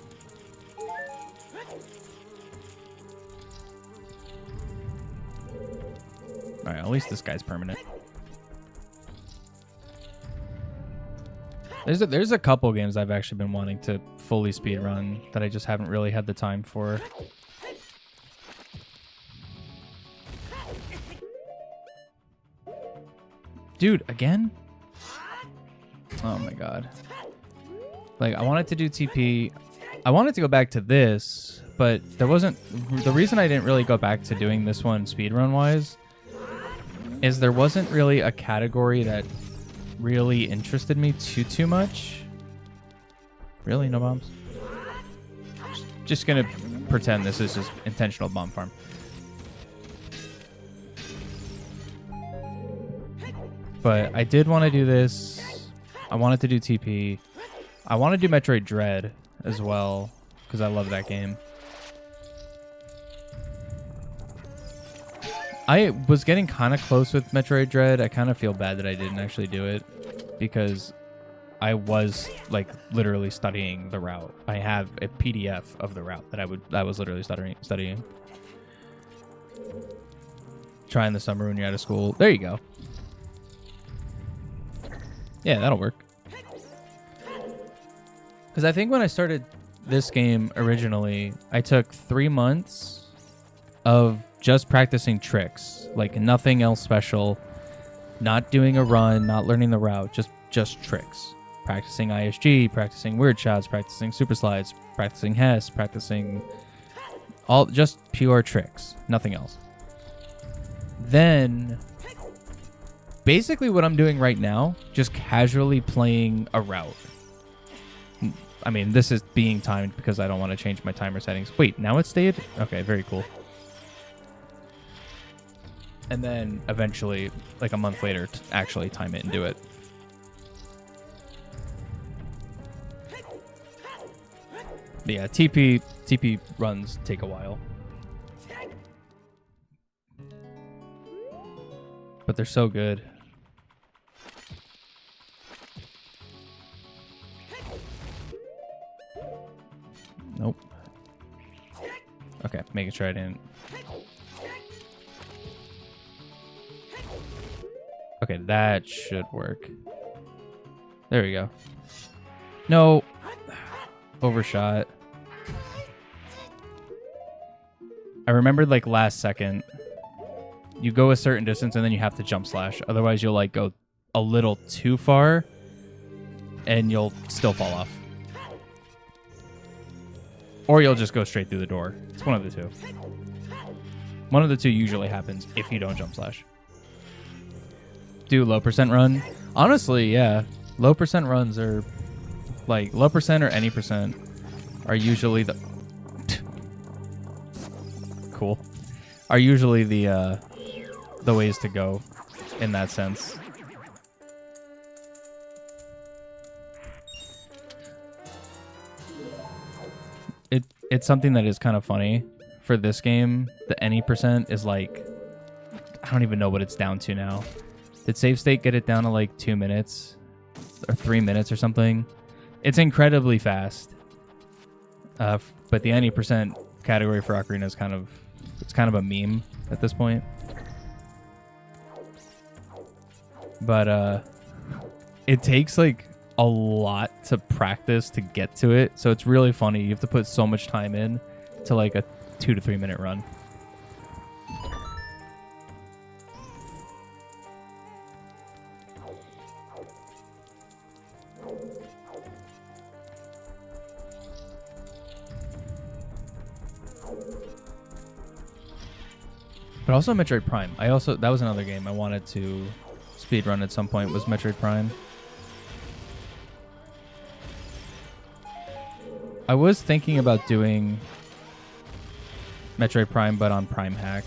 Alright, at least this guy's permanent. There's a couple games I've actually been wanting to fully speedrun that I just haven't really had the time for. Dude, again? Oh my god. Like, I wanted to do TP. I wanted to go back to this, but there wasn't... The reason I didn't really go back to doing this one speedrun-wise is there wasn't really a category that really interested me too much. Really? No bombs? Just gonna pretend this is just intentional bomb farm. But I did want to do this. I wanted to do TP. I want to do Metroid Dread as well, because I love that game. I was getting kind of close with Metroid Dread. I kind of feel bad that I didn't actually do it, because I was like literally studying the route. I have a PDF of the route that I was literally studying. Try in the summer when you're out of school. There you go. Yeah, that'll work. Because I think when I started this game originally, I took 3 months of just practicing tricks. Like nothing else special. Not doing a run, not learning the route. Just tricks. Practicing ISG, practicing weird shots, practicing super slides, practicing Hess, practicing all just pure tricks. Nothing else. Then... basically what I'm doing right now, just casually playing a route. I mean, this is being timed because I don't want to change my timer settings. Wait, now it stayed? Okay, very cool. And then eventually, like a month later, actually time it and do it. But yeah, TP runs take a while. But they're so good. Nope. Okay, making sure I didn't. Okay, that should work. There we go. No. Overshot. I remembered like last second. You go a certain distance and then you have to jump slash. Otherwise you'll like go a little too far and you'll still fall off. Or you'll just go straight through the door. It's one of the two. One of the two usually happens if you don't jump slash. Do low percent run. Honestly, yeah. Low percent runs are like low percent or any percent are usually the cool. Are usually the ways to go in that sense. It's something that is kind of funny for this game. The any percent is like, I don't even know what it's down to now. Did save state get it down to like 2 minutes or 3 minutes or something? It's incredibly fast. But the any percent category for Ocarina is kind of a meme at this point. But it takes like a lot to practice to get to it, so it's really funny. You have to put so much time in to like a 2 to 3 minute run. But also Metroid Prime. That was another game I wanted to speedrun at some point, was Metroid Prime. I was thinking about doing Metroid Prime, but on Prime Hack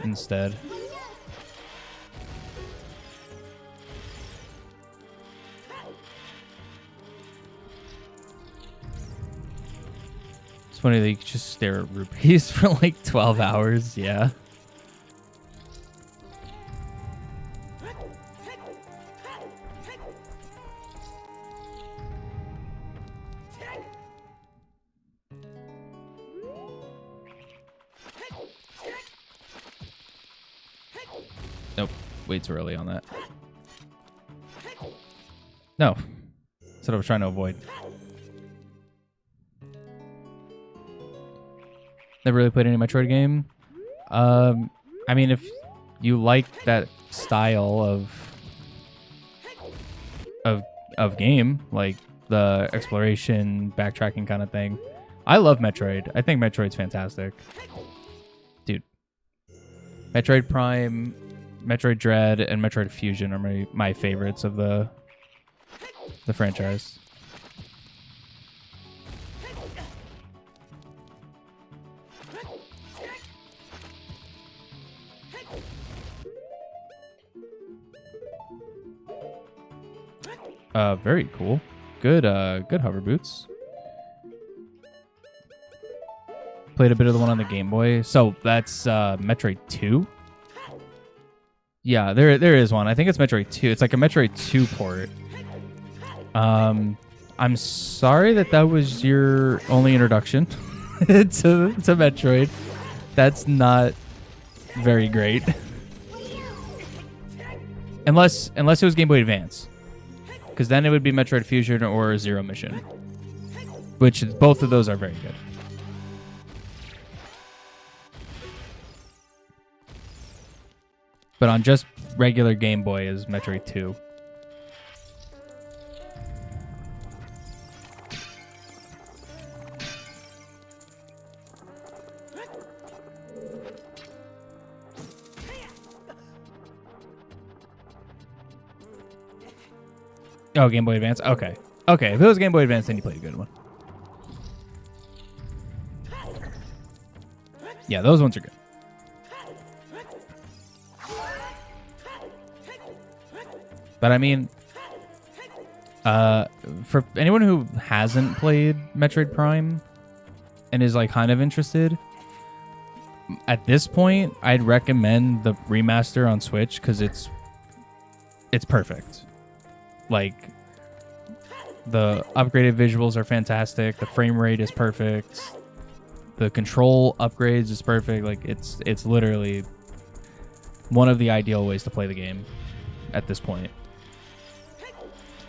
instead. It's funny that you could just stare at rupees for like 12 hours. Yeah. Nope. Way too early on that. No. That's what I was trying to avoid. Never really played any Metroid game. I mean, if you like that style of game, like the exploration, backtracking kind of thing, I love Metroid. I think Metroid's fantastic. Dude. Metroid Prime, Metroid Dread, and Metroid Fusion are my favorites of the franchise. Very cool. Good hover boots. Played a bit of the one on the Game Boy. So that's Metroid 2. Yeah, there is one. I think it's Metroid 2. It's like a Metroid 2 port. I'm sorry that was your only introduction to Metroid. That's not very great. Unless it was Game Boy Advance. Because then it would be Metroid Fusion or Zero Mission. Which both of those are very good. But on just regular Game Boy is Metroid 2. Oh, Game Boy Advance? Okay. Okay, if it was Game Boy Advance, then you played a good one. Yeah, those ones are good. But I mean, for anyone who hasn't played Metroid Prime and is like kind of interested, at this point, I'd recommend the remaster on Switch because it's perfect. Like, the upgraded visuals are fantastic. The frame rate is perfect. The control upgrades is perfect. Like, it's literally one of the ideal ways to play the game at this point.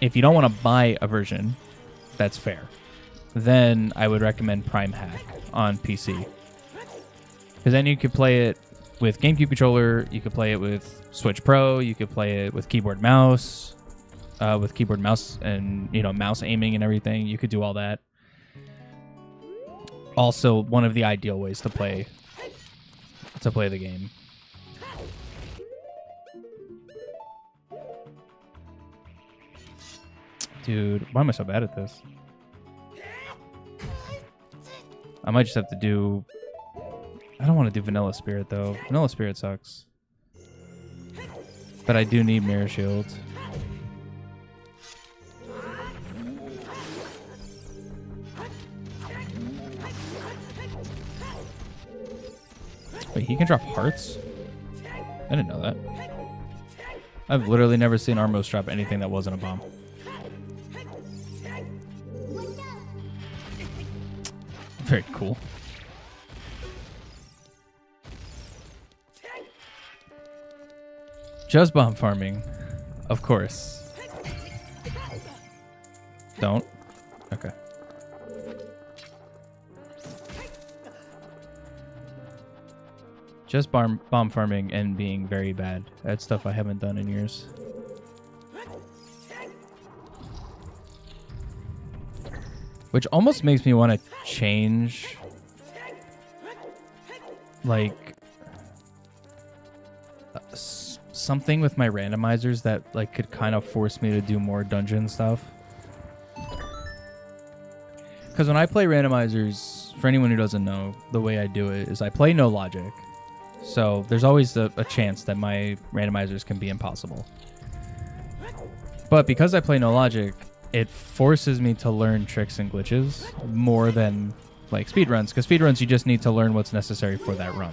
If you don't want to buy a version, that's fair. Then I would recommend Prime Hack on PC. Because then you could play it with GameCube controller, you could play it with Switch Pro, you could play it with keyboard mouse, and, you know, mouse aiming and everything. You could do all that. Also, one of the ideal ways to play the game. Dude, why am I so bad at this? I might just have to do... I don't want to do Vanilla Spirit, though. Vanilla Spirit sucks. But I do need Mirror Shield. Wait, he can drop hearts? I didn't know that. I've literally never seen Armos drop anything that wasn't a bomb. Very cool. Just bomb farming. Of course. Don't. Okay. Just bomb farming and being very bad. That's stuff I haven't done in years. Which almost makes me want to change, like, something with my randomizers that, like, could kind of force me to do more dungeon stuff. Because when I play randomizers, for anyone who doesn't know, the way I do it is I play no logic. So there's always a chance that my randomizers can be impossible. But because I play no logic, it forces me to learn tricks and glitches more than like speedruns. Because speedruns, you just need to learn what's necessary for that run,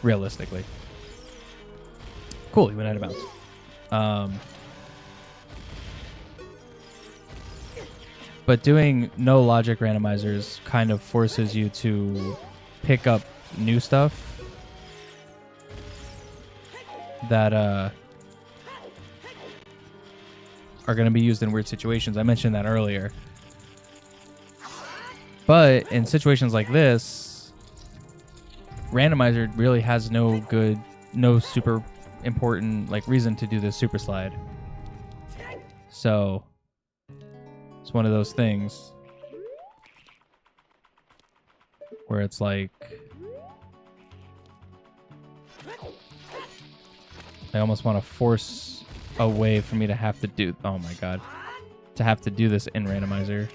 realistically. Cool, you went out of bounds. But doing no logic randomizers kind of forces you to pick up new stuff that are going to be used in weird situations. I mentioned that earlier. But in situations like this, randomizer really has no super important like reason to do this super slide. So it's one of those things where it's like I almost want to force a way for me to have to do, oh my god, to have to do this in randomizer.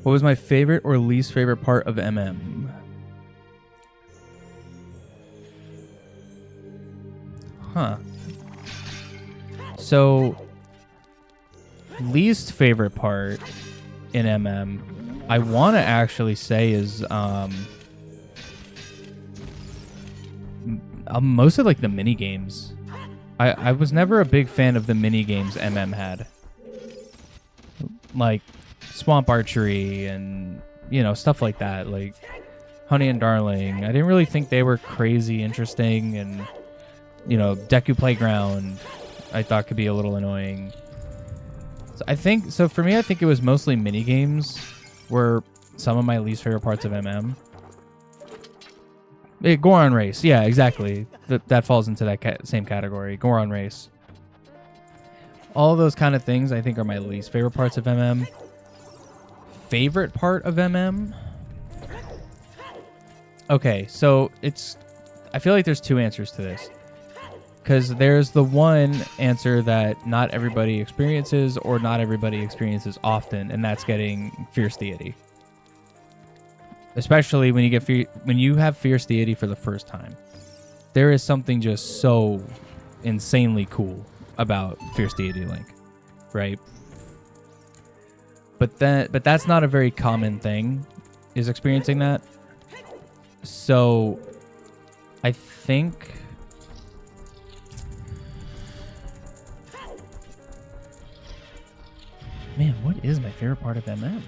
What was my favorite or least favorite part of MM? Huh. So, least favorite part in MM, I want to actually say is mostly like the mini games. I was never a big fan of the mini games MM had, like Swamp Archery and stuff like that, like Honey and Darling. I didn't really think they were crazy interesting, and Deku Playground I thought could be a little annoying. So for me, I think it was mostly mini games were some of my least favorite parts of MM. Goron Race, yeah, exactly. That falls into that same category. Goron Race. All those kind of things I think are my least favorite parts of MM. Favorite part of MM? Okay, so I feel like there's two answers to this. Because there's the one answer that not everybody experiences or not everybody experiences often, and that's getting Fierce Deity. Especially when you have Fierce Deity for the first time. There is something just so insanely cool about Fierce Deity Link, right? But that's not a very common thing, is experiencing that. So I think man, what is my favorite part of MM?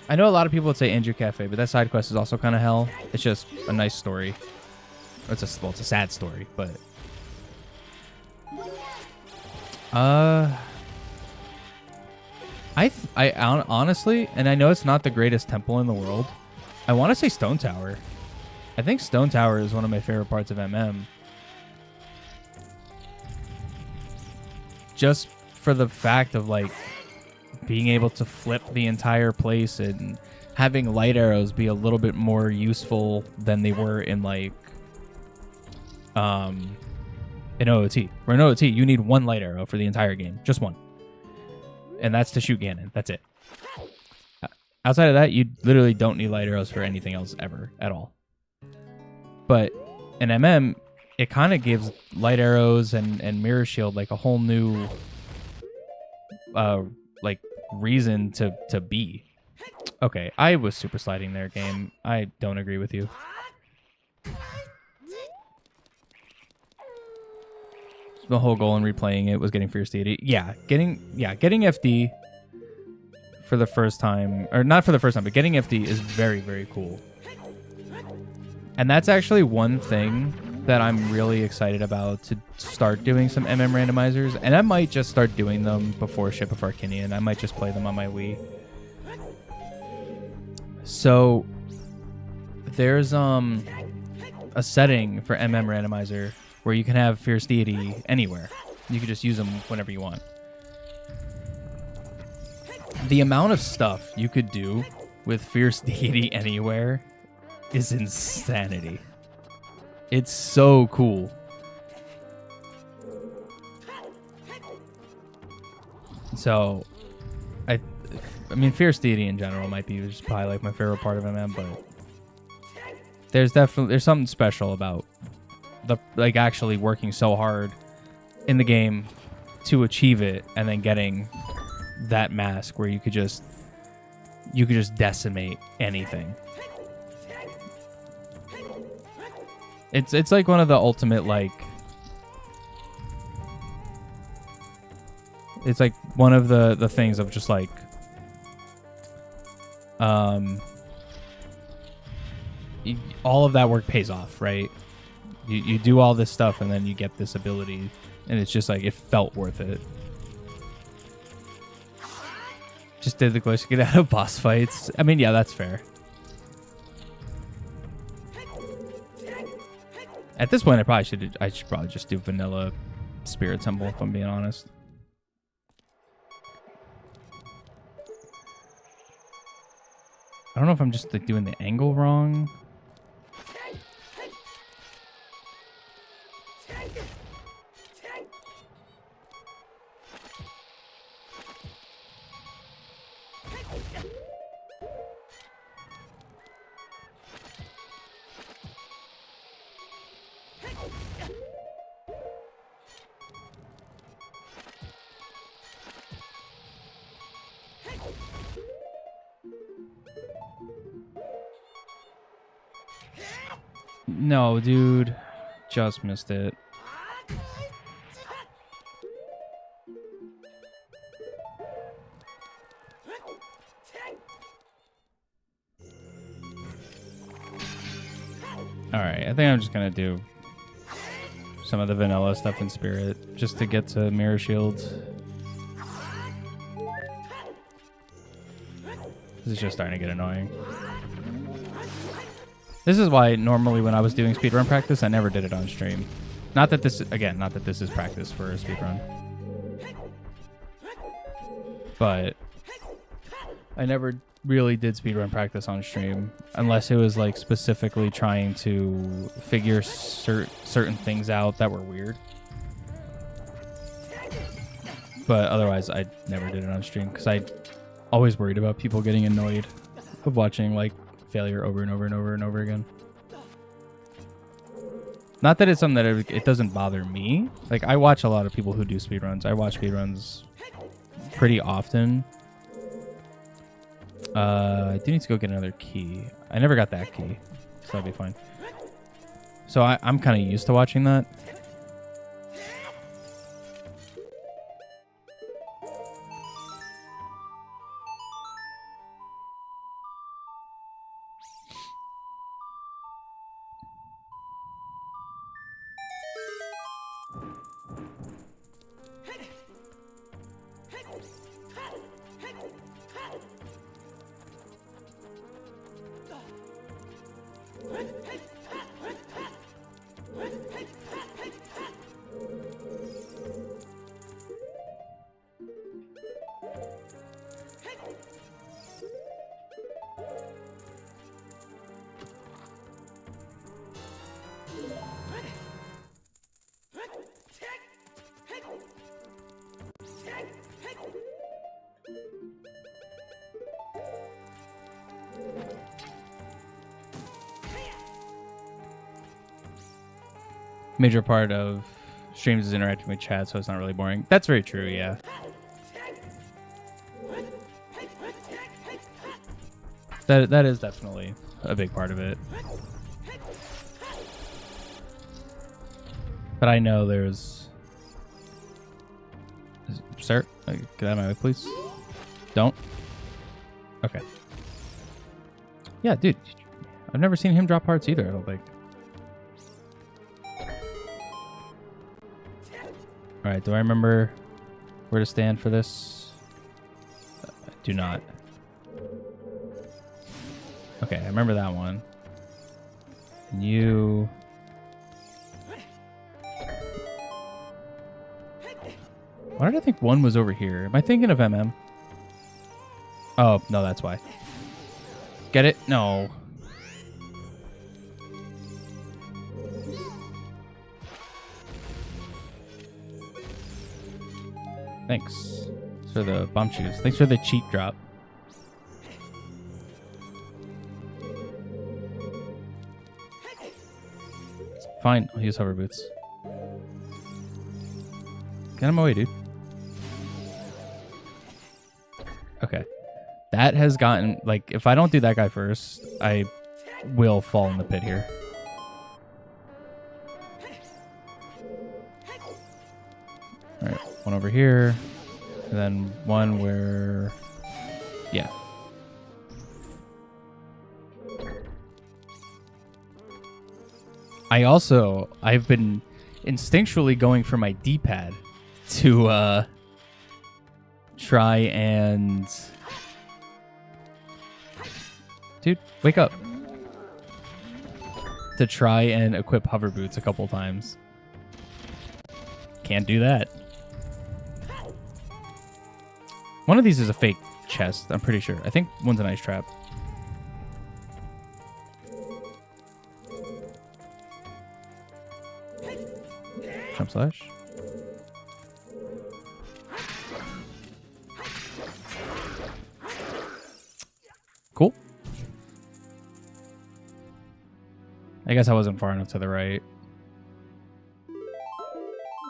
I know a lot of people would say Andrew Cafe, but that side quest is also kind of hell. It's just a nice story. It's a sad story, but I honestly, and I know it's not the greatest temple in the world, I want to say Stone Tower. I think Stone Tower is one of my favorite parts of MM. Just for the fact of like being able to flip the entire place and having light arrows be a little bit more useful than they were in like in OOT. For an OOT, you need one light arrow for the entire game, just one, and that's to shoot Ganon. That's it. Outside of that, you literally don't need light arrows for anything else ever at all. But in MM, it kind of gives light arrows and mirror shield like a whole new like reason to be. Okay, I was super sliding there, game. I don't agree with you. The whole goal in replaying it was getting Fierce Deity. Yeah, getting FD for the first time, or not for the first time, but getting FD is very, very cool. And that's actually one thing that I'm really excited about, to start doing some MM randomizers, and I might just start doing them before Ship of Arcinian. I might just play them on my Wii. So there's a setting for MM randomizer where you can have Fierce Deity anywhere. You can just use them whenever you want. The amount of stuff you could do with Fierce Deity anywhere is insanity. It's so cool. So, I mean, Fierce Deity in general might be just probably like my favorite part of MM, but there's something special about like actually working so hard in the game to achieve it, and then getting that mask where you could just decimate anything. It's like one of the ultimate, like, it's like one of the things of just like all of that work pays off, right? You do all this stuff and then you get this ability, and it's just like it felt worth it. Just did the glitch to get out of boss fights. I mean, yeah, that's fair. At this point, I should probably just do vanilla Spirit Temple, if I'm being honest. I don't know if I'm just like doing the angle wrong. No, dude. Just missed it. Alright, I think I'm just gonna do some of the vanilla stuff in Spirit just to get to Mirror Shield. This is just starting to get annoying. This is why normally when I was doing speedrun practice, I never did it on stream. Not that this is practice for a speedrun. But I never really did speedrun practice on stream unless it was like specifically trying to figure certain things out that were weird. But otherwise, I never did it on stream because I always worried about people getting annoyed of watching like failure over and over and over and over again. Not that it's something that it doesn't bother me. Like, I watch a lot of people who do speedruns. I watch speedruns pretty often. I do need to go get another key. I never got that key, so that'll be fine. So I'm kind of used to watching that. Major part of streams is interacting with chat, so it's not really boring. That's very true, yeah. That is definitely a big part of it. But I know there's... Sir, get out of my way, please. Don't. Okay. Yeah, dude. I've never seen him drop hearts either, I don't think. Alright, do I remember where to stand for this? I do not. Okay, I remember that one. And you... Why did I think one was over here? Am I thinking of MM? Oh, no, that's why. Get it? No. Thanks. Thanks for the bomb shoes. Thanks for the cheat drop. Fine, I'll use hover boots. Get out of my way, dude. Okay. That has gotten, like, if I don't do that guy first, I will fall in the pit here. Alright, one over here. And then one where... Yeah. I've been instinctually going for my D-pad to try and... Dude, wake up. To try and equip hover boots a couple times. Can't do that. One of these is a fake chest, I'm pretty sure. I think one's an ice trap. Jump slash. Cool. I guess I wasn't far enough to the right.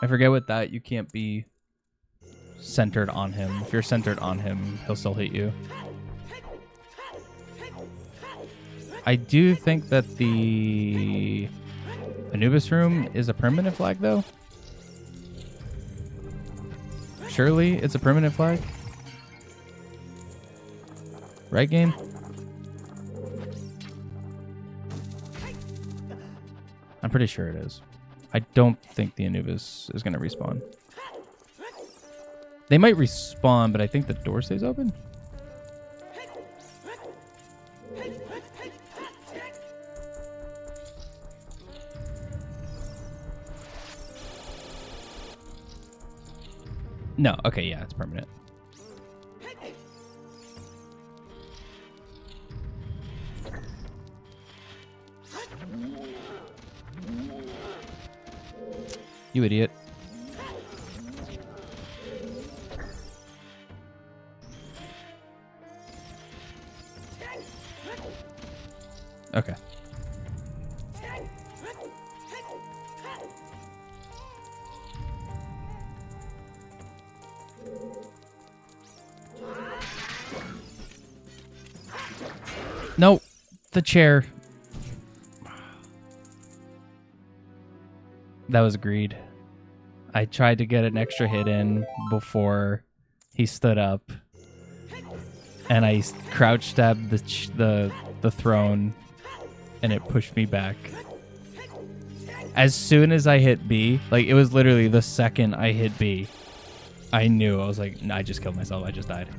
I forget with that, you can't be centered on him. If you're centered on him, he'll still hit you. I do think that the Anubis room is a permanent flag, though. Surely it's a permanent flag? Right, game? I'm pretty sure it is. I don't think the Anubis is going to respawn. They might respawn, but I think the door stays open. No, okay, yeah, it's permanent. You idiot. Okay. No, the chair. That was greed. I tried to get an extra hit in before he stood up, and I crouch stabbed the throne, and it pushed me back. As soon as I hit B, like it was literally the second I hit B, I knew. I was like, nah, I just killed myself. I just died.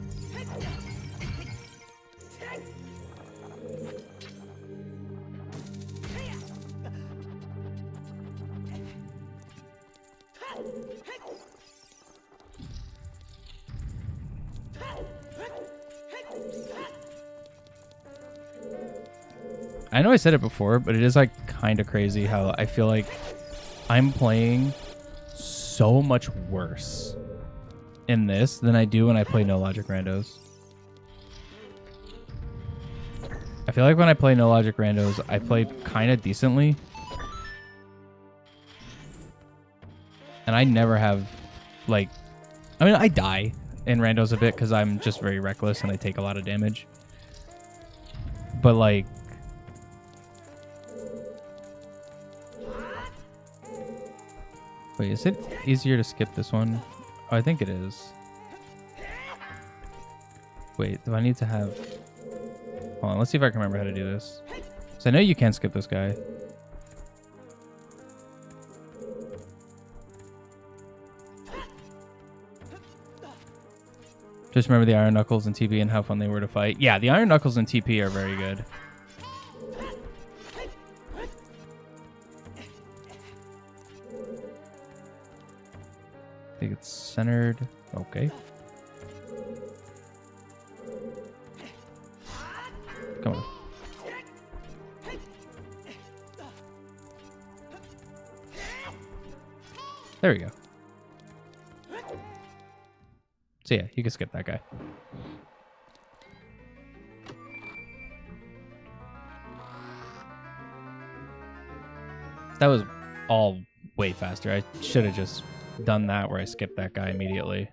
I know I said it before, but it is like kind of crazy how I feel like I'm playing so much worse in this than I do when I play No Logic Randos. I feel like when I play No Logic Randos, I play kind of decently. And I never have, like... I mean, I die in Randos a bit because I'm just very reckless and I take a lot of damage. But, like... Wait, is it easier to skip this one? Oh, I think it is. Wait, do I need to have... Hold on, let's see if I can remember how to do this. So I know you can skip this guy. Just remember the Iron Knuckles and TP and how fun they were to fight. Yeah, the Iron Knuckles and TP are very good. I think it's centered. Okay. Come on. There we go. So yeah, you can skip that guy. That was all way faster. I should have just done that where I skipped that guy immediately.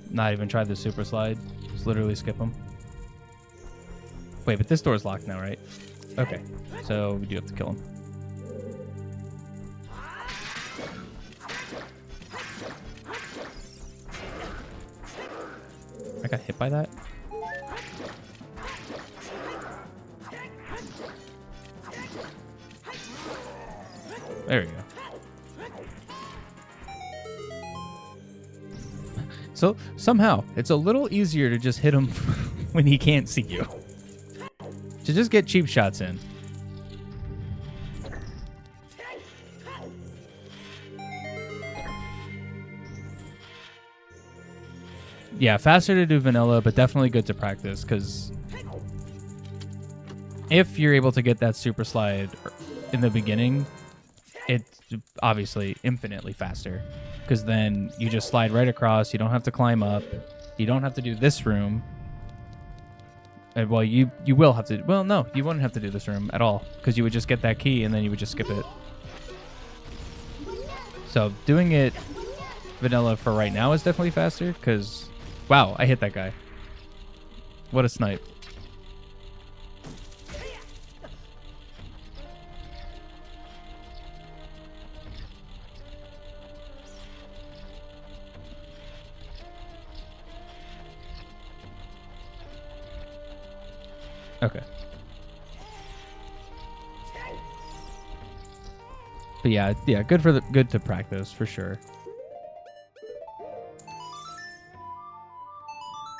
Not even tried the super slide. Just literally skip him. Wait, but this door's locked now, right? Okay, so we do have to kill him. I got hit by that? There we go. So somehow it's a little easier to just hit him when he can't see you. To just get cheap shots in. Yeah, faster to do vanilla, but definitely good to practice, because if you're able to get that super slide in the beginning, it's obviously infinitely faster, because then you just slide right across. You don't have to climb up. You don't have to do this room. Well, you will have to. Well, no, you wouldn't have to do this room at all, because you would just get that key and then you would just skip it. So doing it vanilla for right now is definitely faster, because wow, I hit that guy. What a snipe. Okay. But yeah, good to practice for sure.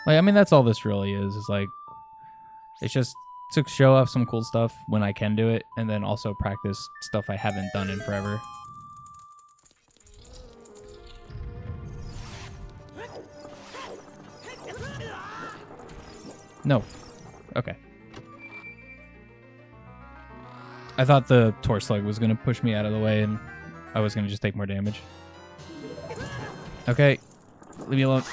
Like, I mean, that's all this really is like, it's just to show off some cool stuff when I can do it, and then also practice stuff I haven't done in forever. No. Okay. I thought the torch slug was going to push me out of the way, and I was going to just take more damage. Okay. Leave me alone.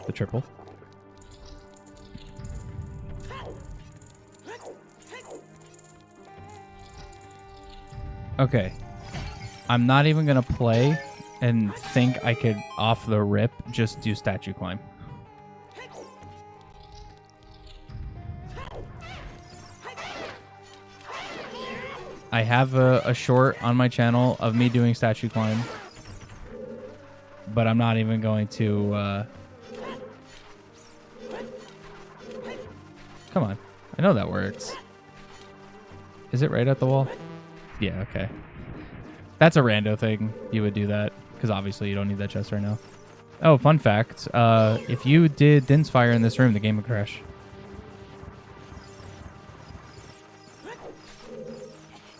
The triple. Okay. I'm not even going to play and think I could, off the rip, just do statue climb. I have a short on my channel of me doing statue climb, but I'm not even going to... Come on. I know that works. Is it right at the wall? Yeah, okay. That's a rando thing. You would do that, because obviously you don't need that chest right now. Oh, fun fact. If you did Din's Fire in this room, the game would crash.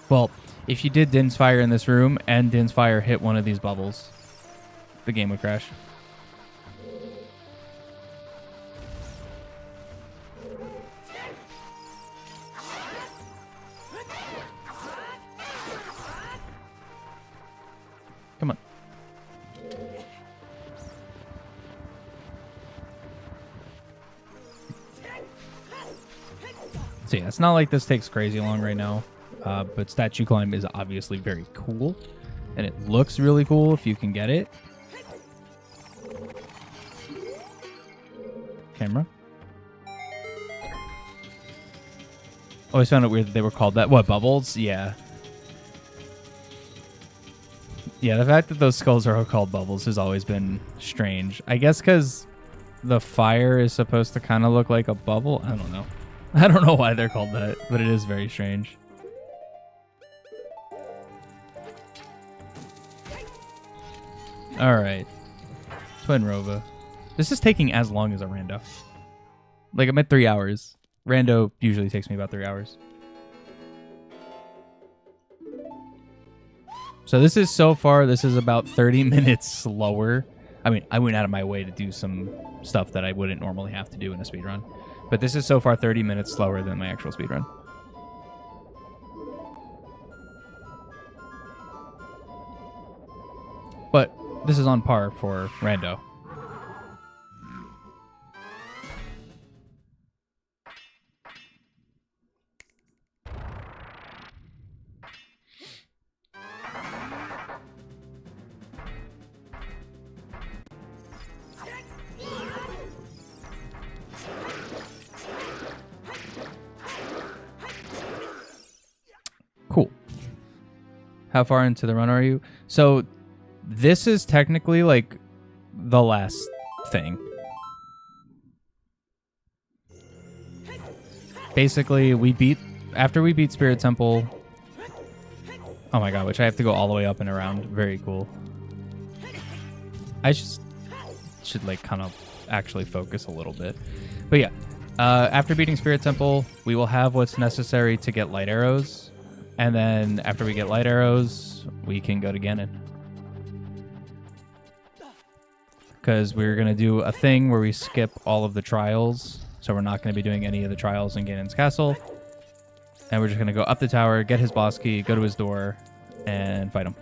Well, if you did Din's Fire in this room and Din's Fire hit one of these bubbles, the game would crash. Come on. So yeah, it's not like this takes crazy long right now. But statue climb is obviously very cool, and it looks really cool if you can get it. Camera. Always found it weird that they were called that. What, bubbles? Yeah. Yeah, the fact that those skulls are all called bubbles has always been strange. I guess because the fire is supposed to kind of look like a bubble. I don't know. I don't know why they're called that, but it is very strange. Alright. Twin Rova. This is taking as long as a rando. Like, I'm at 3 hours. Rando usually takes me about 3 hours. So this is so far, this is about 30 minutes slower. I mean, I went out of my way to do some stuff that I wouldn't normally have to do in a speedrun. But this is so far 30 minutes slower than my actual speedrun. But this is on par for Rando. Cool. How far into the run are you? So this is technically like the last thing. Basically, after we beat Spirit Temple. Oh my god, which I have to go all the way up and around. Very cool. I just should like kind of actually focus a little bit. But yeah, after beating Spirit Temple, we will have what's necessary to get light arrows. And then after we get light arrows, we can go to Ganon. Because we're going to do a thing where we skip all of the trials. So we're not going to be doing any of the trials in Ganon's castle. And we're just going to go up the tower, get his boss key, go to his door, and fight him.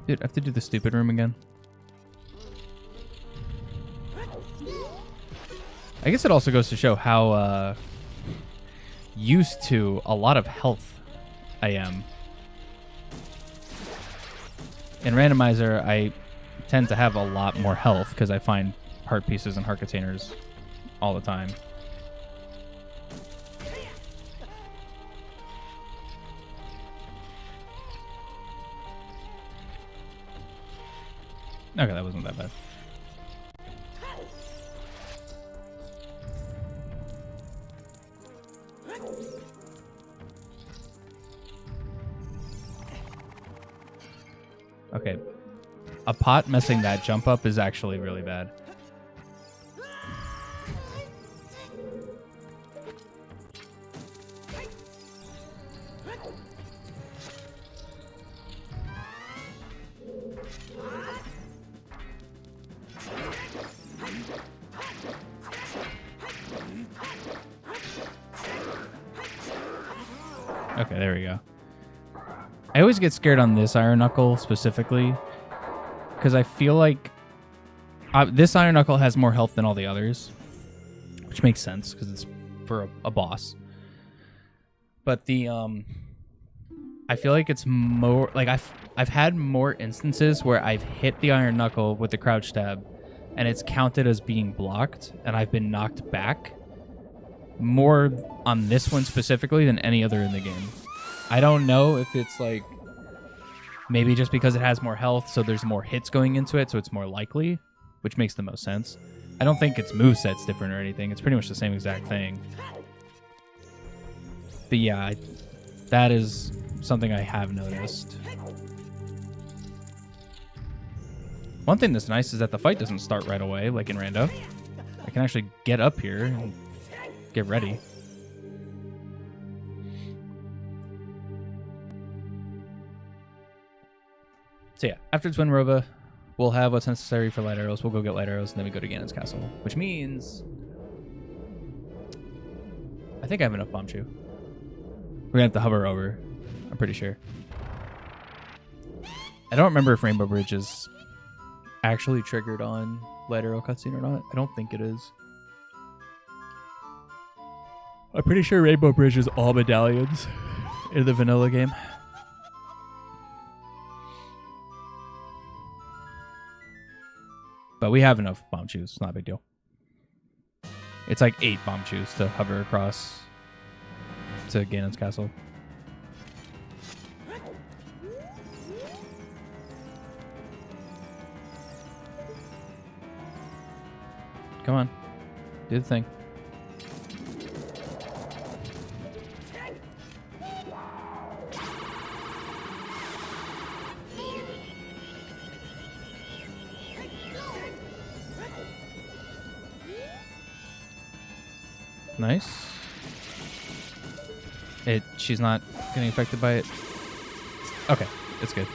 Dude, I have to do the stupid room again. I guess it also goes to show how used to a lot of health I am. In Randomizer, I tend to have a lot more health because I find heart pieces and heart containers all the time. Okay, that wasn't that bad. Okay, a pot messing that jump up is actually really bad. Okay, there we go. I always get scared on this Iron Knuckle specifically because I feel like this Iron Knuckle has more health than all the others, which makes sense because it's for a boss. But the I feel like it's more like I've had more instances where I've hit the Iron Knuckle with the crouch stab and it's counted as being blocked and I've been knocked back more on this one specifically than any other in the game. I don't know if it's like maybe just because it has more health, so there's more hits going into it, so it's more likely, which makes the most sense. I don't think its moveset's different or anything. It's pretty much the same exact thing. But yeah, that is something I have noticed. One thing that's nice is that the fight doesn't start right away, like in Rando. I can actually get up here and get ready. So yeah, after Twin Rova, we'll have what's necessary for light arrows. We'll go get light arrows, and then we go to Ganon's castle, which means I think I have enough Bomb Chew. We're gonna have to hover over, I'm pretty sure. I don't remember if Rainbow Bridge is actually triggered on light arrow cutscene or not. I don't think it is. I'm pretty sure Rainbow Bridge is all medallions in the vanilla game. But we have enough Bomb Chews. It's not a big deal. It's like 8 Bomb Chews to hover across to Ganon's castle. Come on. Do the thing. Nice. She's not getting affected by it. Okay, it's good.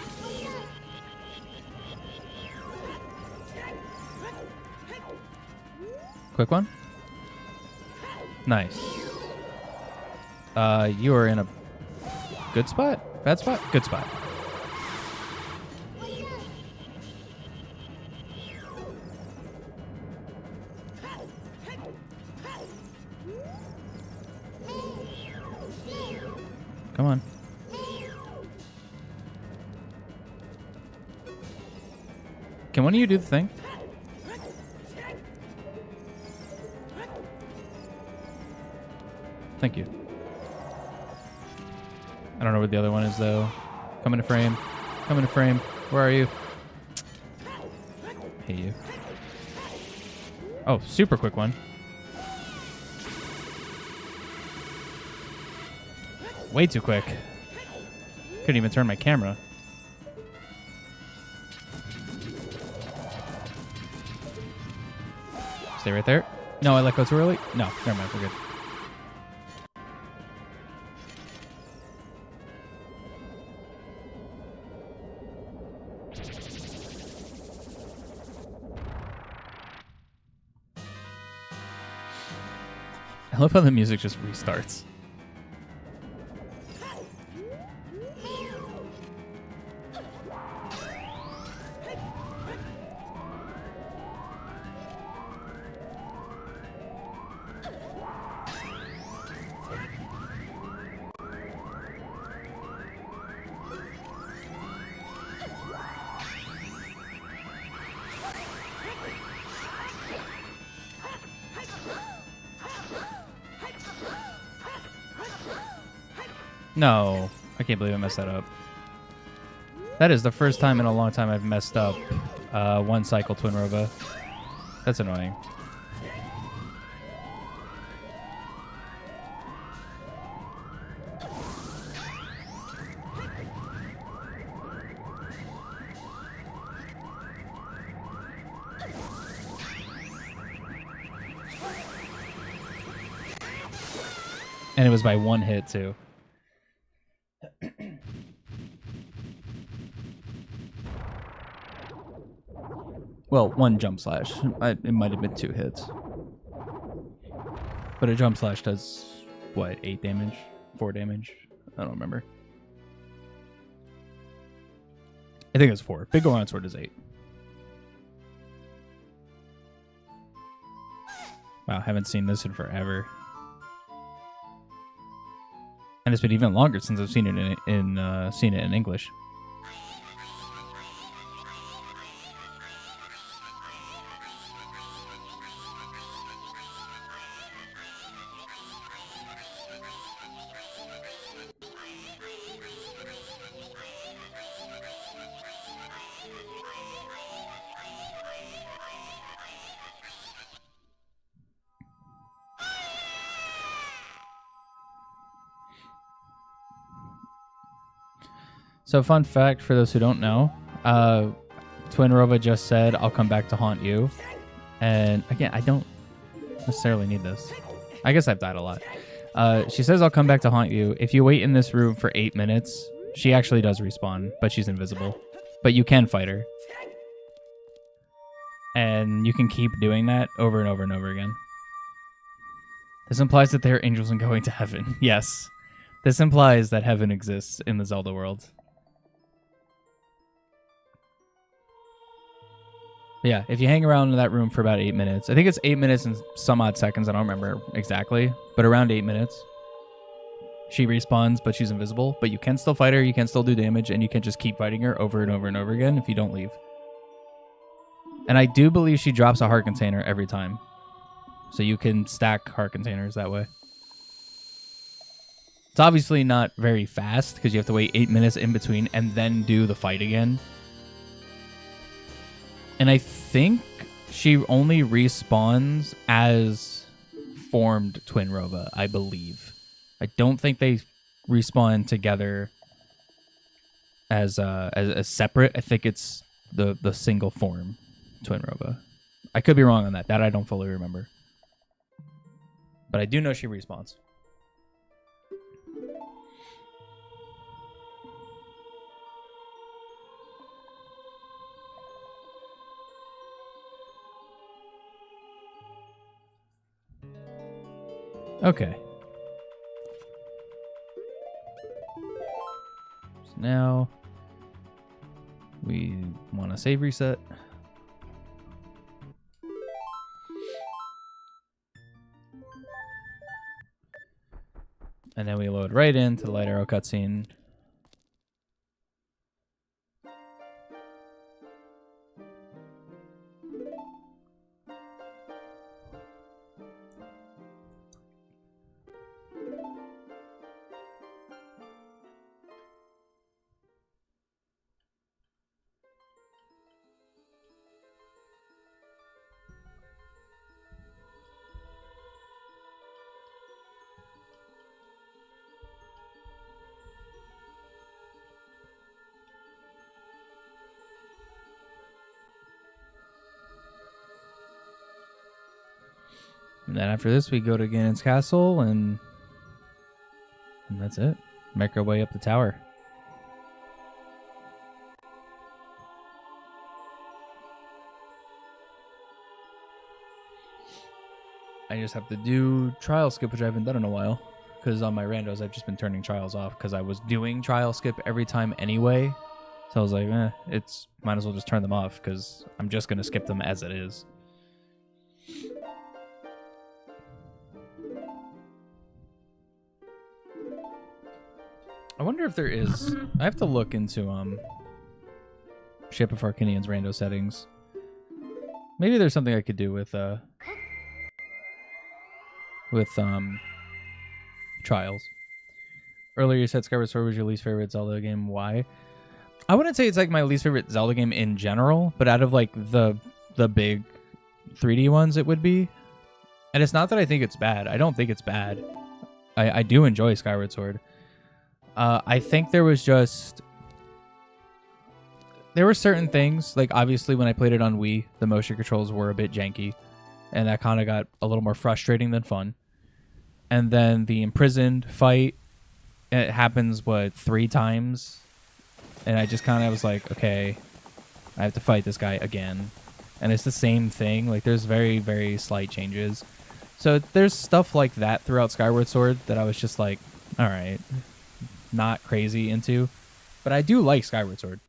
Quick one. Nice. You are in a good spot? Bad spot? Good spot. Come on. Can one of you do the thing? Thank you. I don't know where the other one is, though. Come into frame. Come into frame. Where are you? Hey, you. Oh, super quick one. Way too quick. Couldn't even turn my camera. Stay right there. No, I let go too early? No, never mind. We're good. I love how the music just restarts. No, I can't believe I messed that up. That is the first time in a long time I've messed up one cycle Twin Rova. That's annoying. And it was by one hit, too. Well, one jump slash. It might have been 2 hits. But a jump slash does, what, 8 damage? 4 damage? I don't remember. I think it's 4. Big Goron Sword is 8. Wow, haven't seen this in forever. And it's been even longer since I've seen it in English. So fun fact for those who don't know, Twin Rova just said, "I'll come back to haunt you." And again, I don't necessarily need this. I guess I've died a lot. She says, "I'll come back to haunt you." If you wait in this room for 8 minutes, she actually does respawn, but she's invisible. But you can fight her. And you can keep doing that over and over and over again. This implies that they are angels and going to heaven. Yes. This implies that heaven exists in the Zelda world. Yeah, if you hang around in that room for about 8 minutes, I think it's 8 minutes and some odd seconds, I don't remember exactly, but around 8 minutes, she respawns, but she's invisible, but you can still fight her, you can still do damage, and you can just keep fighting her over and over and over again if you don't leave. And I do believe she drops a heart container every time, so you can stack heart containers that way. It's obviously not very fast, because you have to wait 8 minutes in between and then do the fight again. And I think she only respawns as formed Twin Rova, I believe. I don't think they respawn together as separate. I think it's the single form Twin Rova. I could be wrong on that. That I don't fully remember. But I do know she respawns. Okay. now. We want to save reset. And then we load right into the light arrow cutscene. And then after this, we go to Ganon's castle, and that's it. Make our way up the tower. I just have to do trial skip, which I haven't done in a while. Because on my randos, I've just been turning trials off because I was doing trial skip every time anyway. So I was like, might as well just turn them off because I'm just going to skip them as it is. I wonder if there is. I have to look into Shape of Arcanian's rando settings. Maybe there's something I could do with trials. Earlier you said Skyward Sword was your least favorite Zelda game. Why? I wouldn't say it's like my least favorite Zelda game in general, but out of like the big 3D ones, it would be. And it's not that I think it's bad. I don't think it's bad. I do enjoy Skyward Sword. I think there were certain things, like obviously when I played it on Wii, the motion controls were a bit janky, and that kind of got a little more frustrating than fun. And then the imprisoned fight, it happens, 3 times? And I just kind of was like, okay, I have to fight this guy again. And it's the same thing. Like, there's very, very slight changes. So there's stuff like that throughout Skyward Sword that I was just like, all right, not crazy into. But I do like Skyward Sword.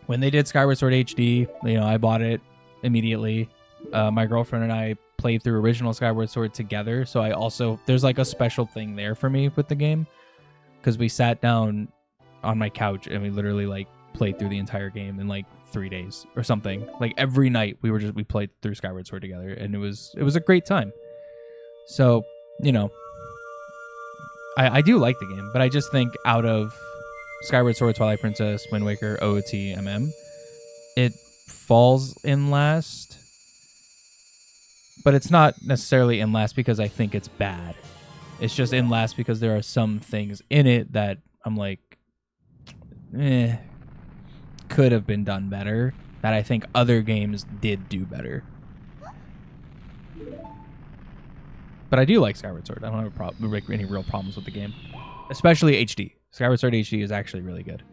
When they did Skyward Sword HD, I bought it immediately. My girlfriend and I played through original Skyward Sword together, so there's like a special thing there for me with the game, because we sat down on my couch and we literally like played through the entire game in like 3 days or something. Like every night we played through Skyward Sword together, and it was a great time. So I do like the game, but I just think out of Skyward Sword, Twilight Princess, Wind Waker, OOT, MM, it falls in last. But it's not necessarily in last because I think it's bad. It's just in last because there are some things in it that I'm like, could have been done better, that I think other games did do better. But I do like Skyward Sword. I don't have any real problems with the game. Especially HD. Skyward Sword HD is actually really good.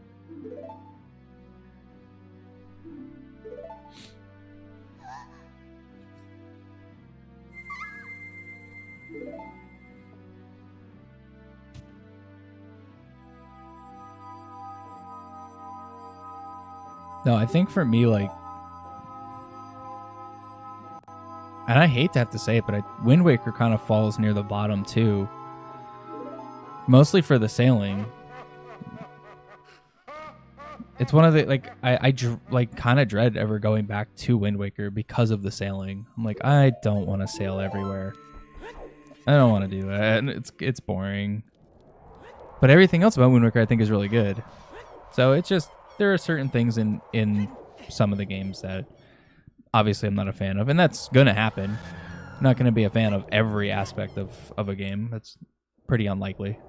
No, I think for me, like, and I hate to have to say it, but Wind Waker kind of falls near the bottom too. Mostly for the sailing. It's one of the, like, I kind of dread ever going back to Wind Waker because of the sailing. I'm like, I don't want to sail everywhere. I don't want to do that. It's boring. But everything else about Wind Waker I think is really good. So it's just, there are certain things in some of the games that obviously I'm not a fan of, and that's going to happen. I'm not going to be a fan of every aspect of a game. That's pretty unlikely.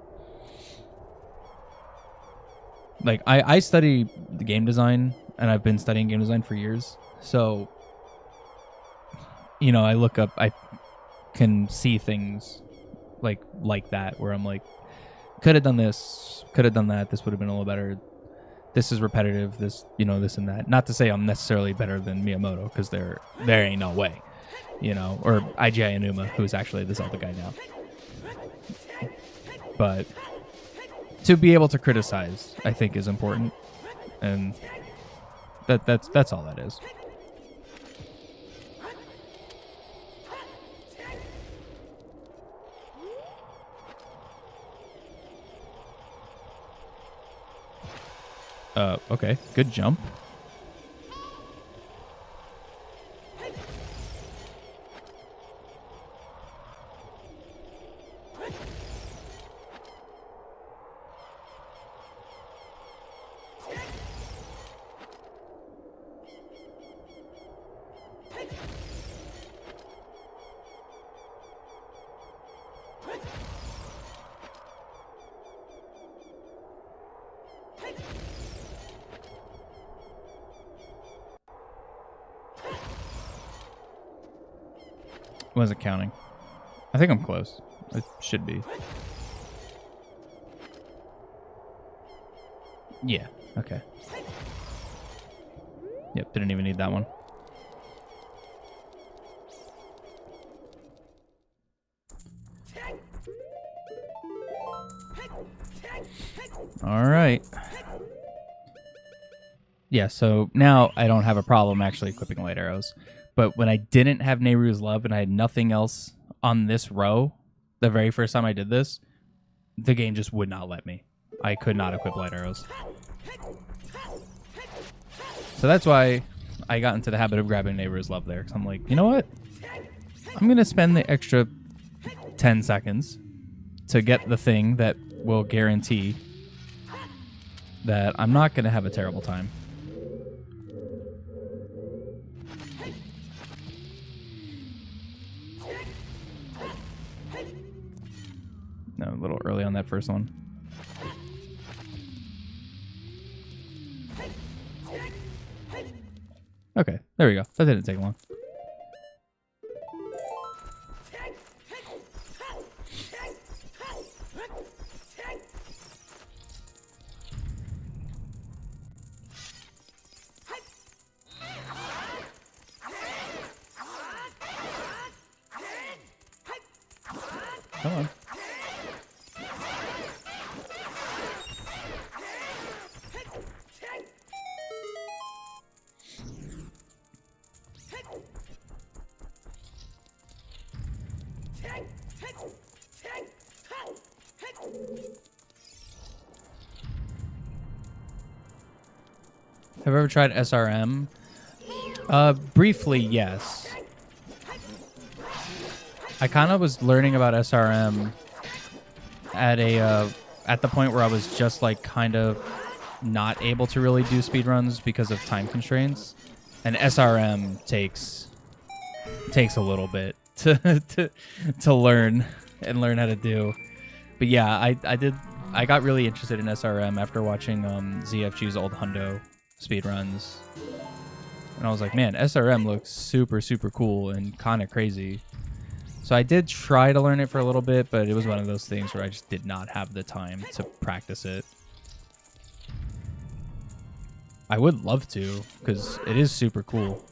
Like, I study the game design, and I've been studying game design for years. So, I look up, I can see things like that, where I'm like, could have done this, could have done that, this would have been a little better. This is repetitive, this and that. Not to say I'm necessarily better than Miyamoto, because there ain't no way, or IGI Inuma, who's actually the Zelda guy now. But to be able to criticize, I think, is important, and that's all that is. Okay, good jump. Wasn't counting. I think I'm close. It should be. Yeah, okay. Yep, didn't even need that one. All right. Yeah, so now I don't have a problem actually equipping light arrows. But when I didn't have Nehru's Love and I had nothing else on this row, the very first time I did this, the game just would not let me. I could not equip light arrows. So that's why I got into the habit of grabbing Nehru's Love there. Because I'm like, you know what? I'm going to spend the extra 10 seconds to get the thing that will guarantee that I'm not going to have a terrible time. No, a little early on that first one. Okay, there we go. That didn't take long. Come on. Have you ever tried SRM? Briefly, yes. I kind of was learning about SRM at the point where I was just like kind of not able to really do speedruns because of time constraints, and SRM takes a little bit to learn how to do. But yeah, I got really interested in SRM after watching ZFG's old Hundo speedruns, and I was like, man, SRM looks super cool and kind of crazy. So I did try to learn it for a little bit, but it was one of those things where I just did not have the time to practice it. I would love to, because it is super cool.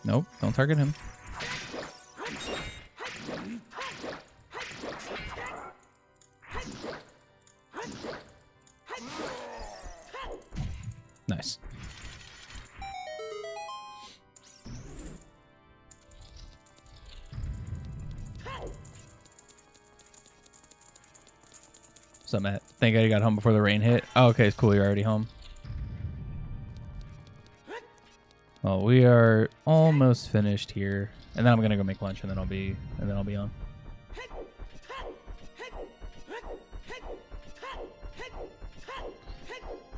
Nope, don't target him. Nice. What's up, Matt? Thank God you got home before the rain hit. Oh, okay, it's cool. You're already home. Well, we are almost finished here, and then I'm gonna go make lunch, and then I'll be on.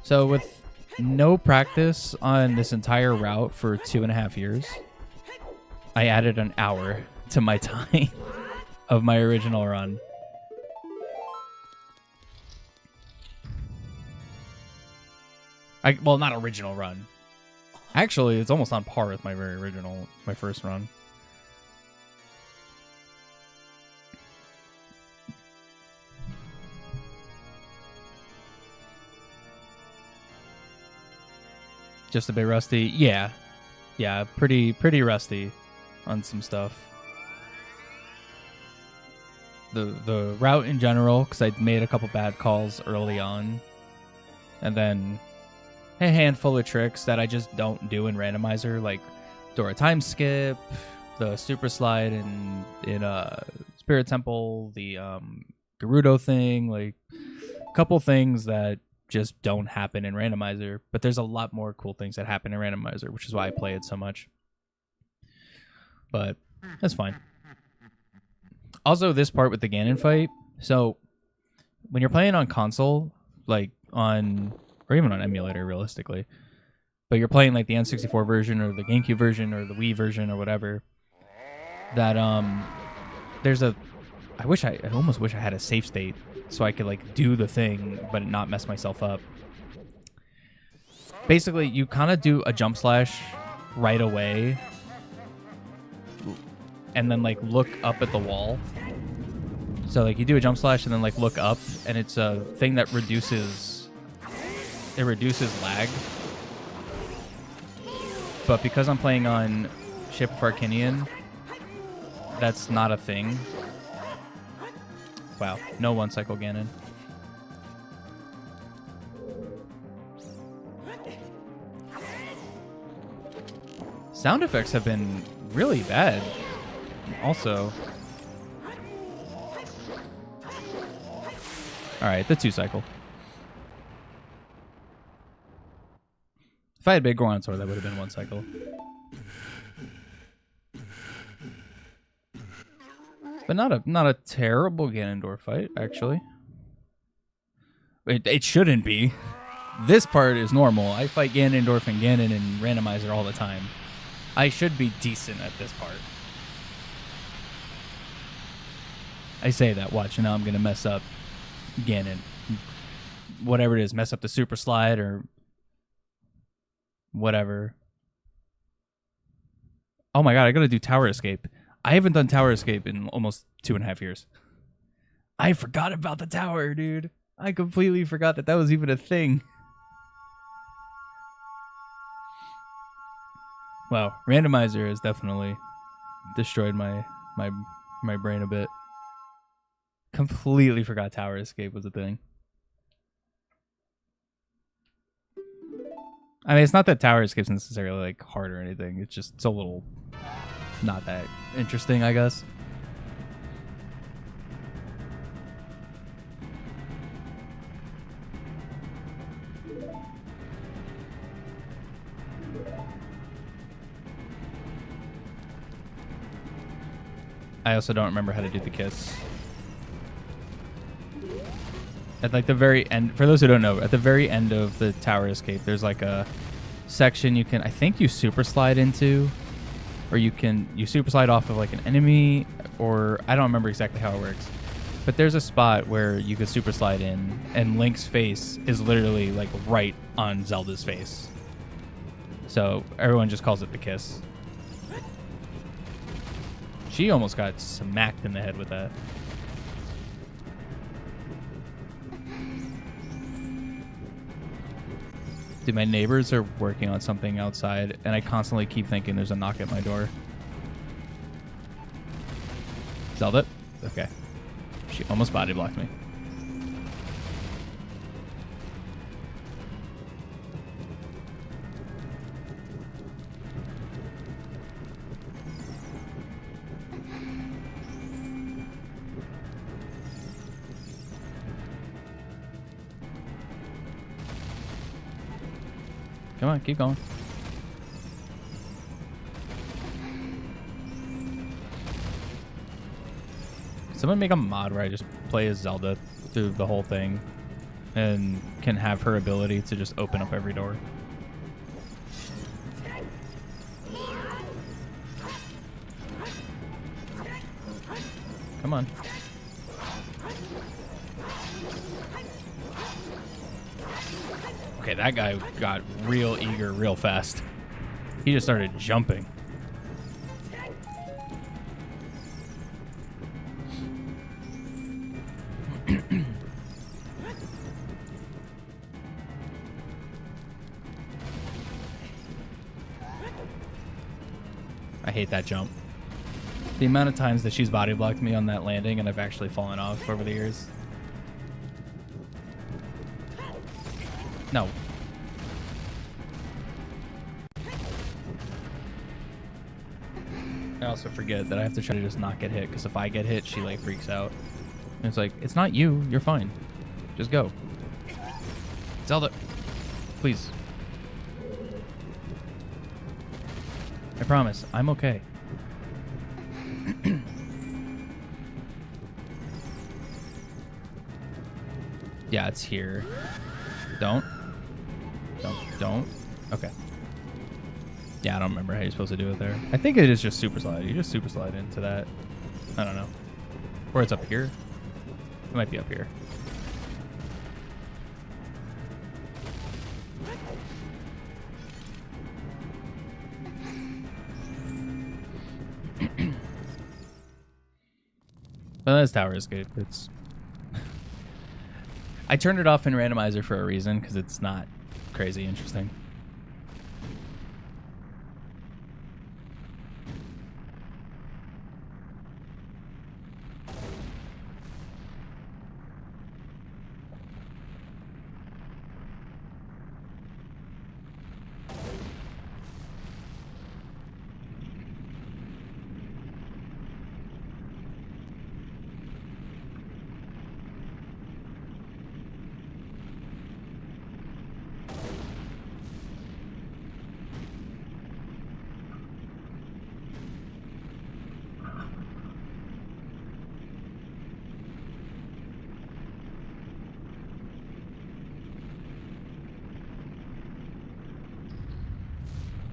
So with no practice on this entire route for 2.5 years, I added an hour to my time of my original run. Well, not original run. Actually, it's almost on par with my my first run. Just a bit rusty. Yeah, pretty rusty on some stuff. The route in general, because I made a couple bad calls early on, and then a handful of tricks that I just don't do in randomizer, like Dora time skip, the super slide in Spirit Temple, the Gerudo thing, like a couple things that just don't happen in randomizer. But there's a lot more cool things that happen in randomizer, which is why I play it so much. But that's fine. Also, this part with the Ganon fight. So when you're playing on console, like on, or even on emulator, realistically, but you're playing like the N64 version or the GameCube version or the Wii version or whatever, that there's a, I almost wish I had a save state so I could like do the thing but not mess myself up. Basically, you kind of do a jump slash right away and then like look up at the wall. So like you do a jump slash and then like look up, and it's a thing that reduces lag. But because I'm playing on Shape of Arcanian, that's not a thing. Wow, no one cycle Ganon. Sound effects have been really bad. Also, alright, the 2 cycle. If I had Big Goronsaur, that would have been 1 cycle. But not a terrible Ganondorf fight, actually. It shouldn't be. This part is normal. I fight Ganondorf and Ganon in randomizer all the time. I should be decent at this part. I say that, watch, and now I'm going to mess up Ganon. Whatever it is, mess up the super slide or whatever. Oh my god, I got to do Tower Escape. I haven't done Tower Escape in almost 2.5 years. I forgot about the tower, dude. I completely forgot that was even a thing. Wow, randomizer has definitely destroyed my brain a bit. Completely forgot Tower Escape was a thing. I mean, it's not that Tower Escape's necessarily like hard or anything. It's just a little not that interesting, I guess. I also don't remember how to do the kiss. At like the very end, for those who don't know, at the very end of the Tower Escape, there's like a section you can, I think you super slide into, or you super slide off of like an enemy, or I don't remember exactly how it works. But there's a spot where you could super slide in, and Link's face is literally like right on Zelda's face. So everyone just calls it the kiss. She almost got smacked in the head with that. Dude, my neighbors are working on something outside, and I constantly keep thinking there's a knock at my door. Zelda? Okay. She almost body blocked me. Come on, keep going. Someone make a mod where I just play as Zelda through the whole thing and can have her ability to just open up every door. Come on. Okay, that guy got real eager real fast. He just started jumping. hate that jump. The amount of times that she's body blocked me on that landing and I've actually fallen off over the years. No. I also forget that I have to try to just not get hit, because if I get hit, she like freaks out. And it's like, it's not you. You're fine. Just go. Zelda. Please. I promise. I'm okay. Yeah, it's here. Don't. Okay. Yeah, I don't remember how you're supposed to do it there. I think it is just super slide. You just super slide into that. I don't know. Or it's up here. It might be up here. Well, this tower is good. It's. I turned it off in randomizer for a reason, because it's not crazy interesting.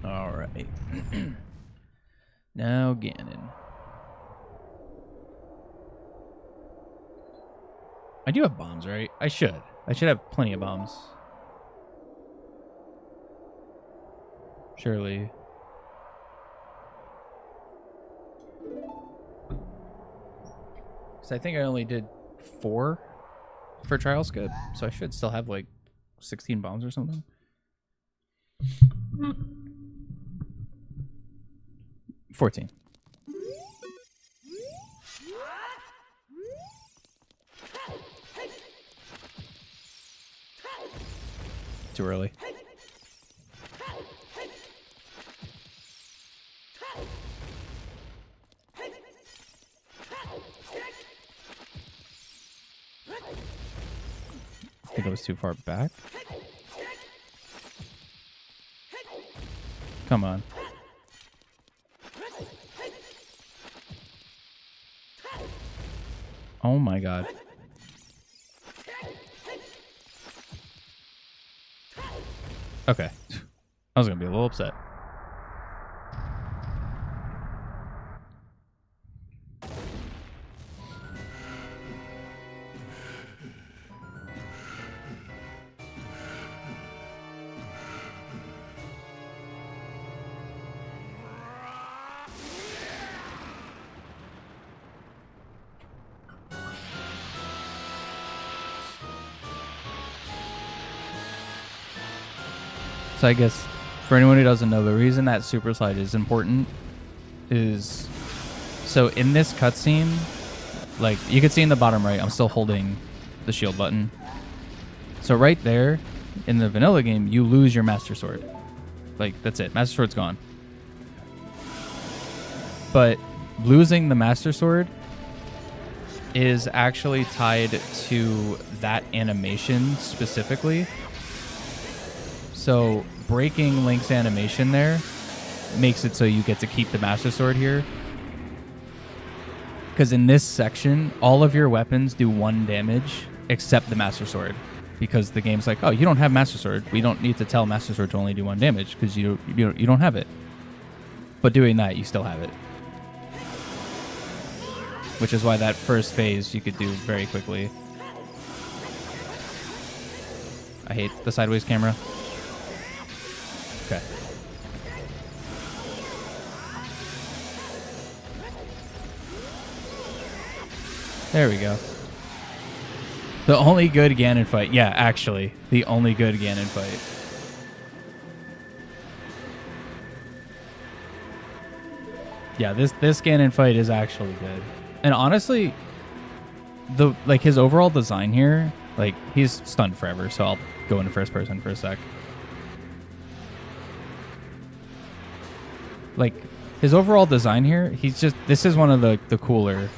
All right. Now Ganon. I do have bombs, right? I should. I should have plenty of bombs. Surely. Because I think I only did 4 for trial skip, so I should still have like 16 bombs or something. Mm. 14. Too early. I think it was too far back. Come on. Oh my god. Okay. I was gonna be a little upset. So I guess for anyone who doesn't know, the reason that super slide is important is so in this cutscene, like you can see in the bottom right, I'm still holding the shield button. So right there in the vanilla game, you lose your Master Sword. Like that's it. Master Sword's gone. But losing the Master Sword is actually tied to that animation specifically. So breaking Link's animation there makes it so you get to keep the Master Sword here. Because in this section, all of your weapons do 1 damage except the Master Sword. Because the game's like, oh, you don't have Master Sword. We don't need to tell Master Sword to only do 1 damage because you don't have it. But doing that, you still have it. Which is why that first phase you could do very quickly. I hate the sideways camera. Okay. There we go. The only good Ganon fight. Yeah, actually. The only good Ganon fight. Yeah, this Ganon fight is actually good. And honestly, his overall design here, like he's stunned forever, so I'll go into first person for a sec. Like his overall design here, this is one of the cooler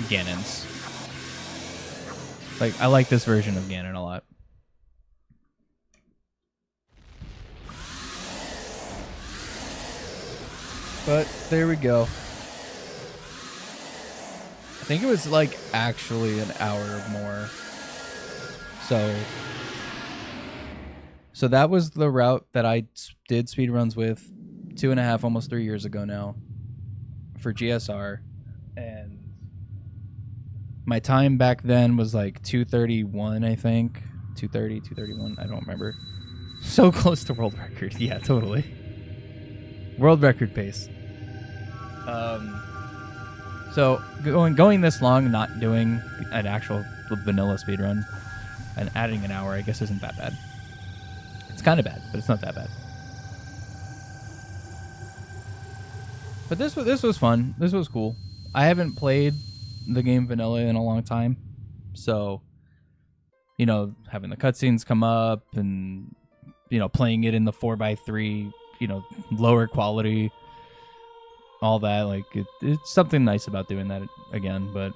Ganons. Like I like this version of Ganon a lot. But there we go. I think it was like actually an hour or more. So that was the route that I did speedruns with 2.5, almost 3 years ago now for GSR. And my time back then was like 2:31, I think. 2:30, 2:31, I don't remember. So close to world record. Yeah, totally. World record pace. So going this long, not doing an actual vanilla speedrun and adding an hour, I guess isn't that bad. It's kind of bad, but it's not that bad. But this was fun. This was cool. I haven't played the game vanilla in a long time, so having the cutscenes come up and playing it in the 4x3, lower quality, all that, like it's something nice about doing that again. But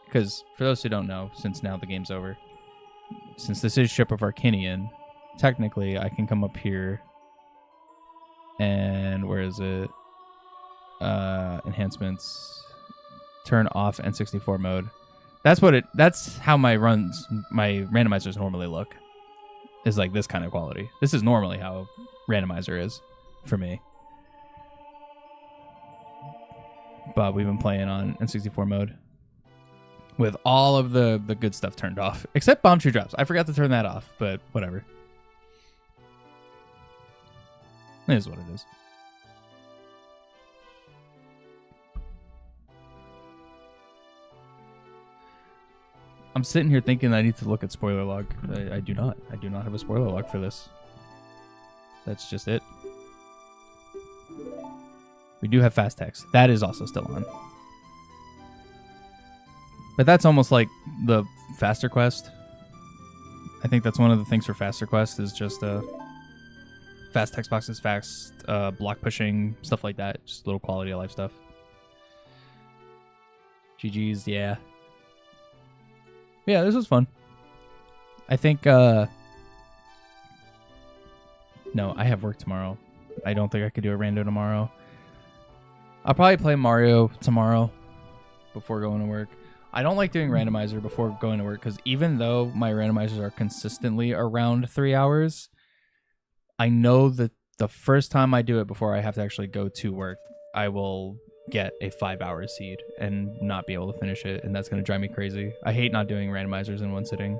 because for those who don't know, since now the game's over, since this is Ship of Arcinian, technically I can come up here and where is it? Enhancements, turn off N64 mode. That's how my randomizers normally look. Is like this kind of quality. This is normally how randomizer is for me. But we've been playing on N64 mode with all of the good stuff turned off, except bomb tree drops. I forgot to turn that off, but whatever. It is what it is. I'm sitting here thinking I need to look at spoiler log. I do not. I do not have a spoiler log for this. That's just it. We do have fast text. That is also still on. But that's almost like the faster quest. I think that's one of the things for faster quest is just fast text boxes, fast block pushing, stuff like that. Just little quality of life stuff. GG's, yeah. Yeah, this was fun. I think, no, I have work tomorrow. I don't think I could do a rando tomorrow. I'll probably play Mario tomorrow before going to work. I don't like doing randomizer before going to work because even though my randomizers are consistently around 3 hours, I know that the first time I do it before I have to actually go to work, I will get a 5-hour seed and not be able to finish it, and that's going to drive me crazy. I hate not doing randomizers in one sitting.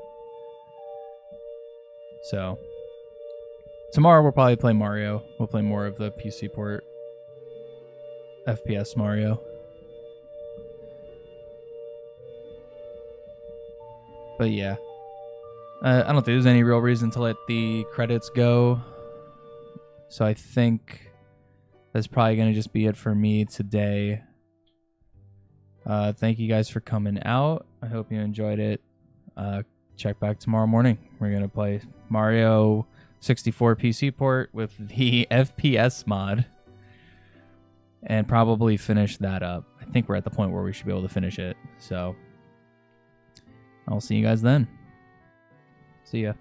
So tomorrow we'll probably play Mario. We'll play more of the PC port FPS Mario. But yeah, I don't think there's any real reason to let the credits go. So I think that's probably going to just be it for me today. Thank you guys for coming out. I hope you enjoyed it. Check back tomorrow morning. We're going to play Mario 64 PC port with the FPS mod and probably finish that up. I think we're at the point where we should be able to finish it. So I'll see you guys then. See ya.